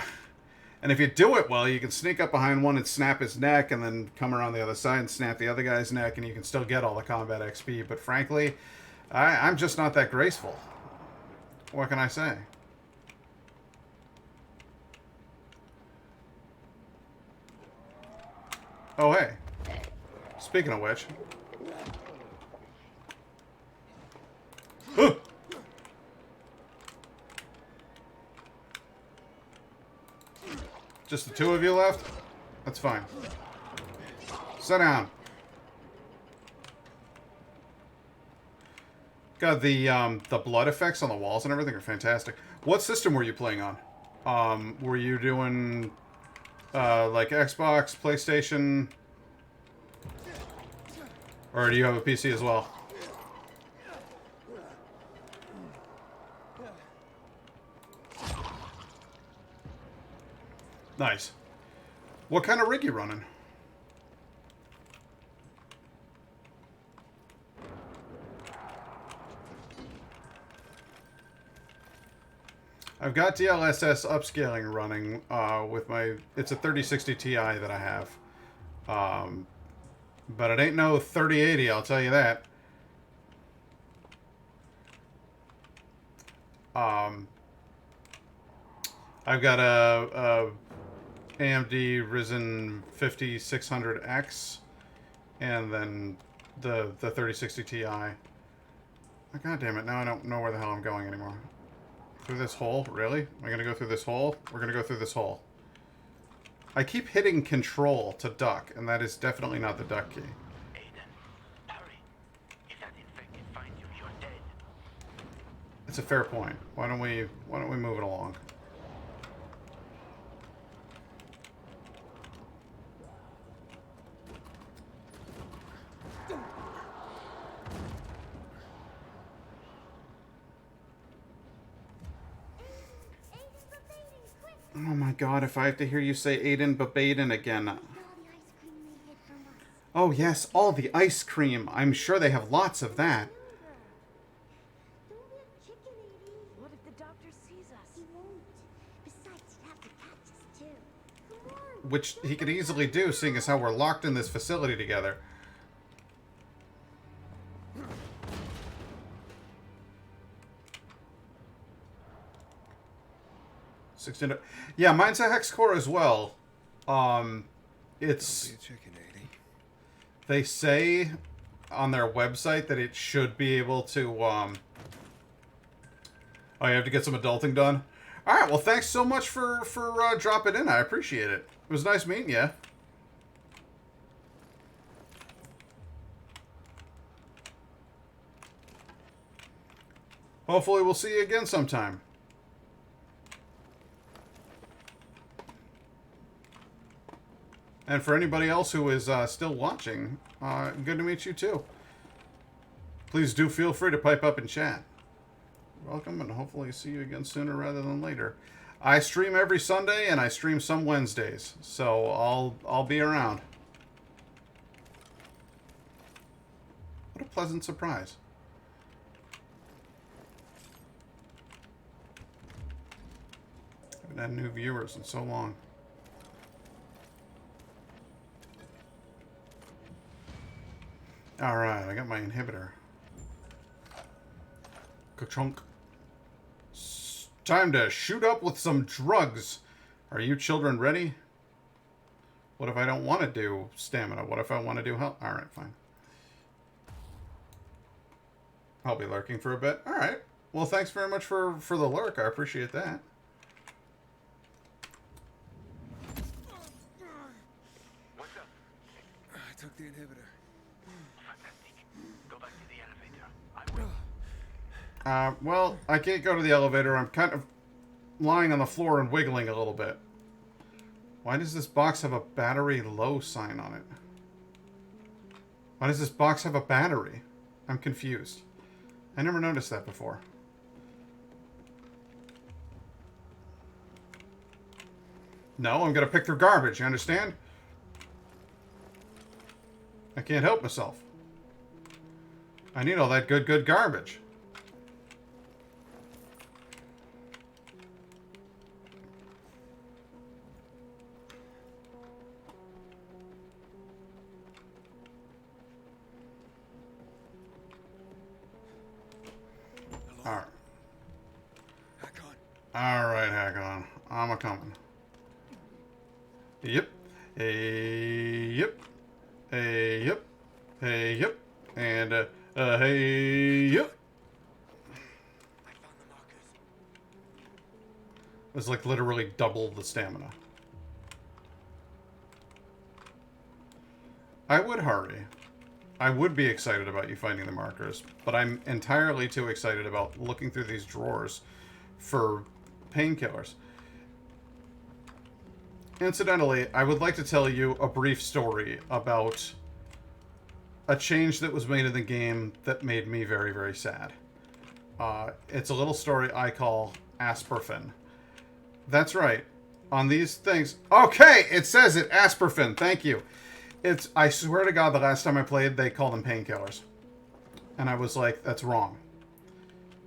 And if you do it well, you can sneak up behind one and snap his neck, and then come around the other side and snap the other guy's neck, and you can still get all the combat XP. But frankly, I'm just not that graceful. What can I say? Oh, hey. Speaking of which. Just the two of you left? That's fine. Sit down. God, the blood effects on the walls and everything are fantastic. What system were you playing on? Were you doing like Xbox, PlayStation, or do you have a PC as well? Nice. What kind of rig you running? I've got DLSS upscaling running with my... It's a 3060 Ti that I have. But it ain't no 3080, I'll tell you that. I've got a AMD Ryzen 5600X and then the 3060 Ti. Oh, God damn it, now I don't know where the hell I'm going anymore. Through this hole? Really? Am I gonna go through this hole? We're gonna go through this hole. I keep hitting control to duck, and that is definitely not the duck key. Aiden, hurry. If that infected finds you, you're dead. It's a fair point. Why don't we move it along? Oh my God, if I have to hear you say Aiden Babaden again. Oh, yes, all the ice cream. I'm sure they have lots of that. Don't be a chicken, Edie. What if the doctor sees us? He won't. Besides, he'd have to catch us too. Come on. Which he could easily do, seeing as how we're locked in this facility together. Yeah, mine's a hex core as well. It's... Don't be a chicken, 80. They say on their website that it should be able to, Oh, you have to get some adulting done? Alright, well, thanks so much for dropping in. I appreciate it. It was nice meeting you. Hopefully we'll see you again sometime. And for anybody else who is still watching, good to meet you too. Please do feel free to pipe up and chat. Welcome, and hopefully see you again sooner rather than later. I stream every Sunday, and I stream some Wednesdays, so I'll be around. What a pleasant surprise. Haven't had new viewers in so long. Alright, I got my inhibitor. Ka-chunk. Time to shoot up with some drugs. Are you children ready? What if I don't want to do stamina? What if I want to do health? Alright, fine. I'll be lurking for a bit. Alright. Well, thanks very much for the lurk. I appreciate that. What's up? I took the inhibitor. Go back to the elevator. I will. Well, I can't go to the elevator. I'm kind of lying on the floor and wiggling a little bit. Why does this box have a battery low sign on it? Why does this box have a battery? I'm confused. I never noticed that before. No, I'm gonna pick through garbage, you understand? I can't help myself. I need all that good garbage. Alright. Alright, Hakon. I'm a coming. Yep. Hey, yep. Hey, yep. Hey, yep. And, hey, yep. It's like literally double the stamina. I would hurry. I would be excited about you finding the markers, but I'm entirely too excited about looking through these drawers for painkillers. Incidentally, I would like to tell you a brief story about a change that was made in the game that made me very, very sad. It's a little story I call Asperfin. That's right. On these things... Okay! It says it! Asperfin. Thank you. I swear to God, the last time I played, they called them painkillers. And I was like, that's wrong.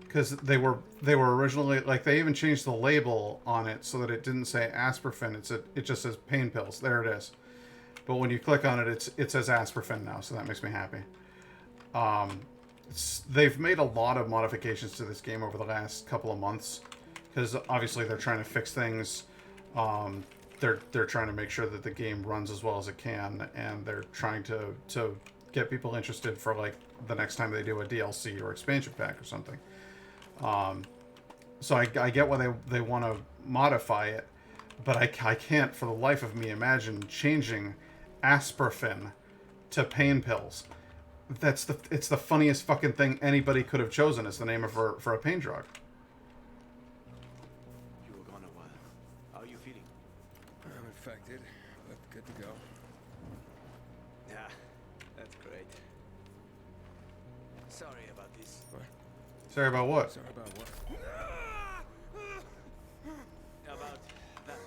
Because they were originally... Like, they even changed the label on it so that it didn't say Asperfin. It just says pain pills. There it is. But when you click on it, it says Asperfin now, so that makes me happy. They've made a lot of modifications to this game over the last couple of months. Because obviously they're trying to fix things. They're trying to make sure that the game runs as well as it can, and they're trying to get people interested for like the next time they do a DLC or expansion pack or something. So I get why they want to modify it, but I can't for the life of me imagine changing Asperfin to pain pills. It's the funniest fucking thing anybody could have chosen as the name for a pain drug. Infected, but good to go. Yeah, that's great. Sorry about this. What? Sorry about what? Sorry about what? About that.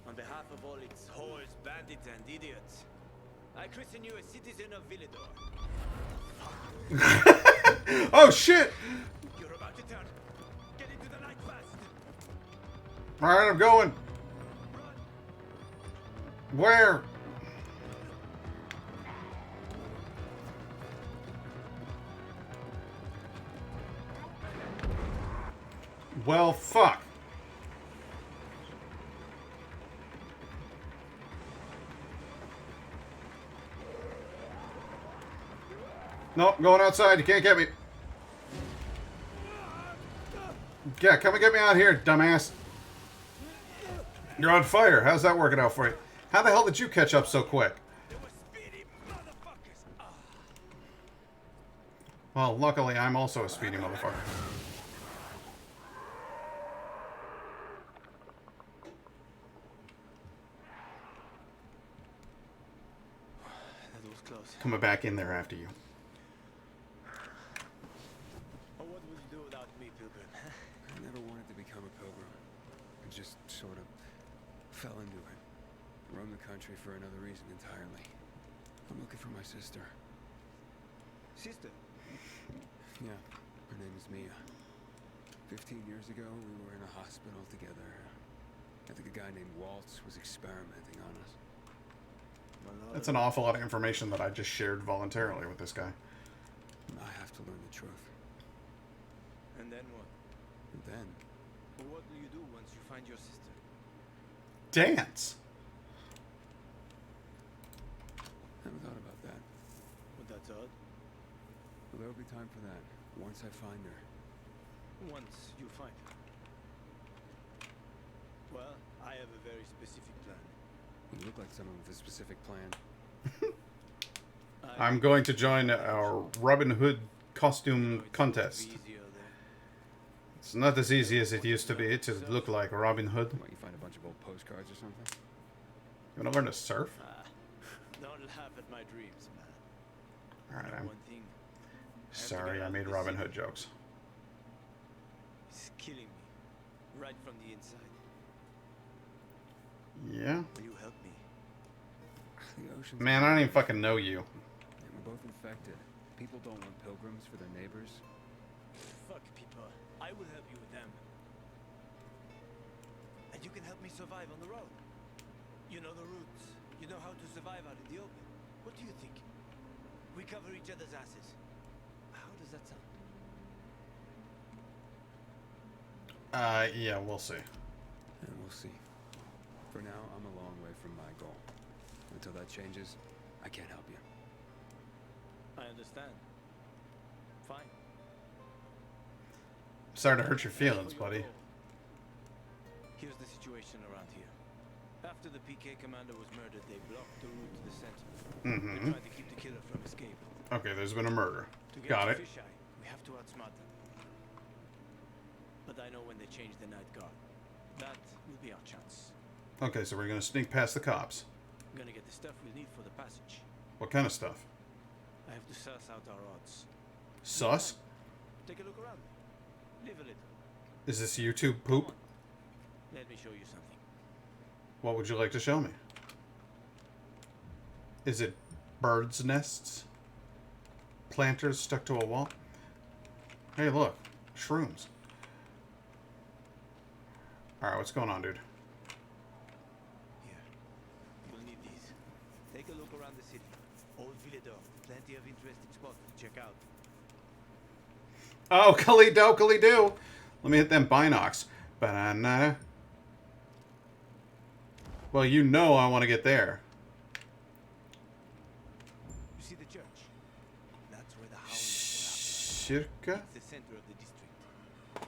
On behalf of all its whores, bandits, and idiots, I christen you a citizen of Villador. Oh shit! You're about to turn. Get into the night fast. Alright, I'm going. Where? Well, fuck. Nope, going outside. You can't get me. Yeah, come and get me out here, dumbass. You're on fire. How's that working out for you? How the hell did you catch up so quick? Well, luckily, I'm also a speedy motherfucker. That was close. Coming back in there after you. Oh, what would you do without me, Pilgrim? I never wanted to become a pilgrim. I just sort of fell into it. Roamed the country for another reason entirely. I'm looking for my sister. Sister? Yeah, her name is Mia. 15 years ago, we were in a hospital together. I think a guy named Waltz was experimenting on us. That's an awful lot of information that I just shared voluntarily with this guy. I have to learn the truth. And then what? And then? Well, what do you do once you find your sister? Dance! Never thought about that. Well, that's odd. Well, there'll be time for that, once I find her. Once you find her. Well, I have a very specific plan. You look like someone with a specific plan. I'm going to join our Robin Hood costume contest. It's not as easy as it used to be to look like Robin Hood. What, you find a bunch of old postcards or something? You want to learn to surf? Don't laugh at my dreams, man. Alright, I'm One thing. sorry I made Robin Hood jokes. It's killing me. Right from the inside. Yeah? Will you help me? The ocean's Man, I don't even fucking know you. And we're both infected. People don't want pilgrims for their neighbors. Fuck people. I will help you with them. And you can help me survive on the road. You know the routes. You know how to survive out in the open. What do you think? We cover each other's asses. How does that sound? Yeah, we'll see. And we'll see. For now, I'm a long way from my goal. Until that changes, I can't help you. I understand. Fine. Sorry to hurt your feelings, buddy. Here's the situation around here. After the PK commander was murdered, they blocked the route to the center. Mm-hmm. They're trying to keep the killer from escape. Okay, there's been a murder. To get Got to it. Fisheye, we have to outsmart them. But I know when they change the night guard. That will be our chance. Okay, so we're gonna sneak past the cops. I'm gonna get the stuff we need for the passage. What kind of stuff? I have to suss out our odds. Sus? Take a look around. Live a little. Is this YouTube poop? Let me show you something. What would you like to show me? Is it birds' nests? Planters stuck to a wall? Hey, look. Shrooms. Alright, what's going on, dude? Here. You'll need these. Take a look around the city. Old Villador. Plenty of interesting spots to check out. Oh, Kalido, Kalido! Let me hit them binocs. Banana. Well, you know I want to get there. You see the church? That's where the Howling Shirka? It's the center of the district.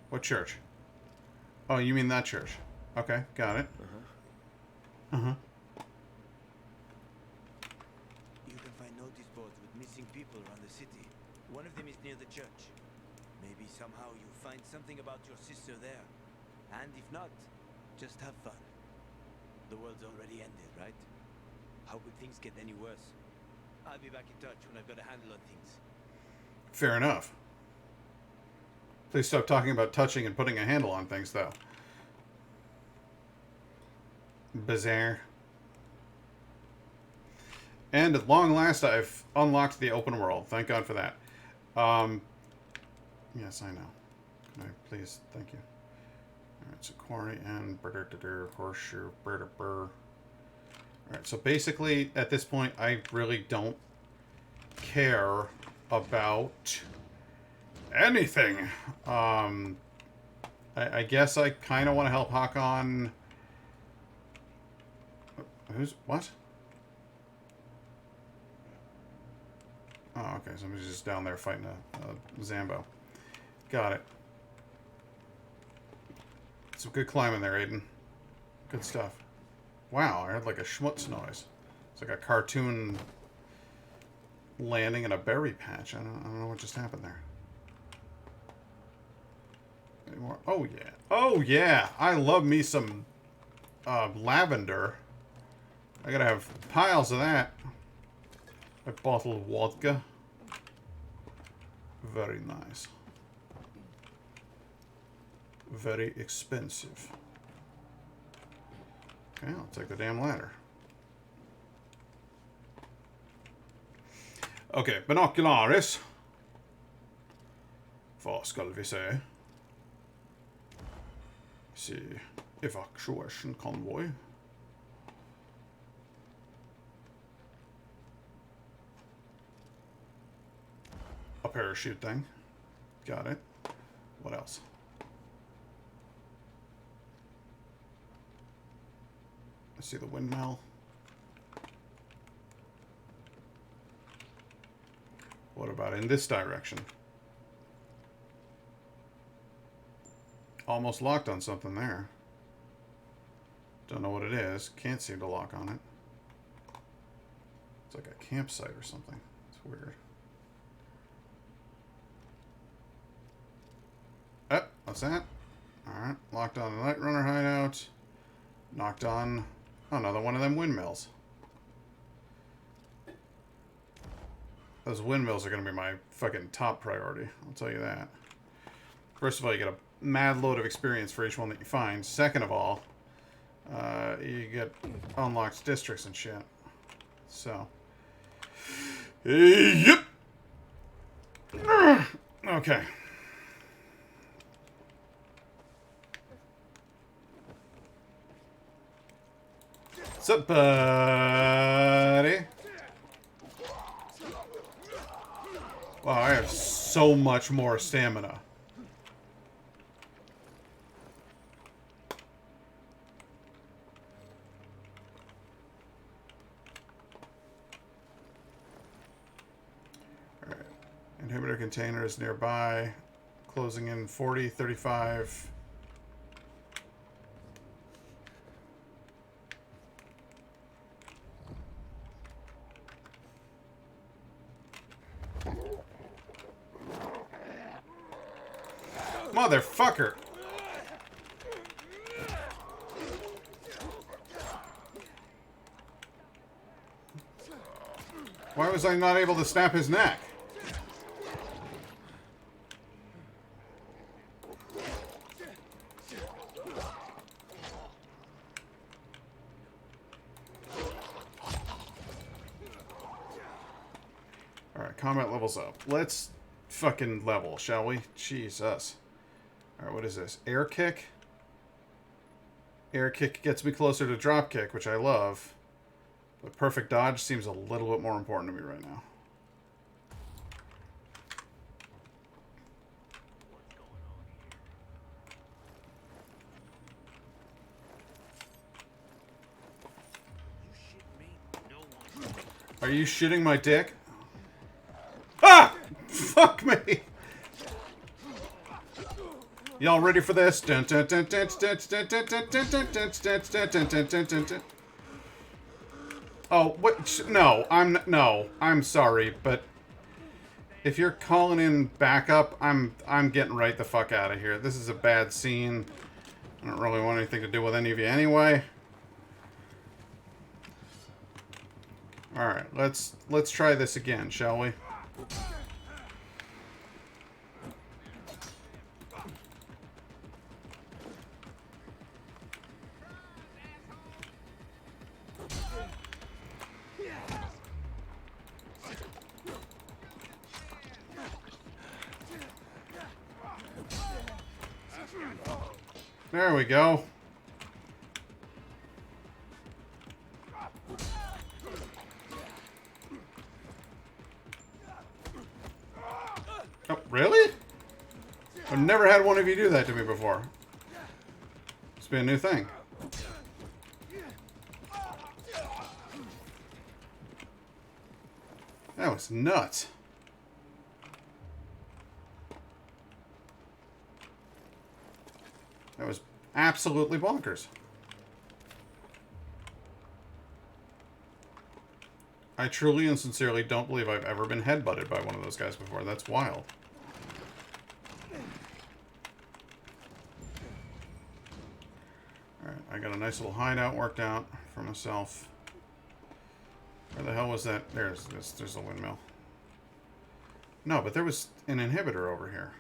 What church? Oh, you mean that church. Okay, got it. Uh-huh. You can find notice boards with missing people around the city. One of them is near the church. Maybe somehow you'll find something about your sister there. And if not, just have fun. The world's already ended, right? How could things get any worse? I'll be back in touch when I've got a handle on things. Fair enough. Please stop talking about touching and putting a handle on things, though. Bizarre. And at long last, I've unlocked the open world. Thank God for that. Yes, I know. Can I please? Thank you. Alright, so quarry and horseshoe. Alright, so basically, at this point, I really don't care about anything. I guess I kind of want to help Hakon. Who's... what? Oh, okay. Somebody's just down there fighting a Zambo. Got it. Some good climbing there, Aiden. Good stuff. Wow, I heard like a schmutz noise. It's like a cartoon landing in a berry patch. I don't know what just happened there. Any more? Oh, yeah. Oh, yeah. I love me some lavender. I gotta have piles of that. A bottle of vodka. Very nice. Very expensive. Okay, I'll take the damn ladder. Okay, binocularis. Vad ska vi se? See, evacuation convoy. A parachute thing. Got it. What else? I see the windmill. What about in this direction? Almost locked on something there. Don't know what it is. Can't seem to lock on it. It's like a campsite or something. It's weird. Oh, what's that? Alright. Locked on the Night Runner hideout. Knocked on another one of them windmills. Those windmills are going to be my fucking top priority. I'll tell you that. First of all, you get a mad load of experience for each one that you find. Second of all, you get unlocked districts and shit. So. Yep. Okay. What's up, buddy? Wow, I have so much more stamina. Alright. Inhibitor containers nearby. Closing in 40, 35. Motherfucker! Why was I not able to snap his neck? Alright, combat levels up. Let's fucking level, shall we? Jesus. Alright, what is this? Air kick? Air kick gets me closer to drop kick, which I love. But perfect dodge seems a little bit more important to me right now. Are you shitting my dick? Ah! Fuck me! Y'all ready for this? Oh, what? No, I'm sorry, but if you're calling in backup, I'm getting right the fuck out of here. This is a bad scene. I don't really want anything to do with any of you anyway. All right, let's try this again, shall we? There we go. Oh, really? I've never had one of you do that to me before. It's been a new thing. That was nuts. That was absolutely bonkers. I truly and sincerely don't believe I've ever been headbutted by one of those guys before. That's wild. Alright, I got a nice little hideout worked out for myself. Where the hell was that? There's a windmill. No, but there was an inhibitor over here.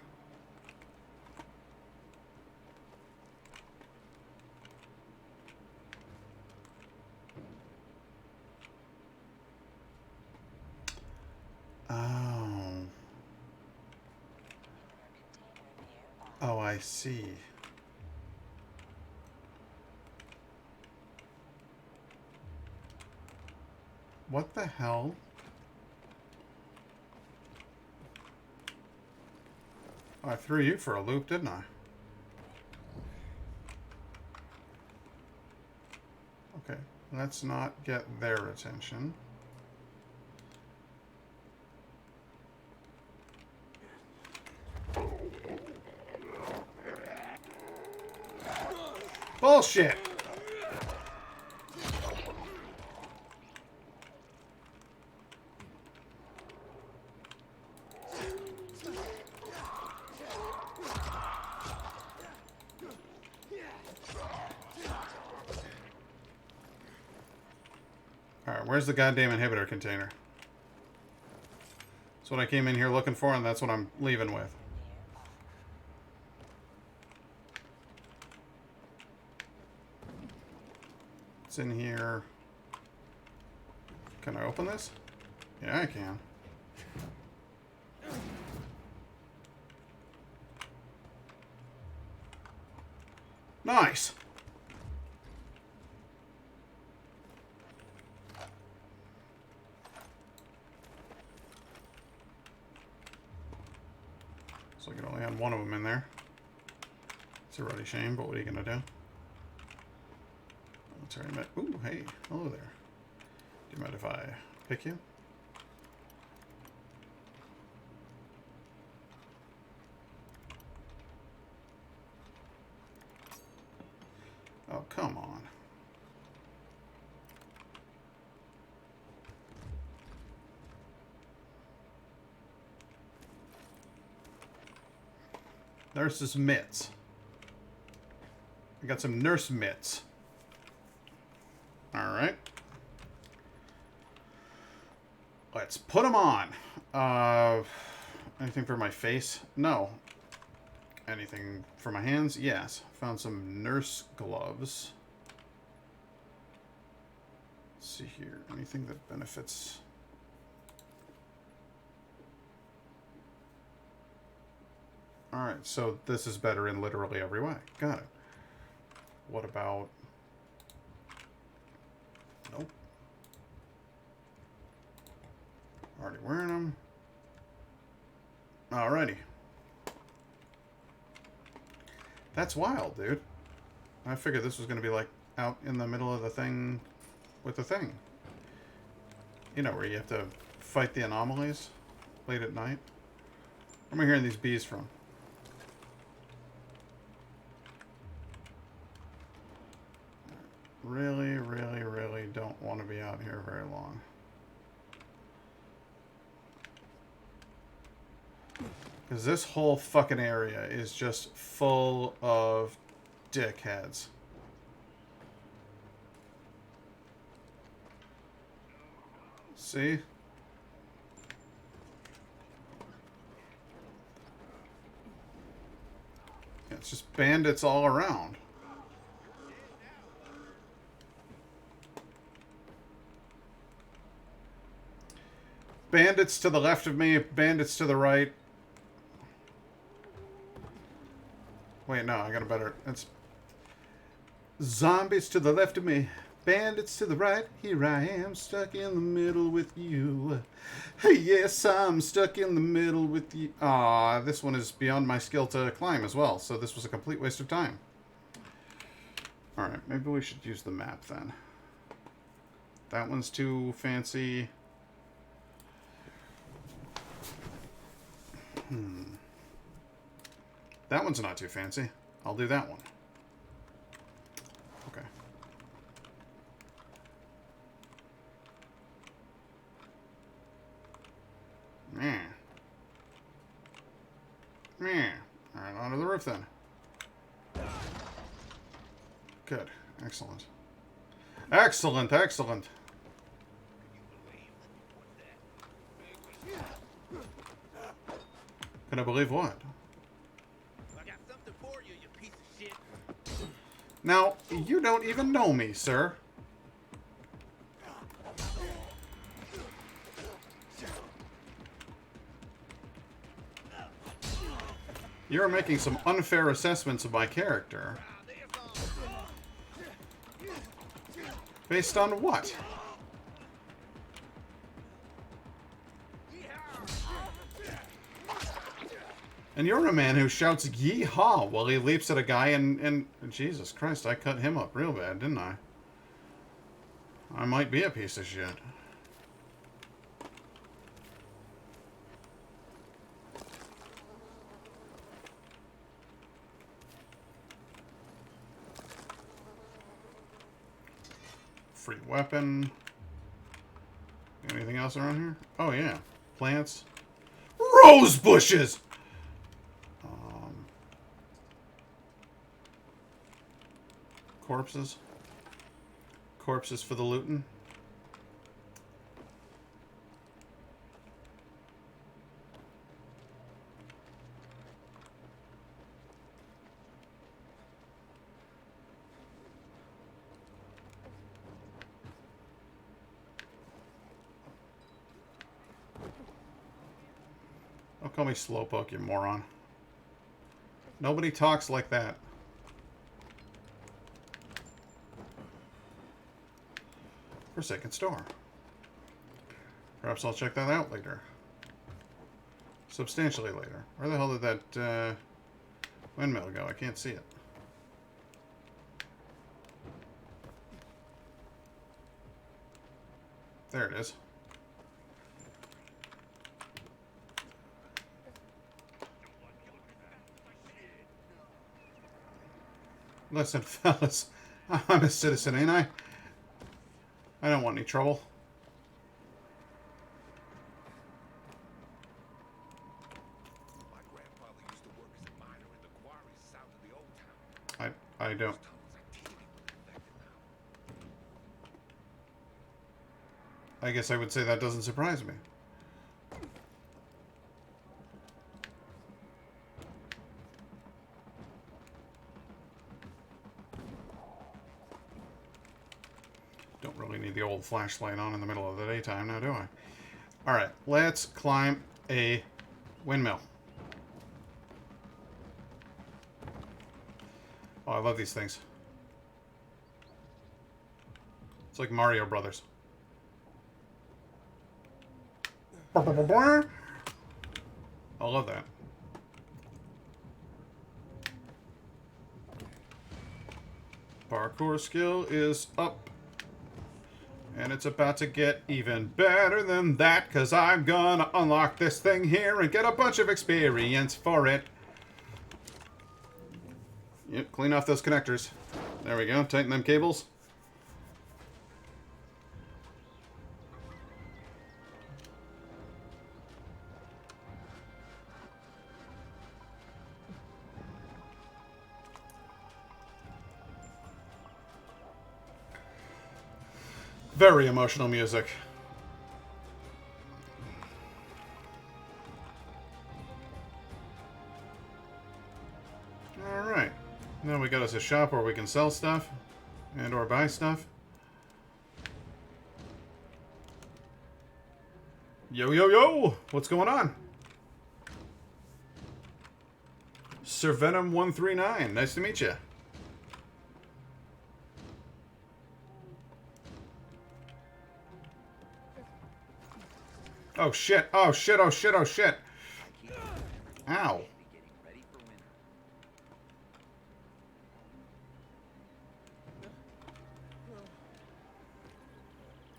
Oh. Oh, I see. What the hell? I threw you for a loop, didn't I? Okay, let's not get their attention. Bullshit! Alright, where's the goddamn inhibitor container? That's what I came in here looking for, and that's what I'm leaving with. It's in here. Can I open this? Yeah, I can. Nice! So I can only have one of them in there. It's a ruddy shame, but what are you gonna do? That's already met. Ooh, hey, hello there. Do you mind if I pick you? Oh, come on. Nurse's mitts. I got some nurse mitts. Alright. Let's put them on. Anything for my face? No. Anything for my hands? Yes. Found some nurse gloves. Let's see here. Anything that benefits... Alright, so this is better in literally every way. Got it. What about... Nope. Already wearing them. Alrighty. That's wild, dude. I figured this was going to be like out in the middle of the thing with the thing. You know, where you have to fight the anomalies late at night. Where am I hearing these bees from? Really, really, really don't want to be out here very long. Because this whole fucking area is just full of dickheads. See? It's just bandits all around. Bandits to the left of me, bandits to the right. Wait, no, I got a better... It's Zombies to the left of me, bandits to the right. Here I am, stuck in the middle with you. Hey, yes, I'm stuck in the middle with you. Ah, this one is beyond my skill to climb as well, so this was a complete waste of time. Alright, maybe we should use the map then. That one's too fancy. That one's not too fancy. I'll do that one. Okay. Meh. Alright, onto the roof then. Good. Excellent. Excellent, excellent. Can I believe what? I got something for you, you piece of shit. Now, you don't even know me, sir. You're making some unfair assessments of my character. Based on what? And you're a man who shouts "Yee-haw" while he leaps at a guy and Jesus Christ, I cut him up real bad, didn't I? I might be a piece of shit. Free weapon. Anything else around here? Oh yeah. Plants. Rose bushes! Corpses. Corpses for the looting. Don't call me Slowpoke, you moron. Nobody talks like that. Forsaken store. Perhaps I'll check that out later. Substantially later. Where the hell did that windmill go? I can't see it. There it is. Listen, fellas, I'm a citizen, ain't I? I don't want any trouble. My grandfather used to work as a miner in the quarries south of the old town. I don't. I guess I would say that doesn't surprise me. Don't really need the old flashlight on in the middle of the daytime now, do I? Alright, let's climb a windmill. Oh, I love these things. It's like Mario Brothers. I love that. Parkour skill is up. And it's about to get even better than that, because I'm gonna unlock this thing here and get a bunch of experience for it. Yep, clean off those connectors. There we go, tighten them cables. Very emotional music. Alright. Now we got us a shop where we can sell stuff and or buy stuff. Yo, yo, yo! What's going on? Sir Venom 139. Nice to meet you. Oh shit, oh shit, oh shit, oh shit. Ow.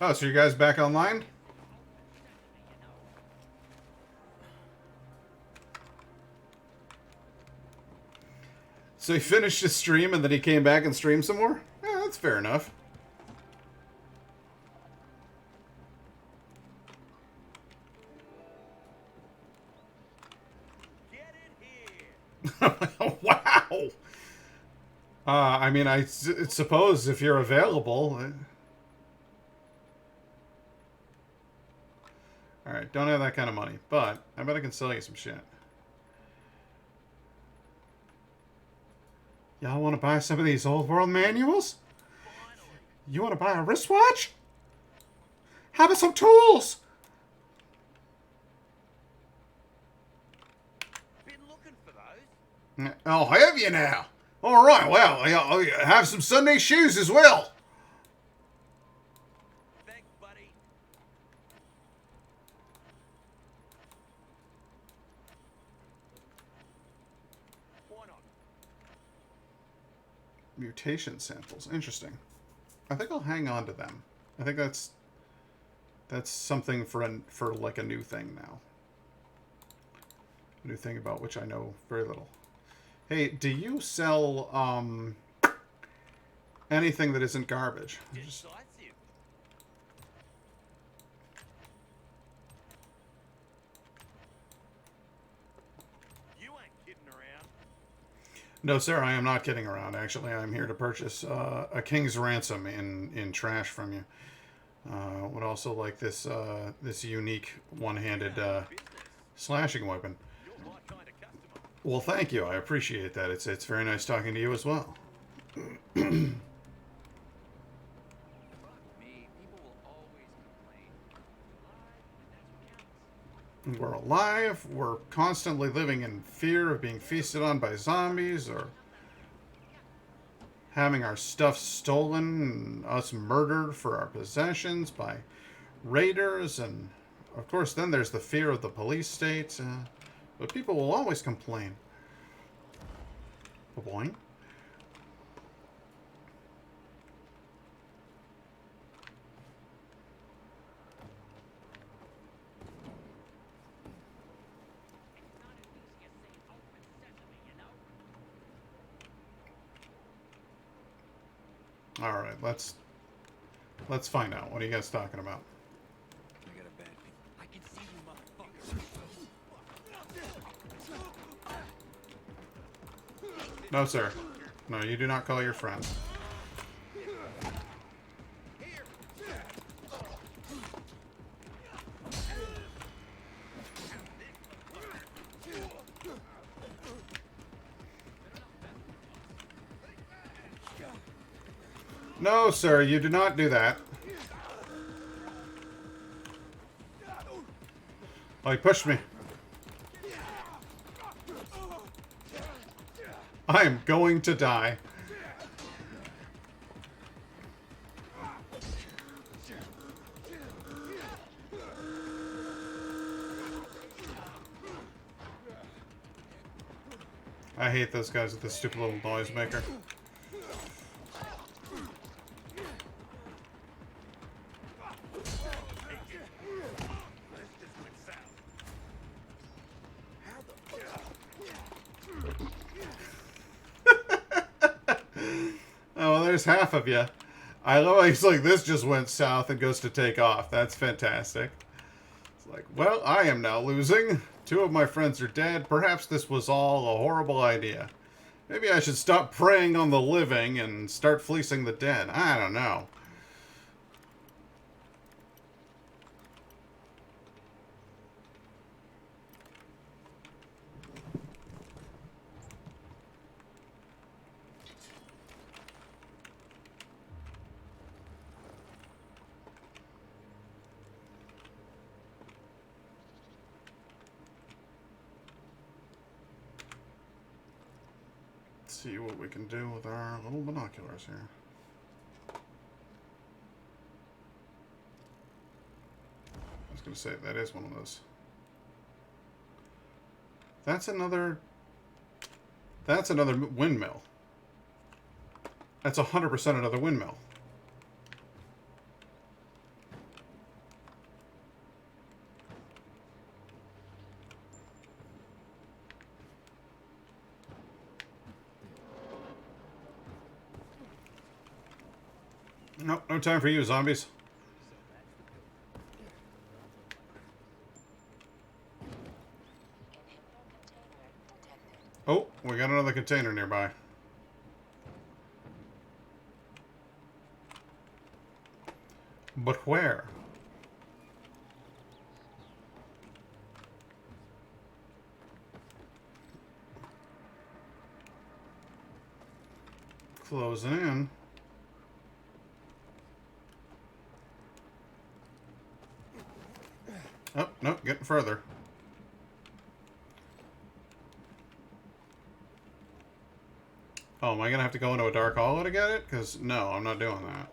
Oh, so you guys back online? So he finished his stream and then he came back and streamed some more? Yeah, that's fair enough. Wow. I mean, I suppose if you're available. Alright, don't have that kind of money, but I bet I can sell you some shit. Y'all want to buy some of these old world manuals? You want to buy a wristwatch? How about some tools? Been looking for those? I'll have you now. All right, well, I'll have some Sunday shoes as well. Thanks, buddy. Why not? Mutation samples. Interesting. I think I'll hang on to them. I think that's something for like a new thing now. A new thing about which I know very little. Hey, do you sell anything that isn't garbage? Just... You ain't kidding around. No, sir, I am not kidding around. Actually, I'm here to purchase a king's ransom in trash from you. Would also like this this unique one-handed slashing weapon. Well, thank you. I appreciate that. It's very nice talking to you as well. We're alive. We're constantly living in fear of being feasted on by zombies or having our stuff stolen and us murdered for our possessions by raiders. And, of course, then there's the fear of the police state. But people will always complain. Boing. All right, let's find out. What are you guys talking about? I got a bad feeling. I can see you, motherfucker. No, sir. No, you do not call your friends. No, sir, you do not do that. Oh, he pushed me. I am going to die. I hate those guys with this stupid little noise maker. There's half of you. I love how he's like, this just went south and goes to take off. That's fantastic. It's like, well, I am now losing. 2 of my friends are dead. Perhaps this was all a horrible idea. Maybe I should stop preying on the living and start fleecing the dead. I don't know. See what we can do with our little binoculars here. It's gonna say that is one of those. That's another windmill. That's 100% another windmill. Nope, no time for you, zombies. Oh, we got another container nearby. But where? Closing in. Oh, no, getting further. Oh, am I gonna have to go into a dark hollow to get it? Because, no, I'm not doing that.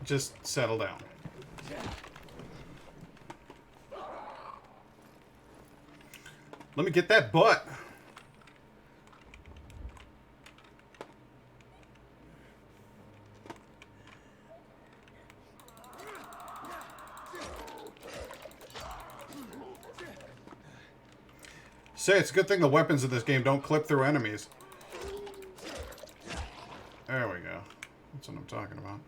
Just settle down. Let me get that butt. Say, it's a good thing the weapons in this game don't clip through enemies. There we go. That's what I'm talking about.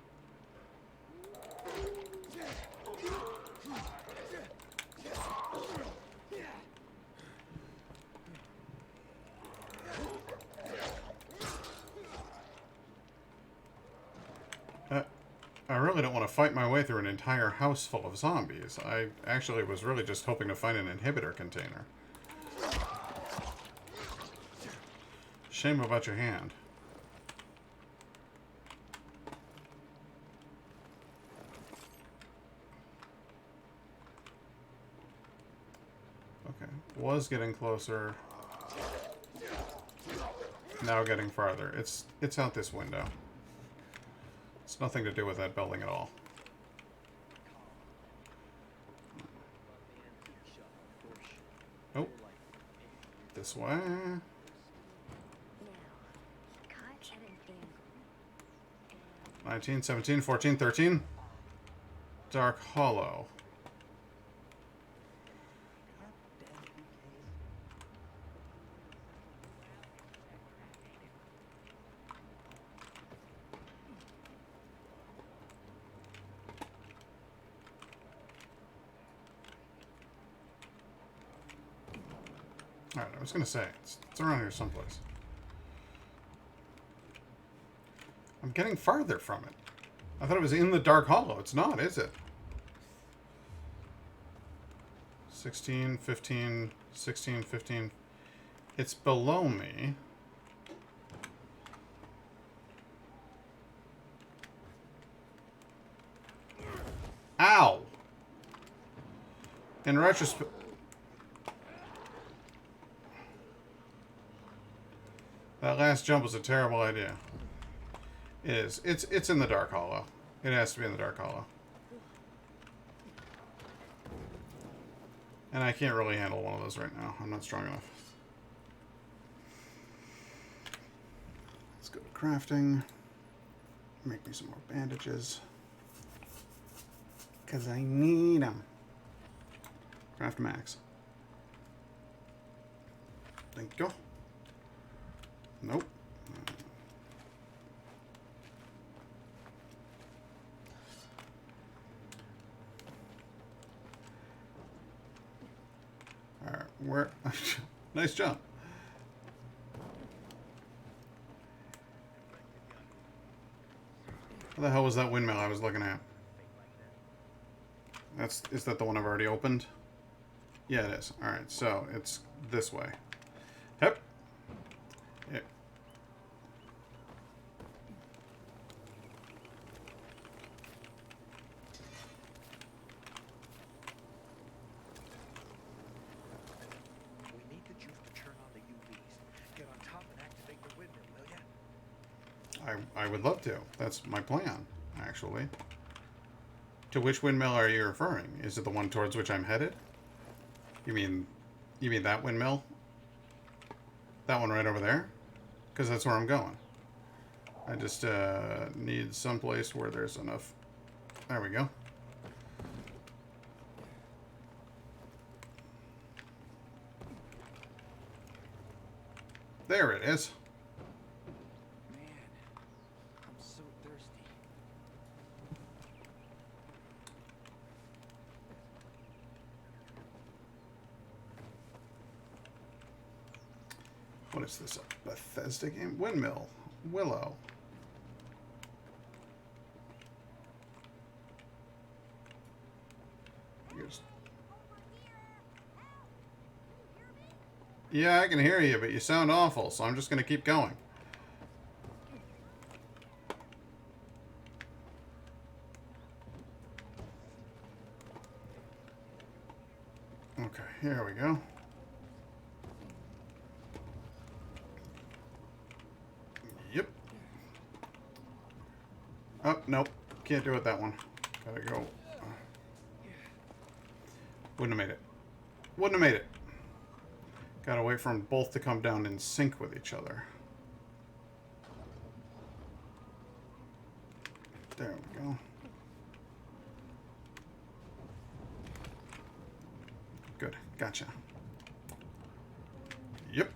I really don't want to fight my way through an entire house full of zombies. I actually was really just hoping to find an inhibitor container. Shame about your hand. Okay, was getting closer. Now getting farther. It's out this window. It's nothing to do with that building at all. Oh. This way. 19, 17, 14, 13. Dark Hollow. Alright, I was gonna say, it's around here someplace. I'm getting farther from it. I thought it was in the Dark Hollow. It's not, is it? 16, 15, 16, 15. It's below me. Ow! In retrospect... That last jump was a terrible idea. It is. It's in the Dark Hollow. It has to be in the Dark Hollow. And I can't really handle one of those right now. I'm not strong enough. Let's go to crafting. Make me some more bandages. Because I need them. Craft max. Thank you. Nope. Alright, where... Nice jump. What the hell was that windmill I was looking at? Is that the one I've already opened? Yeah, it is. Alright, so it's this way. Yep. Yep. We need the juice to turn on the UV. I would love to. That's my plan, actually. To which windmill are you referring? Is it the one towards which I'm headed? You mean that windmill? That one right over there? Because that's where I'm going. I just need someplace where there's enough. There we go. There it is. Man, I'm so thirsty. What is this? A Bethesda game? Windmill. Willow. Yeah, I can hear you, but you sound awful, so I'm just going to keep going. Okay, here we go. Yep. Oh, nope. Can't do it that one. Gotta go. Wouldn't have made it. Wouldn't have made it. Gotta wait for them both to come down in sync with each other. There we go. Good. Gotcha. Yep.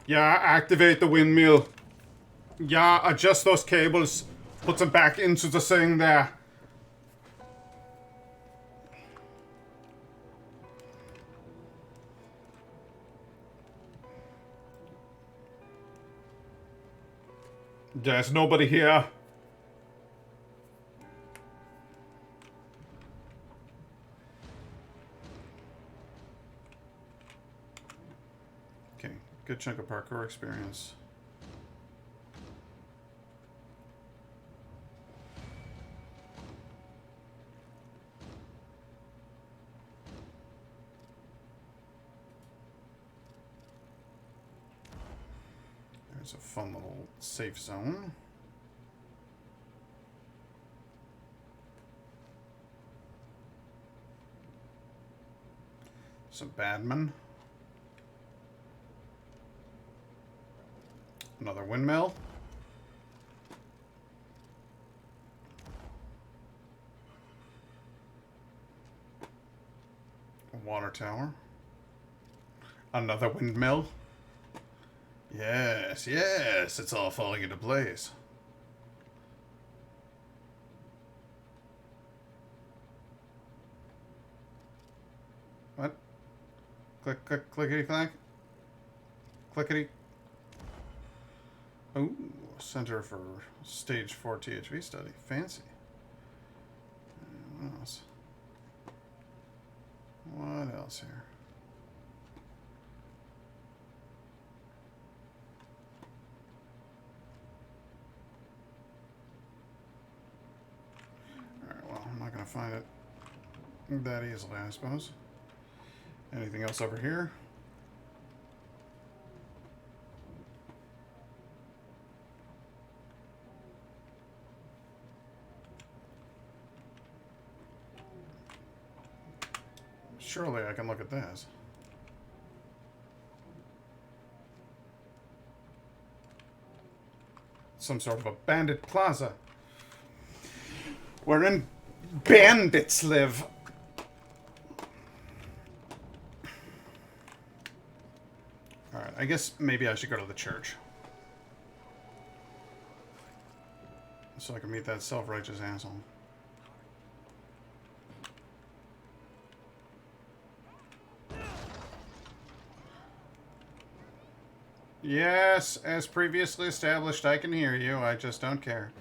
Yeah, activate the windmill. Yeah, adjust those cables. Put them back into the thing there. There's nobody here. Okay, good chunk of parkour experience. There's a fun little safe zone. Some badmen. Another windmill. A water tower. Another windmill. Yes, yes, it's all falling into place. What? Click, click, clickety, clack. Clickety. Oh, Center for Stage 4 THV study. Fancy. What else? What else here? Alright, well, I'm not going to find it that easily, I suppose. Anything else over here? Surely I can look at this. Some sort of a bandit plaza. Wherein bandits live. Alright, I guess maybe I should go to the church. So I can meet that self-righteous asshole. Yes, as previously established, I can hear you. I just don't care.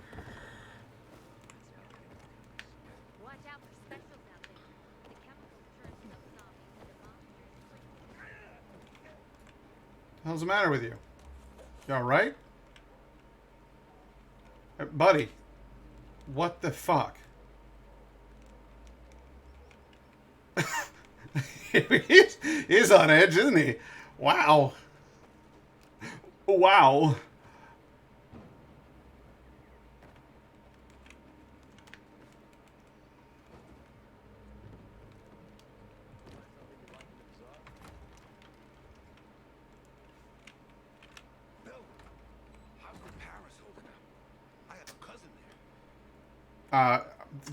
Watch out for specials out there. The chemicals turn some zombies into monsters. How's the matter with you? You alright? Buddy, what the fuck? he's on edge, isn't he? Wow. Wow.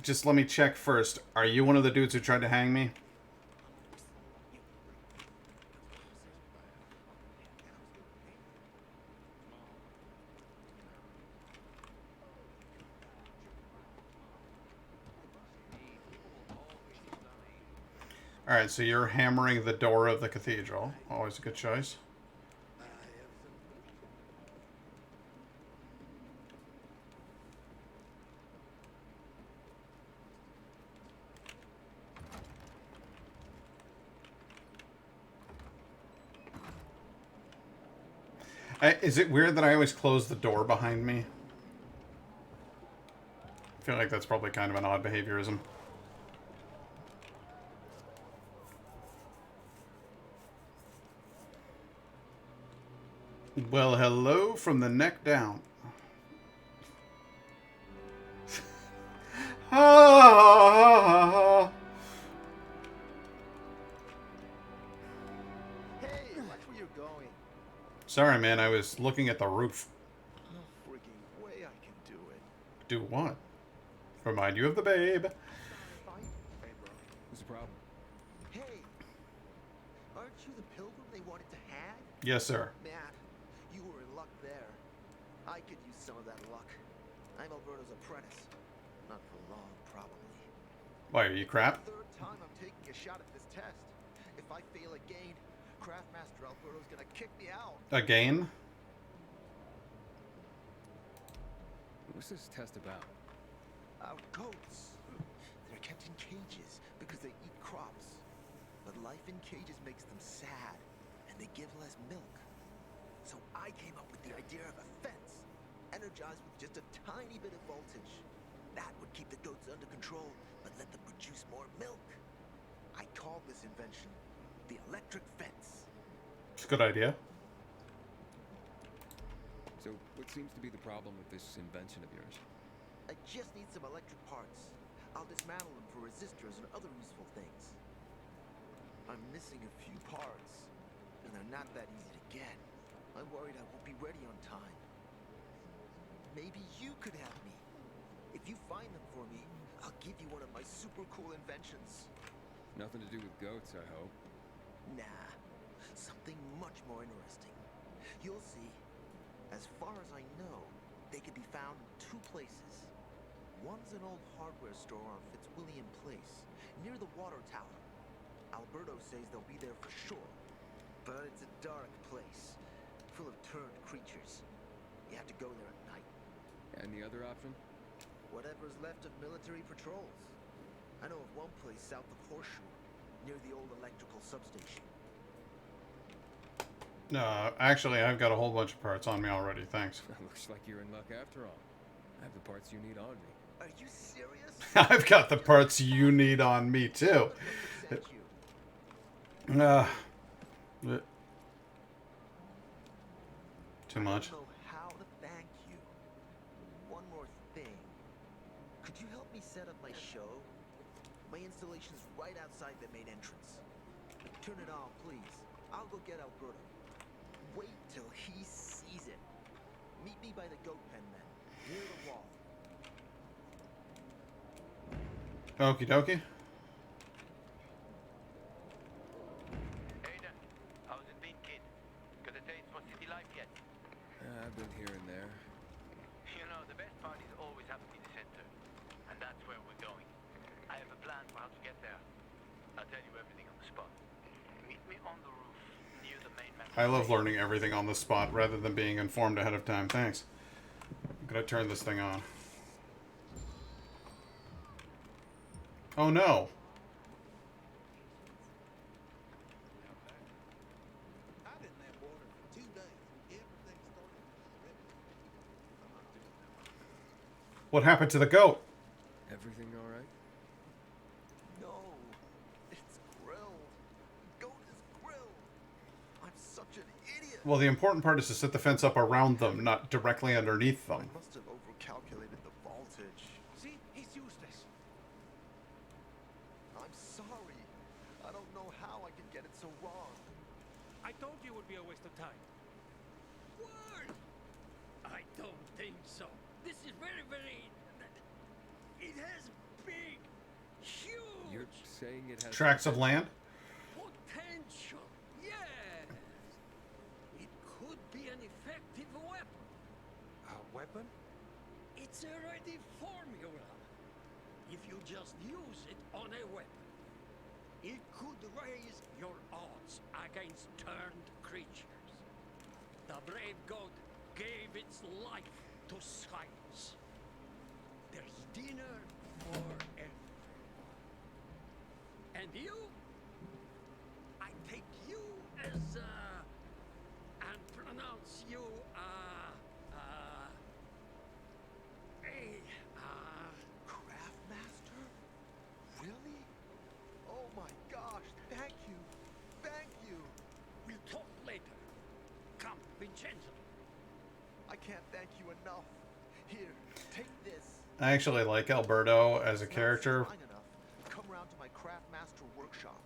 Just let me check first. Are you one of the dudes who tried to hang me? Alright, so you're hammering the door of the cathedral. Always a good choice. Is it weird that I always close the door behind me? I feel like that's probably kind of an odd behaviorism. Well, hello from the neck down. Ah! Hey, watch where you're going. Sorry, man. I was looking at the roof. No freaking way I can do it. Do what? Remind you of the babe. Hey, bro. What's the problem? Hey, aren't you the pilgrim they wanted to hang? Yes, sir. Man, you were in luck there. I could use some of that luck. I'm Alberto's apprentice. Not for long, probably. Why, are you crap? Third time I'm taking a shot at this test. If I fail again, Craftmaster Alberto's gonna kick me out. Again? What's this test about? Our goats. They're kept in cages because they eat crops. But life in cages makes them sad, and they give less milk. So I came up with the idea of a fence, energized with just a tiny bit of voltage. That would keep the goats under control, but let them produce more milk. I call this invention the electric fence. It's a good idea. So, what seems to be the problem with this invention of yours? I just need some electric parts. I'll dismantle them for resistors and other useful things. I'm missing a few parts, and they're not that easy to get. I'm worried I won't be ready on time. Maybe you could help me. If you find them for me, I'll give you one of my super cool inventions. Nothing to do with goats, I hope. Nah, something much more interesting. You'll see. As far as I know, they can be found in two places. One's an old hardware store on Fitzwilliam Place, near the water tower. Alberto says they'll be there for sure. But it's a dark place, full of turned creatures. You have to go there at night. And the other option? Whatever's left of military patrols. I know of one place south of Horseshoe, near the old electrical substation. Actually, I've got a whole bunch of parts on me already, thanks. Looks like you're in luck after all. I have the parts you need on me. Are you serious? I've got the parts you need on me, too. Too much. I don't know how to thank you. One more thing. Could you help me set up my show? My installation's right outside the main entrance. Turn it on, please. I'll go get Alberto. Wait till he sees it. Meet me by the goat pen then, near the wall. Okie dokie. Aiden, how's it been, kid? Got a taste for city life yet? I've been here and there. You know, the best parties always have to be the center. And that's where we're going. I have a plan for how to get there. I'll tell you everything on the spot. Meet me on the roof, near the main map. I love learning everything on the spot rather than being informed ahead of time. Thanks. I'm gonna turn this thing on. Oh no. What happened to the goat? Everything all right? No, it's grilled. Goat is grilled. I'm such an idiot. Well, the important part is to set the fence up around them, not directly underneath them. I must have overcalculated the voltage. See? He's useless. I'm sorry. I don't know how I could get it so wrong. I told you it would be a waste of time. What? I don't think so. This is very, very... It has big, huge... You're saying it has... Tracts of land? potential. Yes. It could be an effective weapon. A weapon? It's a ready formula. If you just use it on a weapon, it could raise your odds against turned creatures. The brave goat gave its life to science. There's dinner for everyone. And you? I take you as, and pronounce you, Craftmaster? Really? Oh my gosh, thank you. Thank you. We'll talk later. Come, Vincenzo. I can't thank you enough. Here, take this. I actually like Alberto as a character. Fine enough. Come round to my Craftmaster workshop.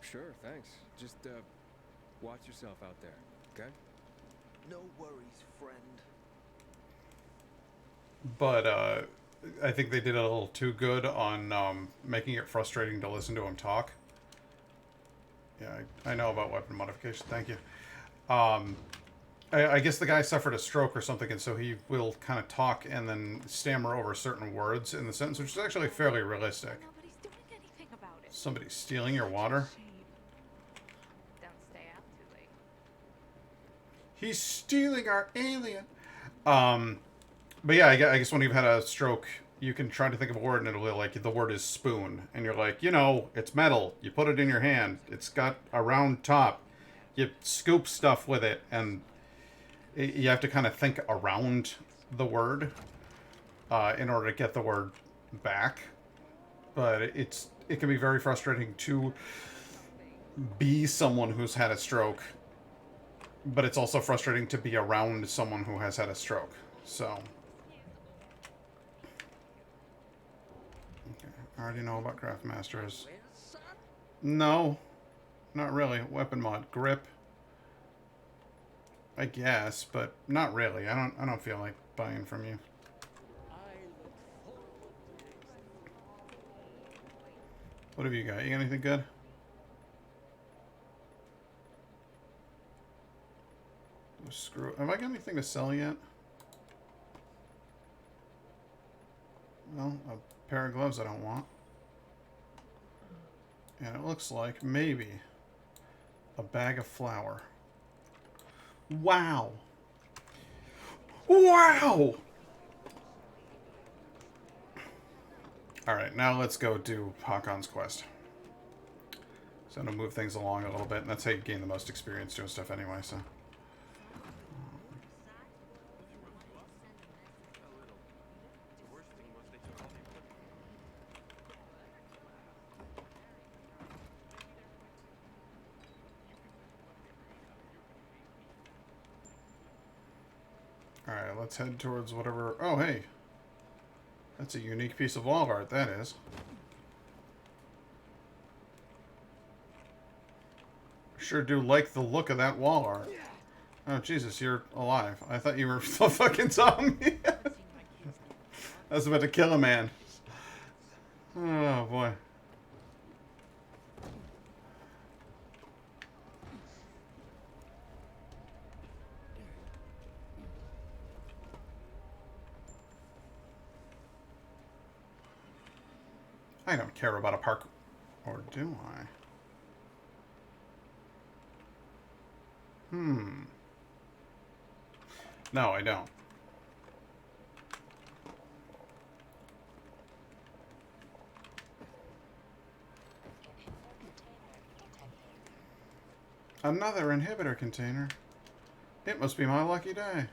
Sure, thanks. Just, watch yourself out there, okay? No worries, friend. But I think they did a little too good on making it frustrating to listen to him talk. Yeah, I know about weapon modification. Thank you. I guess the guy suffered a stroke or something, and so he will kind of talk and then stammer over certain words in the sentence, which is actually fairly realistic. Nobody's doing anything about it. Somebody's stealing your water? Don't stay out too late. He's stealing our alien. But yeah, I guess when you've had a stroke, you can try to think of a word and it'll be like, the word is spoon. And you're like, you know, it's metal. You put it in your hand. It's got a round top. You scoop stuff with it. And you have to kind of think around the word in order to get the word back. But it can be very frustrating to be someone who's had a stroke. But it's also frustrating to be around someone who has had a stroke. So... I already know about Craftmasters. No, not really. Weapon mod, grip. I guess, but not really. I don't feel like buying from you. What have you got? You got anything good? Screw. Have I got anything to sell yet? Well, a pair of gloves I don't want. And it looks like maybe a bag of flour. Wow! Wow! Alright, now let's go do Hakon's quest. So I'm going to move things along a little bit, and that's how you gain the most experience doing stuff anyway, so... Alright, let's head towards whatever... Oh, hey! That's a unique piece of wall art, that is. Sure do like the look of that wall art. Oh, Jesus, you're alive. I thought you were a fucking zombie. I was about to kill a man. Oh, boy. I don't care about a park, or do I? No, I don't. Another inhibitor container. It must be my lucky day.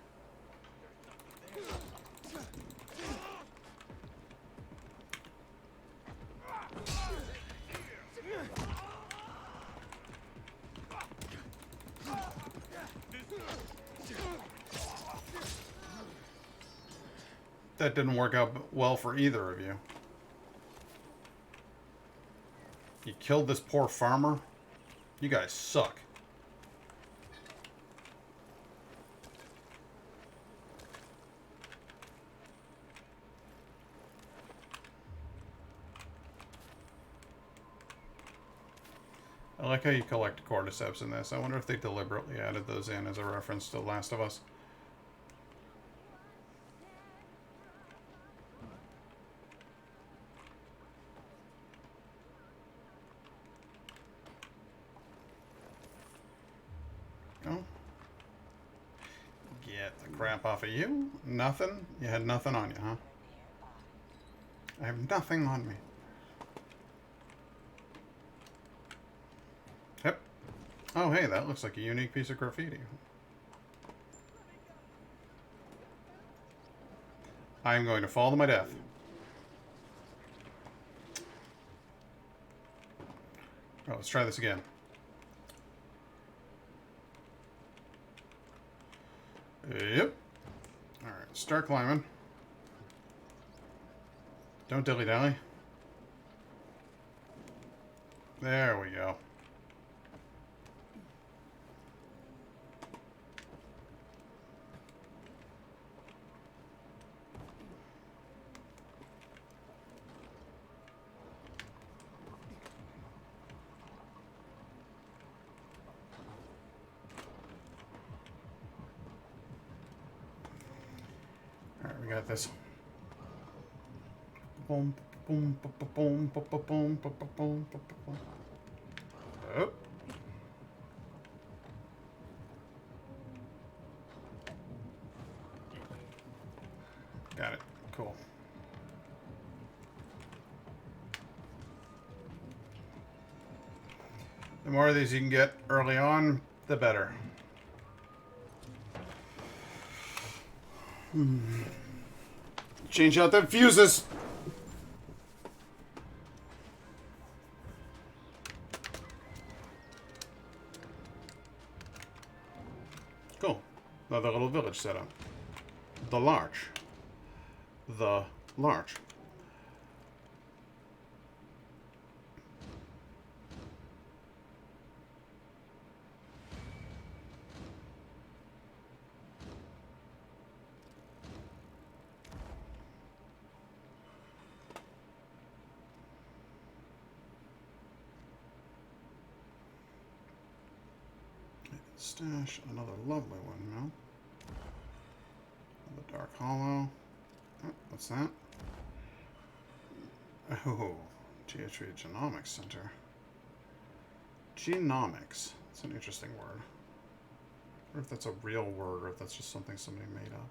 That didn't work out well for either of you. You killed this poor farmer? You guys suck. I like how you collect cordyceps in this. I wonder if they deliberately added those in as a reference to The Last of Us. Oh. Get the crap off of you. Nothing? You had nothing on you, huh? I have nothing on me. Yep. Oh, hey, that looks like a unique piece of graffiti. I'm going to fall to my death. Oh, let's try this again. Yep. Alright, start climbing. Don't dilly-dally. There we go. Alright, we got this. Boom, boom, boom, boom, boom, boom, boom, boom, boom, boom, boom. Oh. Got it. Cool. The more of these you can get early on, the better. Change out the fuses. Cool. Another little village set up. The Larch. The Larch. Stash another lovely one now. The Dark Hollow. Oh, what's that? Oh, Geotree Genomics Center. Genomics. That's an interesting word. I wonder if that's a real word or if that's just something somebody made up.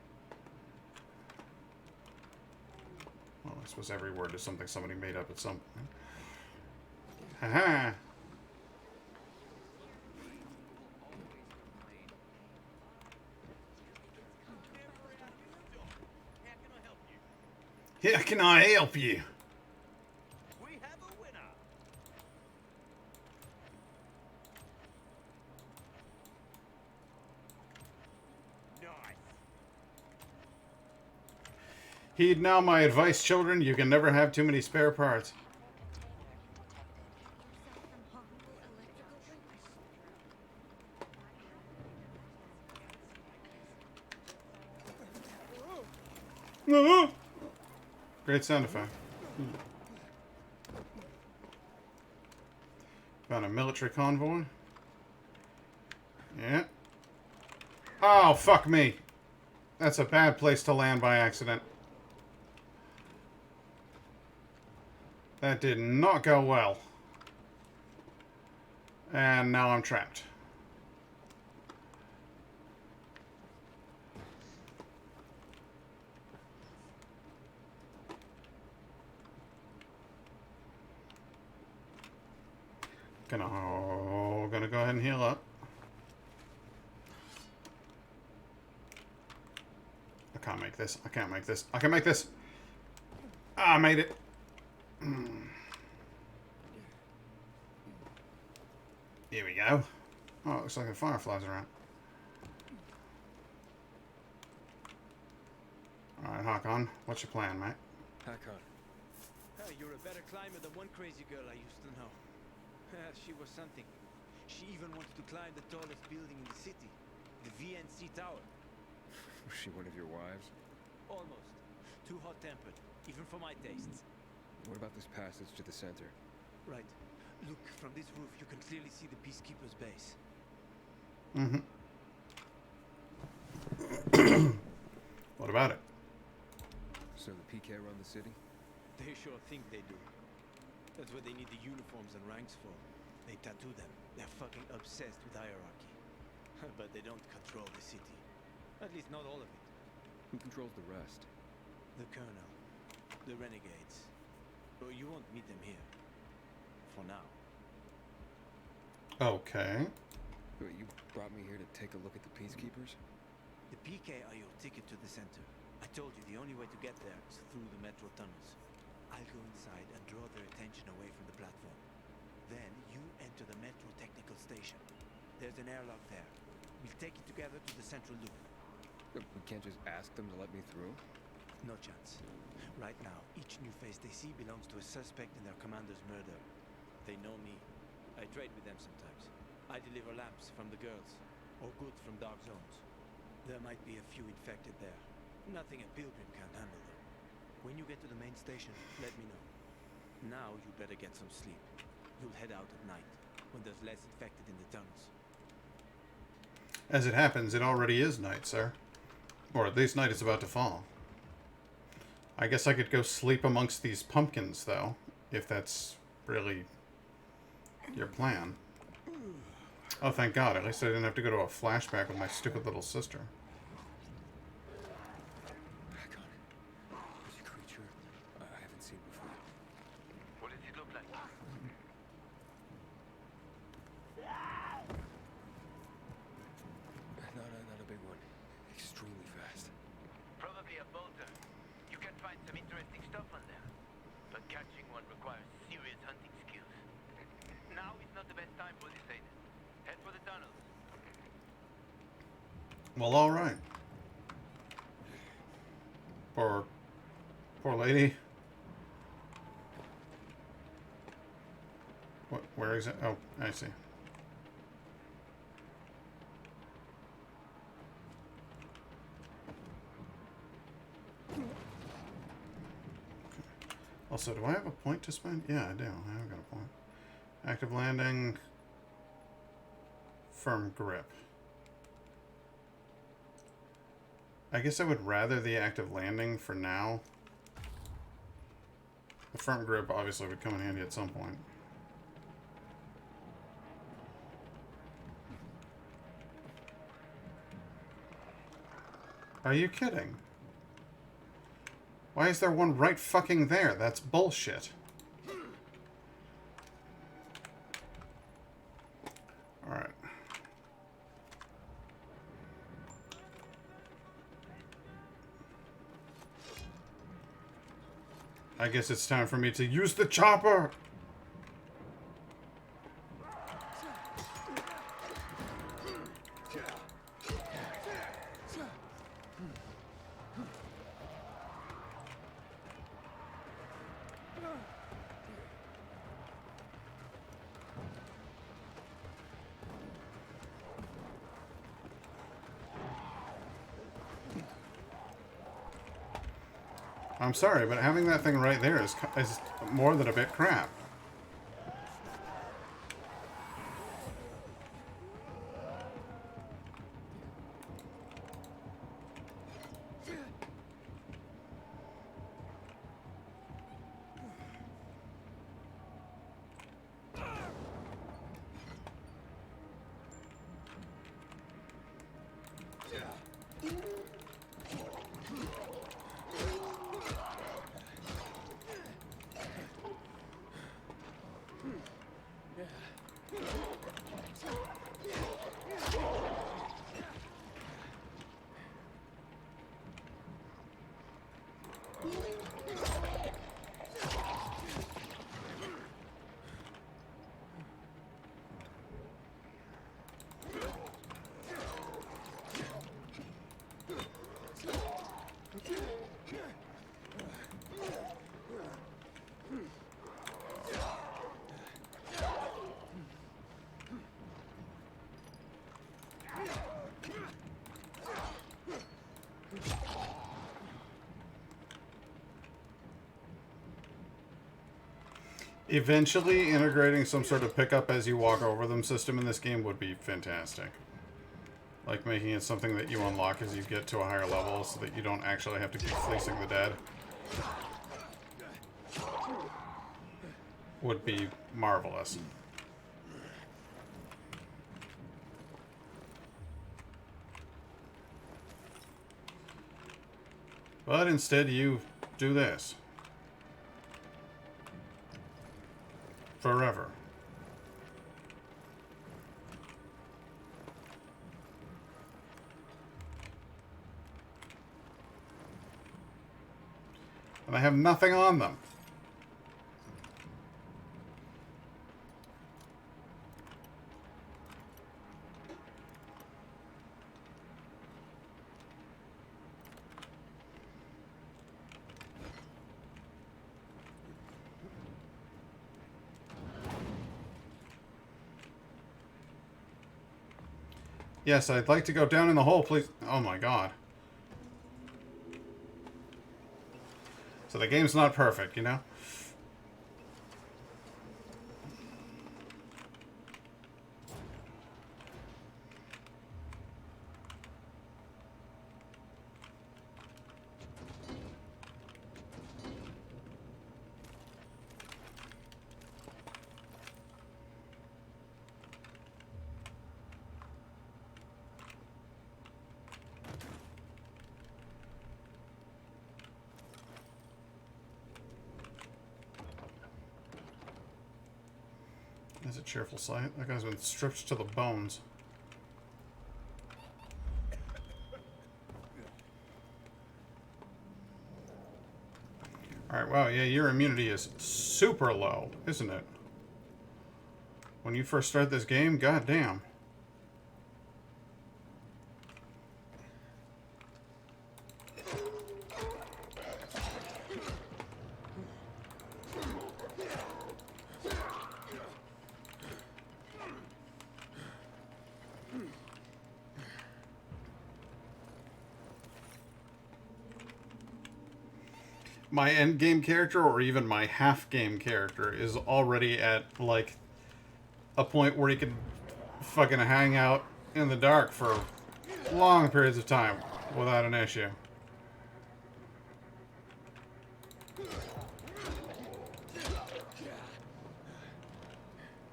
Well, I suppose every word is something somebody made up at some point. Haha! How can I help you? We have a winner. Nice. Heed now my advice, children. You can never have too many spare parts. Great sound effect. Found a military convoy. Yeah. Oh, fuck me. That's a bad place to land by accident. That did not go well. And now I'm trapped. Gonna go ahead and heal up. I can't make this. I can't make this. I can make this. Ah, I made it. Here we go. Oh, it looks like a firefly's around. Alright, Hakon, what's your plan, mate? Hakon. Oh, you're a better climber than one crazy girl I used to know. She was something. She even wanted to climb the tallest building in the city, the VNC Tower. Was she one of your wives? Almost. Too hot-tempered, even for my tastes. What about this passage to the center? Right. Look, from this roof you can clearly see the Peacekeeper's base. Mm-hmm. What about it? So the PK run the city? They sure think they do. That's what they need the uniforms and ranks for. They tattoo them. They're fucking obsessed with hierarchy. But they don't control the city. At least not all of it. Who controls the rest? The Colonel. The Renegades. But you won't meet them here. For now. Okay. But you brought me here to take a look at the Peacekeepers? The PK are your ticket to the center. I told you the only way to get there is through the metro tunnels. I'll go inside and draw their attention away from the platform. Then you enter the metro technical station. There's an airlock there. We'll take you together to the central loop. We can't just ask them to let me through? No chance. Right now, each new face they see belongs to a suspect in their commander's murder. They know me. I trade with them sometimes. I deliver lamps from the girls, or goods from dark zones. There might be a few infected there. Nothing a pilgrim can't handle, though. When you get to the main station, let me know. Now you better get some sleep. You'll head out at night, when there's less infected in the tunnels. As it happens, it already is night, sir. Or at least night is about to fall. I guess I could go sleep amongst these pumpkins, though, if that's really your plan. Oh, thank God. At least I didn't have to go to a flashback with my stupid little sister. Hakon. There's a creature I haven't seen before. What does it look like? Not a big one. Extremely fast. Probably a bolter. You can find some interesting stuff on there. But catching one requires serious hunting skills. Now is not the best time for this, Aiden. Head for the tunnels. Well, alright. Poor lady. What? Where is it? Oh, I see. Also, do I have a point to spend? Yeah, I do. I have got a point. Active landing. Firm grip. I guess I would rather the active landing for now. The firm grip obviously would come in handy at some point. Are you kidding? Why is there one right fucking there? That's bullshit. Alright. I guess it's time for me to use the chopper! I'm sorry, but having that thing right there is more than a bit crap. Eventually, integrating some sort of pickup as you walk over them system in this game would be fantastic. Like making it something that you unlock as you get to a higher level so that you don't actually have to keep fleecing the dead. Would be marvelous. But instead you do this. Forever. And I have nothing on them. Yes, I'd like to go down in the hole, please. Oh my god. So the game's not perfect, you know? That's a cheerful sight. That guy's been stripped to the bones. Alright, wow, yeah, your immunity is super low, isn't it? When you first start this game, goddamn. My end game character, or even my half game character, is already at like a point where he could fucking hang out in the dark for long periods of time without an issue.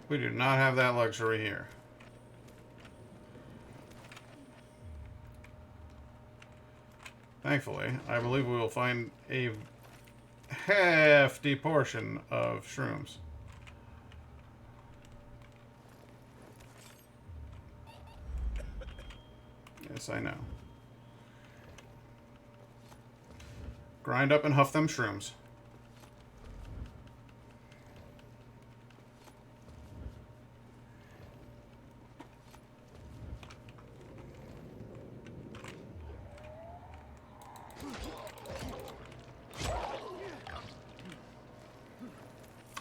We do not have that luxury here. Thankfully, I believe we will find a hefty portion of shrooms. Yes, I know. Grind up and huff them shrooms.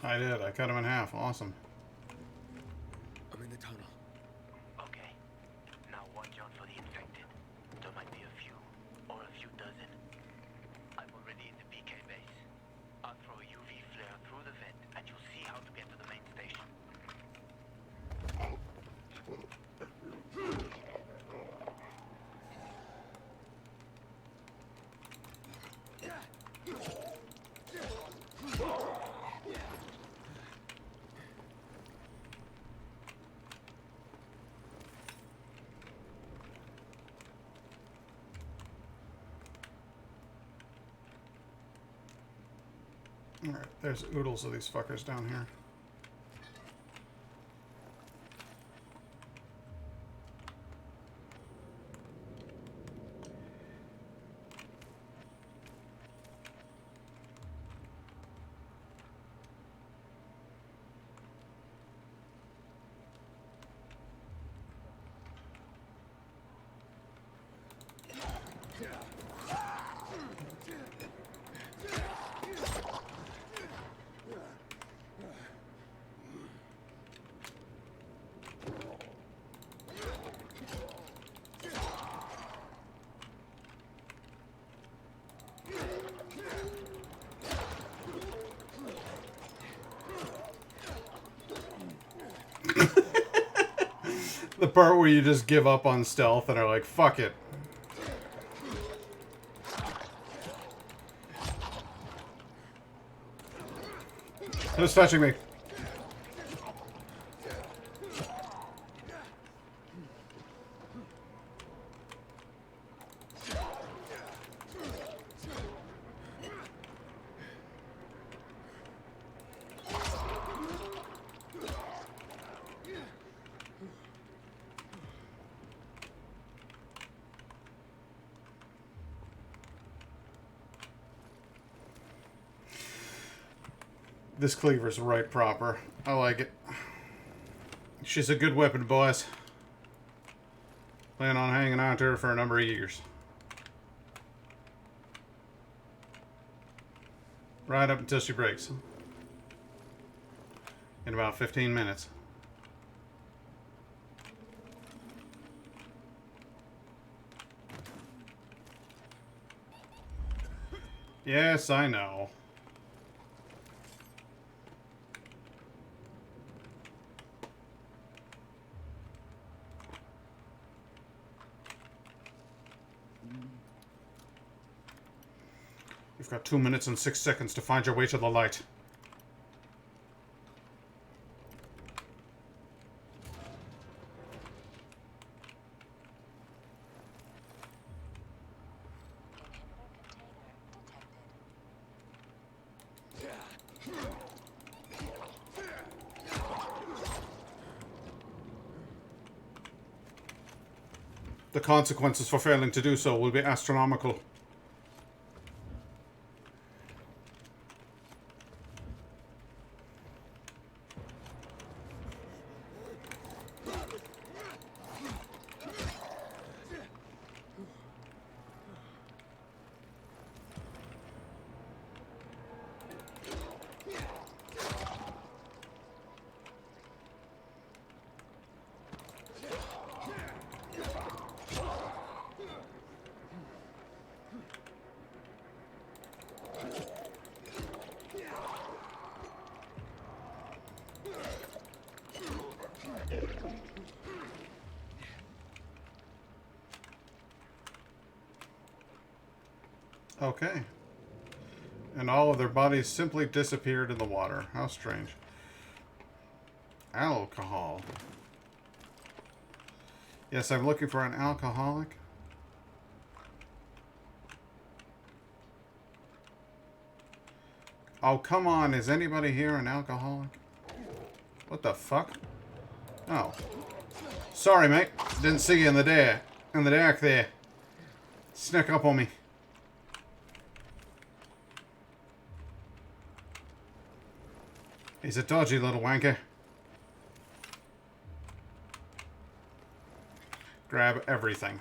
I did. I cut him in half. Awesome. I'm in the tunnel. Okay. Now watch out for the infected. There might be a few, or a few dozen. I'm already in the BK base. I'll throw a UV flare through the vent, and you'll see how to get to the main station. Alright, there's oodles of these fuckers down here. The part where you just give up on stealth and are like, fuck it. Who's touching me? This cleaver's right proper. I like it. She's a good weapon, boys. Plan on hanging on to her for a number of years. Right up until she breaks. In about 15 minutes. Yes, I know. You've got 2 minutes and 6 seconds to find your way to the light. The consequences for failing to do so will be astronomical. Okay. And all of their bodies simply disappeared in the water. How strange. Alcohol. Yes, I'm looking for an alcoholic. Oh, come on. Is anybody here an alcoholic? What the fuck? Oh. Sorry, mate. Didn't see you in the dark there. Snuck up on me. He's a dodgy little wanker. Grab everything.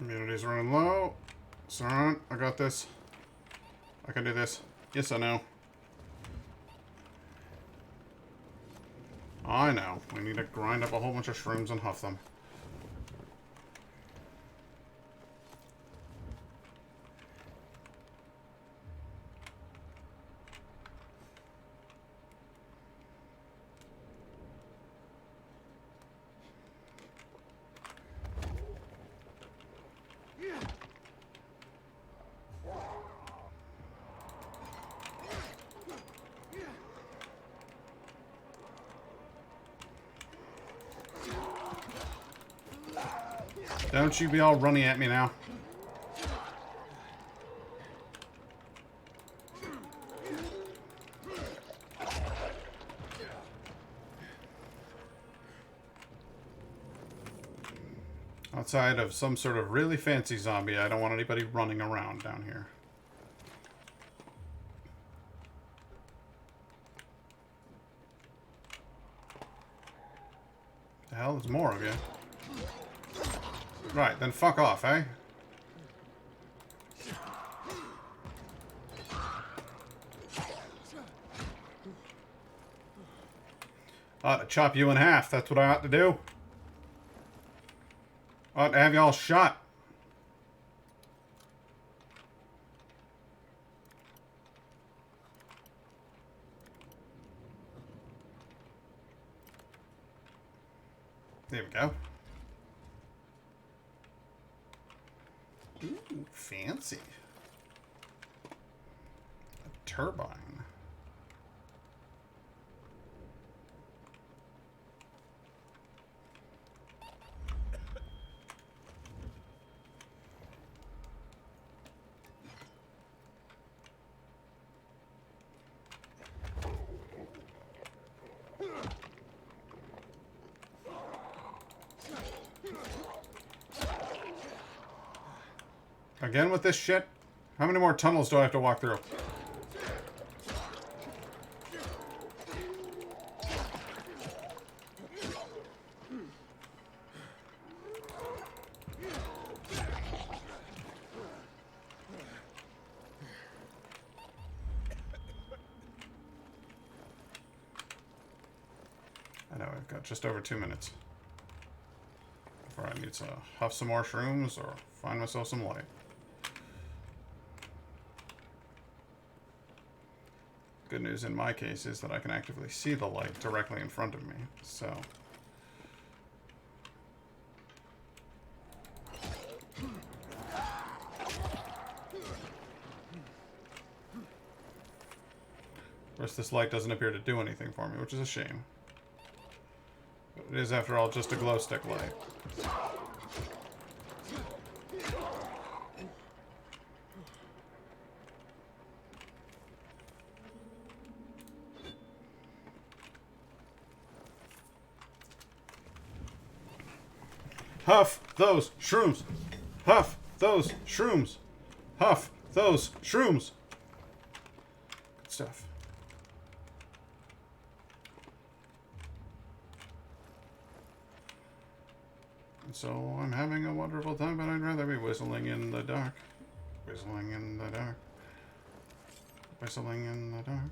Immunity's running low. Saran, I got this. I can do this. Yes, I know. I know. We need to grind up a whole bunch of shrooms and huff them. Don't you be all running at me now. outside of some sort of really fancy zombie, I don't want anybody running around down here. The hell, there's more of you. Right, then fuck off, eh? I ought to chop you in half. That's what I ought to do. I ought to have you all shot. There we go. Ooh, fancy. A turbine. Again with this shit? How many more tunnels do I have to walk through? I know, I've got just over 2 minutes before I need to huff some more shrooms or find myself some light. Good news in my case is that I can actively see the light directly in front of me, so... Of course, this light doesn't appear to do anything for me, which is a shame. But it is, after all, just a glow stick light. Huff those shrooms! Huff those shrooms! Huff those shrooms! Good stuff. And so I'm having a wonderful time, but I'd rather be whistling in the dark. Whistling in the dark. Whistling in the dark.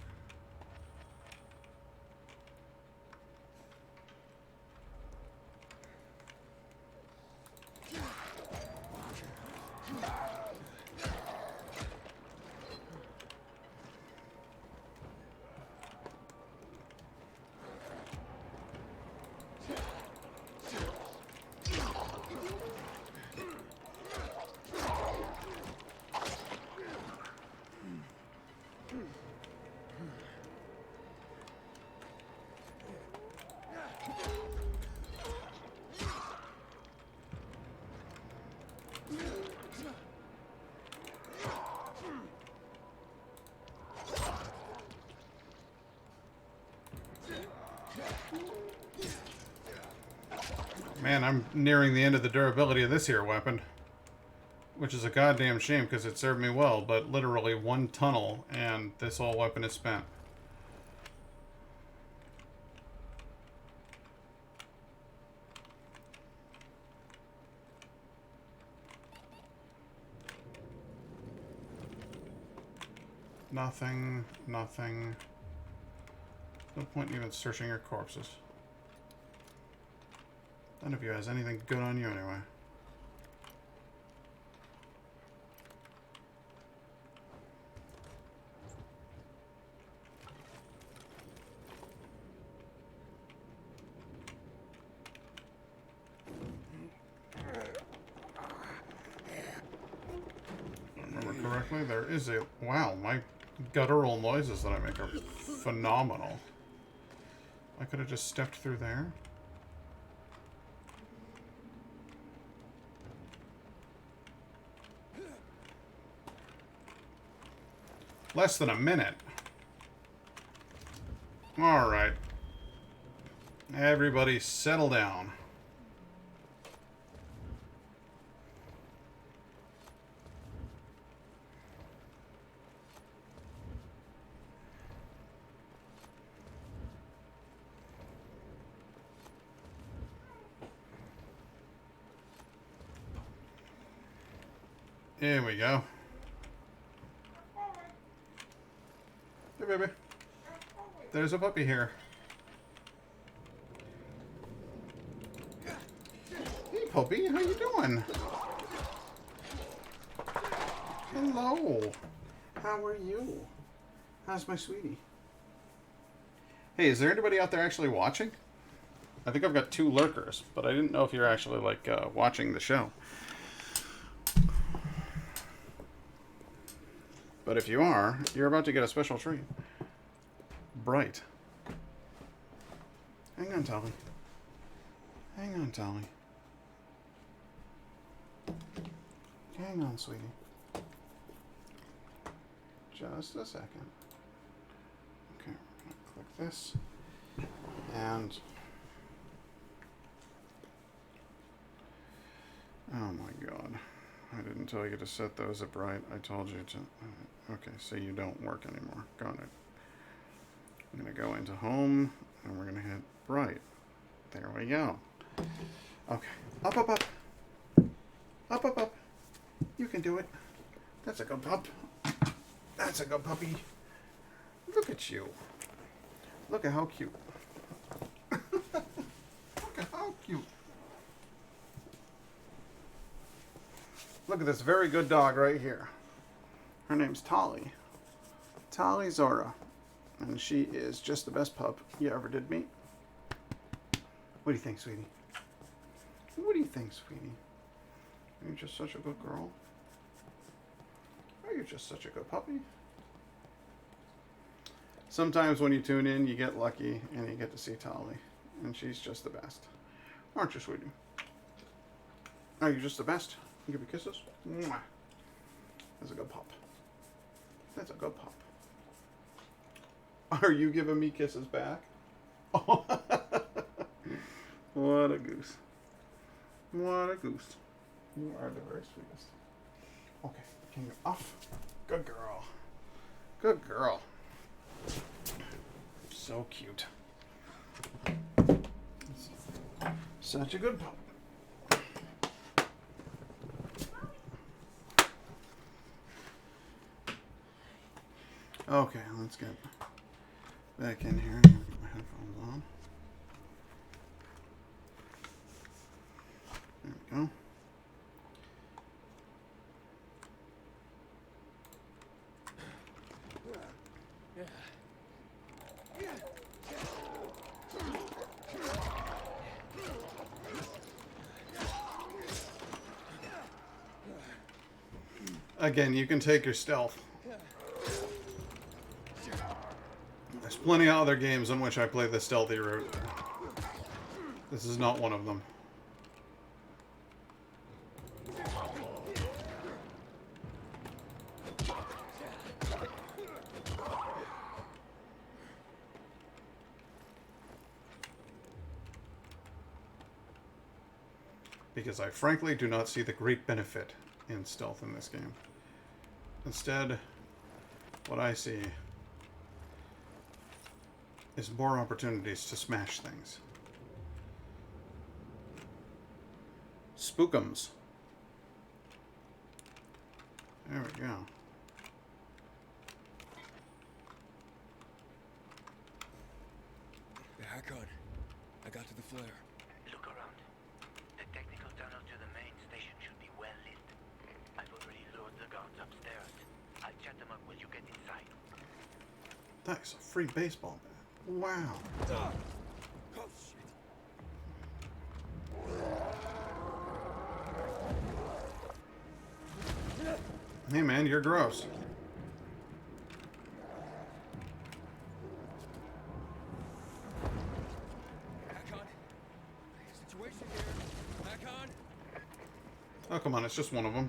Man, I'm nearing the end of the durability of this here weapon. Which is a goddamn shame, because it served me well, but literally one tunnel, and this whole weapon is spent. Nothing, nothing. No point in even searching your corpses. None of you has anything good on you anyway. If I remember correctly, there is a... Wow, my guttural noises that I make are phenomenal. I could have just stepped through there. Less than a minute. Alright. Everybody settle down. Here we go. Hey, baby. There's a puppy here. Hey, puppy. How you doing? Hello. How are you? How's my sweetie? Hey, is there anybody out there actually watching? I think I've got 2 lurkers, but I didn't know if you're actually, like, watching the show. But if you are, you're about to get a special treat. Bright. Hang on, Tolly. Hang on, Tolly. Hang on, sweetie. Just a second. Okay, we're gonna click this. And... oh my god. I didn't tell you to set those at bright. I told you to... okay, so you don't work anymore. Got it. I'm going to go into home, and we're going to hit bright. There we go. Okay. Up, up, up. Up, up, up. You can do it. That's a good pup. That's a good puppy. Look at you. Look at how cute. Look at how cute. Look at this very good dog right here. Her name's Tolly. Tolly Zora. And she is just the best pup you ever did meet. What do you think, sweetie? What do you think, sweetie? Are you just such a good girl? Are you just such a good puppy? Sometimes when you tune in, you get lucky and you get to see Tolly. And she's just the best. Aren't you, sweetie? Are you just the best? Give you kisses? Mwah. That's a good pup. That's a good pup. Are you giving me kisses back? Oh. What a goose. What a goose. You are the very sweetest. Okay, can you off? Good girl. Good girl. So cute. Such a good pup. Okay, let's get back in here. I'm gonna put my headphones on. There we go. Again, you can take your stealth. There's plenty of other games in which I play the stealthy route. This is not one of them. Because I frankly do not see the great benefit in stealth in this game. Instead, what I see is more opportunities to smash things. Spookums. There we go. Hakon, I got to the flare. Look around. The technical tunnel to the main station should be well lit. I've already lured the guards upstairs. I'll chat them up when you get inside. That's a free baseball bat. Wow. Oh, shit. Hey man, you're gross. Hakon, situation here. Hakon. Oh, come on, it's just one of them.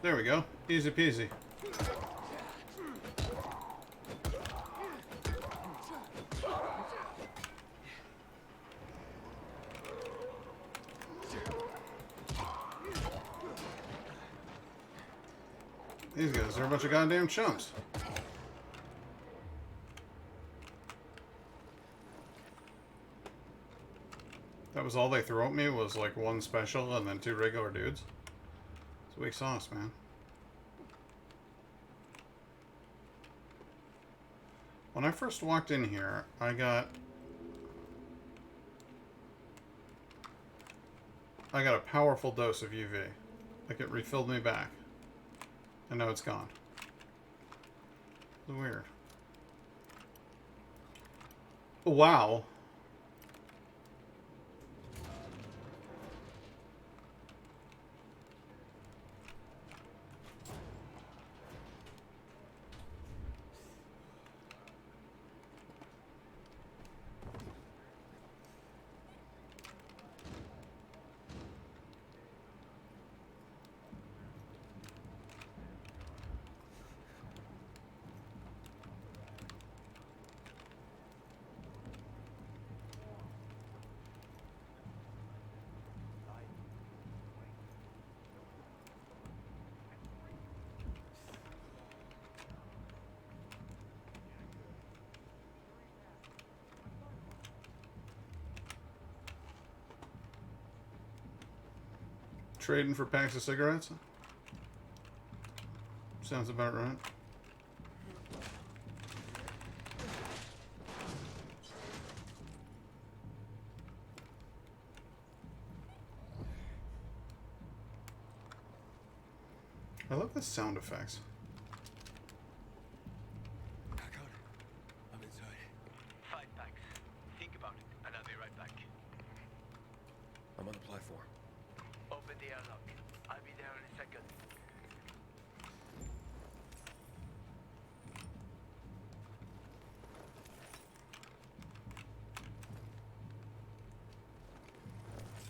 There we go. Easy peasy. These guys are a bunch of goddamn chumps. That was all they threw at me, was like one special and then 2 regular dudes. It's weak sauce, man. When I first walked in here, I got a powerful dose of UV. Like, it refilled me back. And now it's gone. It's weird. Wow. Trading for packs of cigarettes? Sounds about right. I love the sound effects. I'm inside. 5 packs. Think about it, and I'll be right back. I'm on the platform. Open the airlock. I'll be there in a second.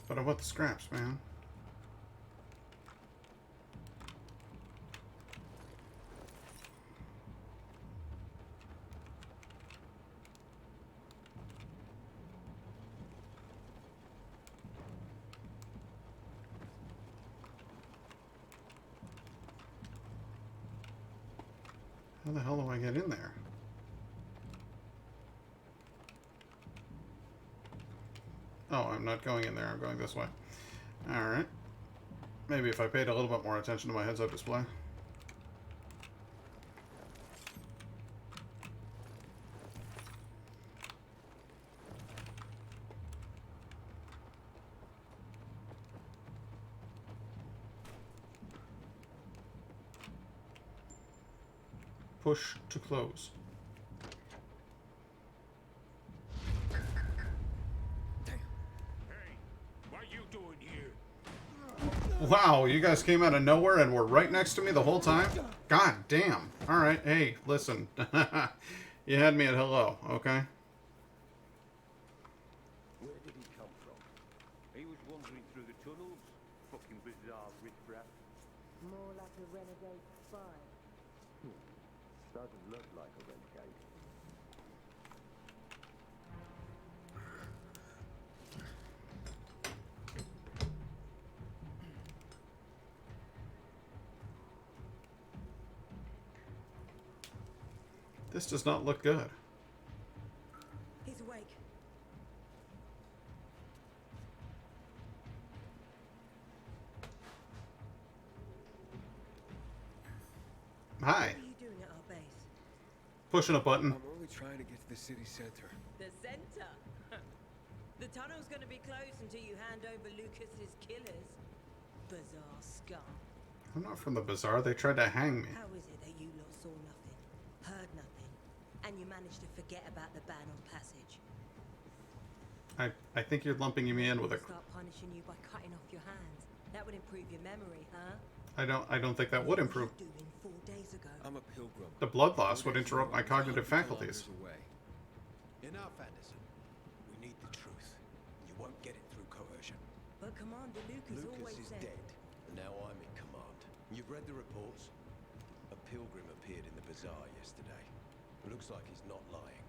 But I want the scraps, man. How the hell do I get in there? Oh, I'm not going in there. I'm going this way. Alright. Maybe if I paid a little bit more attention to my heads-up display. Push to close. What you doing here? Wow, you guys came out of nowhere and were right next to me the whole time? God damn. Alright, hey, listen. You had me at hello, okay? Where did he come from? He was wandering through the tunnels. Fucking bizarre riffraff. More like a renegade spy. Doesn't look like a renegade. This does not look good. He's awake. Hi. What are you doing at our base? Pushing a button. I'm only trying to get to the city center. The center? The tunnel's gonna be closed until you hand over Lucas's killers. Bizarre scum. I'm not from the bazaar. They tried to hang me. How is it that you lot saw nothing, heard nothing, and you managed to forget about the ban on passage? I think you're lumping me in with a... Start punishing you by cutting off your hands. That would improve your memory, huh? I don't think that would improve. What were you doing 4 days ago? I'm a pilgrim. The blood loss would interrupt my cognitive faculties. Enough, Anderson. We need the truth. You won't get it through coercion. But Commander Lucas always is said... dead. Now I'm in command. You've read the reports? A pilgrim appeared in the bazaar yesterday. Looks like he's not lying.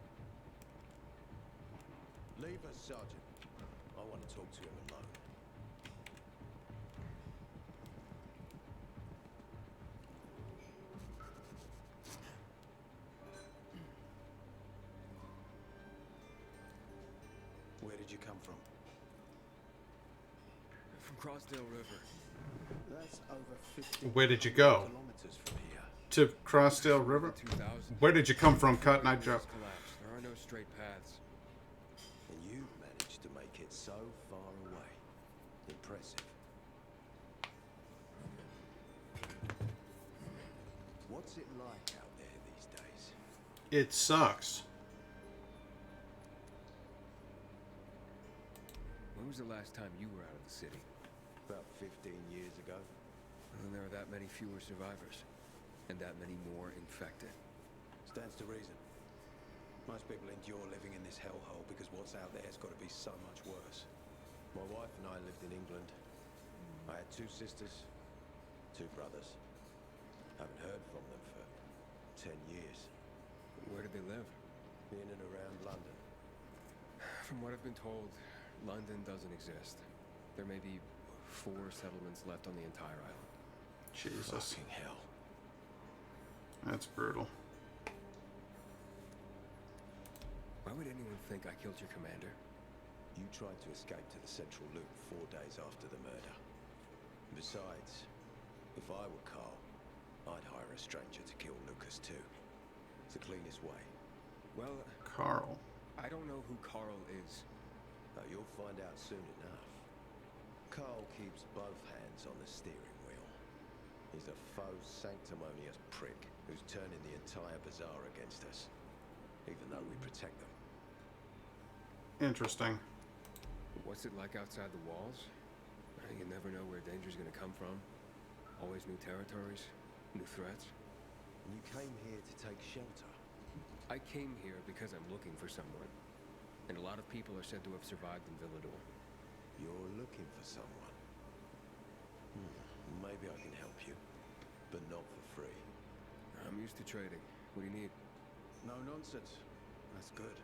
Leave us, Sergeant. I want to talk to him alone. Where did you come from? From Crossdale River. That's over 50 Where did you go? kilometers from here. To Crossdale River? 2000. Where did you come from, Cut? And I dropped. Collapsed. There are no straight paths. And you've managed to make it so far away. Impressive. What's it like out there these days? It sucks. When was the last time you were out of the city? About 15 years ago. And there are that many fewer survivors. And that many more infected. Stands to reason. Most people endure living in this hellhole because what's out there has got to be so much worse. My wife and I lived in England. I had 2 sisters, 2 brothers. Haven't heard from them for 10 years. Where did they live? In and around London. From what I've been told, London doesn't exist. There may be 4 settlements left on the entire island. Jesus. Fucking hell. That's brutal. Why would anyone think I killed your commander? You tried to escape to the Central Loop 4 days after the murder. Besides, if I were Carl, I'd hire a stranger to kill Lucas too. It's the cleanest way. Well, Carl. I don't know who Carl is. You'll find out soon enough. Carl keeps both hands on the steering wheel. He's a faux sanctimonious prick who's turning the entire bazaar against us, even though we protect them. Interesting. What's it like outside the walls? You never know where danger's gonna come from. Always new territories, new threats. You came here to take shelter. I came here because I'm looking for someone. And a lot of people are said to have survived in Villador. You're looking for someone. Maybe I can help you, but not for free. I'm used to trading. What do you need? No nonsense. That's good.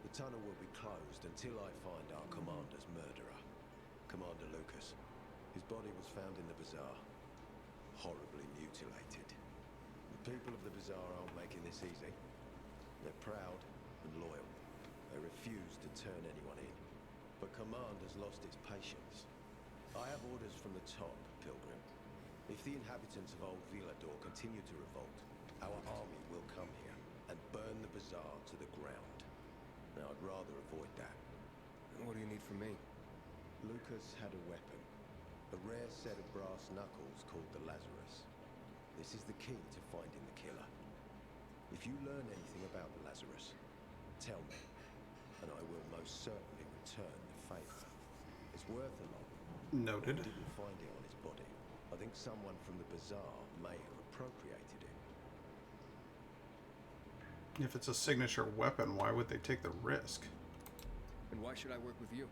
The tunnel will be closed until I find our commander's murderer, Commander Lucas. His body was found in the bazaar, horribly mutilated. The people of the bazaar aren't making this easy. They're proud and loyal. They refuse to turn anyone in. But command has lost its patience. I have orders from the top, Pilgrim. If the inhabitants of Old Villador continue to revolt, our army will come here and burn the bazaar to the ground. Now, I'd rather avoid that. What do you need from me? Lucas had a weapon. A rare set of brass knuckles called the Lazarus. This is the key to finding the killer. If you learn anything about the Lazarus, tell me, and I will most certainly return the favor. It's worth a lot. Noted. I didn't find it on his body. I think someone from the bazaar may have appropriated it. If it's a signature weapon, why would they take the risk? And why should I work with you?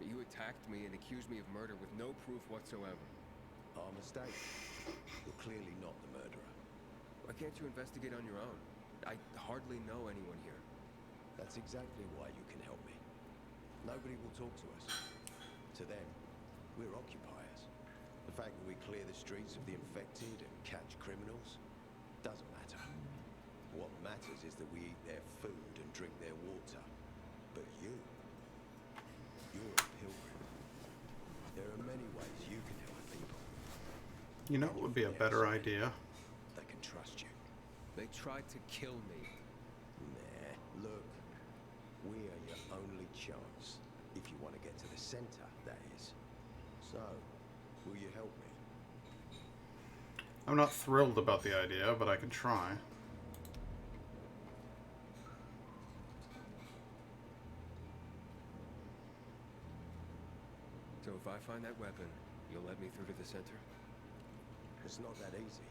You attacked me and accused me of murder with no proof whatsoever. Our mistake. You're clearly not the murderer. Why can't you investigate on your own? I hardly know anyone here. That's exactly why you can help me. Nobody will talk to us. To them, we're occupiers. The fact that we clear the streets of the infected and catch criminals doesn't matter. What matters is that we eat their food and drink their water. But you're a pilgrim. There are many ways you can help people. You know what would be a better idea? They can trust you. They tried to kill me. Nah, look. We are your only chance. If you want to get to the center, that is. So, will you help me? I'm not thrilled about the idea, but I can try. So if I find that weapon, you'll let me through to the center? It's not that easy.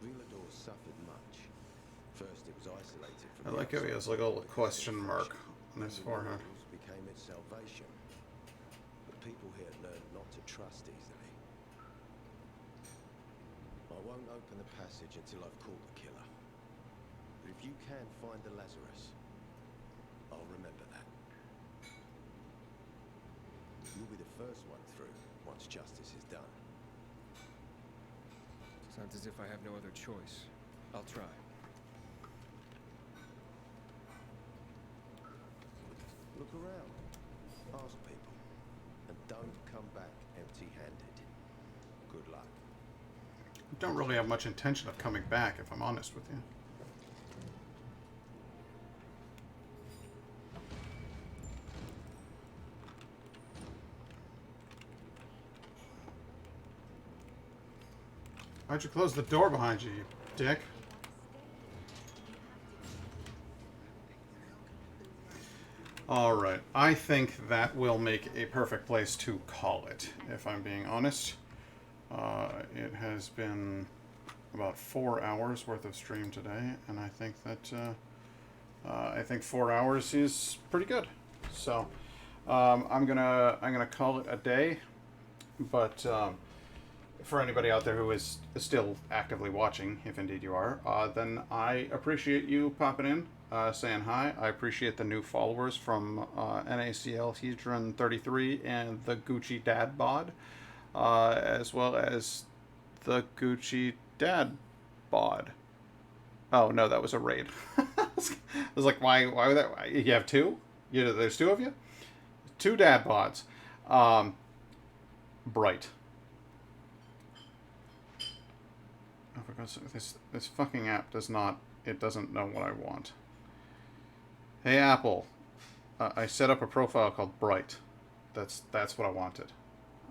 Villador suffered much. First, it was isolated I from like how he has like a little question mark on his The forehead. walls became its salvation. But people here learned not to trust easily. I won't open the passage until I've caught the killer. But if you can find the Lazarus, I'll remember that. You'll be the first one through once justice is done. Sounds as if I have no other choice. I'll try. Look around. Ask people. And don't Don't come back empty-handed. Good luck. I don't really have much intention of coming back, if I'm honest with you. Why'd you close the door behind you, you dick? Alright, I think that will make a perfect place to call it, if I'm being honest. It has been about 4 hours worth of stream today, and I think that 4 hours is pretty good. So I'm gonna call it a day. But for anybody out there who is still actively watching, if indeed you are, then I appreciate you popping in, saying hi. I appreciate the new followers from NACL Hedron 33 and the Gucci Dad Bod, as well as the Gucci Dad Bod. Oh no, that was a raid. I was like, why would that? You have two? There's two of you? Two Dad Bods. Bright. Oh, for God's sake, this fucking app doesn't know what I want. Hey Apple, I set up a profile called Bright. That's what I wanted.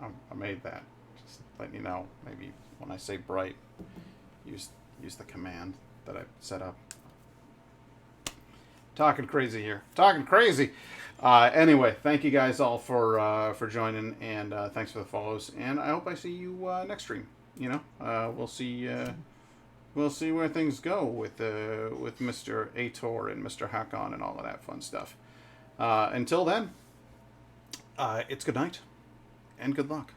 I made that. Just letting you know. Maybe when I say Bright, use the command that I set up. Talking crazy here. Talking crazy. Anyway, thank you guys all for joining, and thanks for the follows. And I hope I see you next stream. We'll see where things go with Mr. Ator and Mr. Hakon and all of that fun stuff. Until then, it's good night and good luck.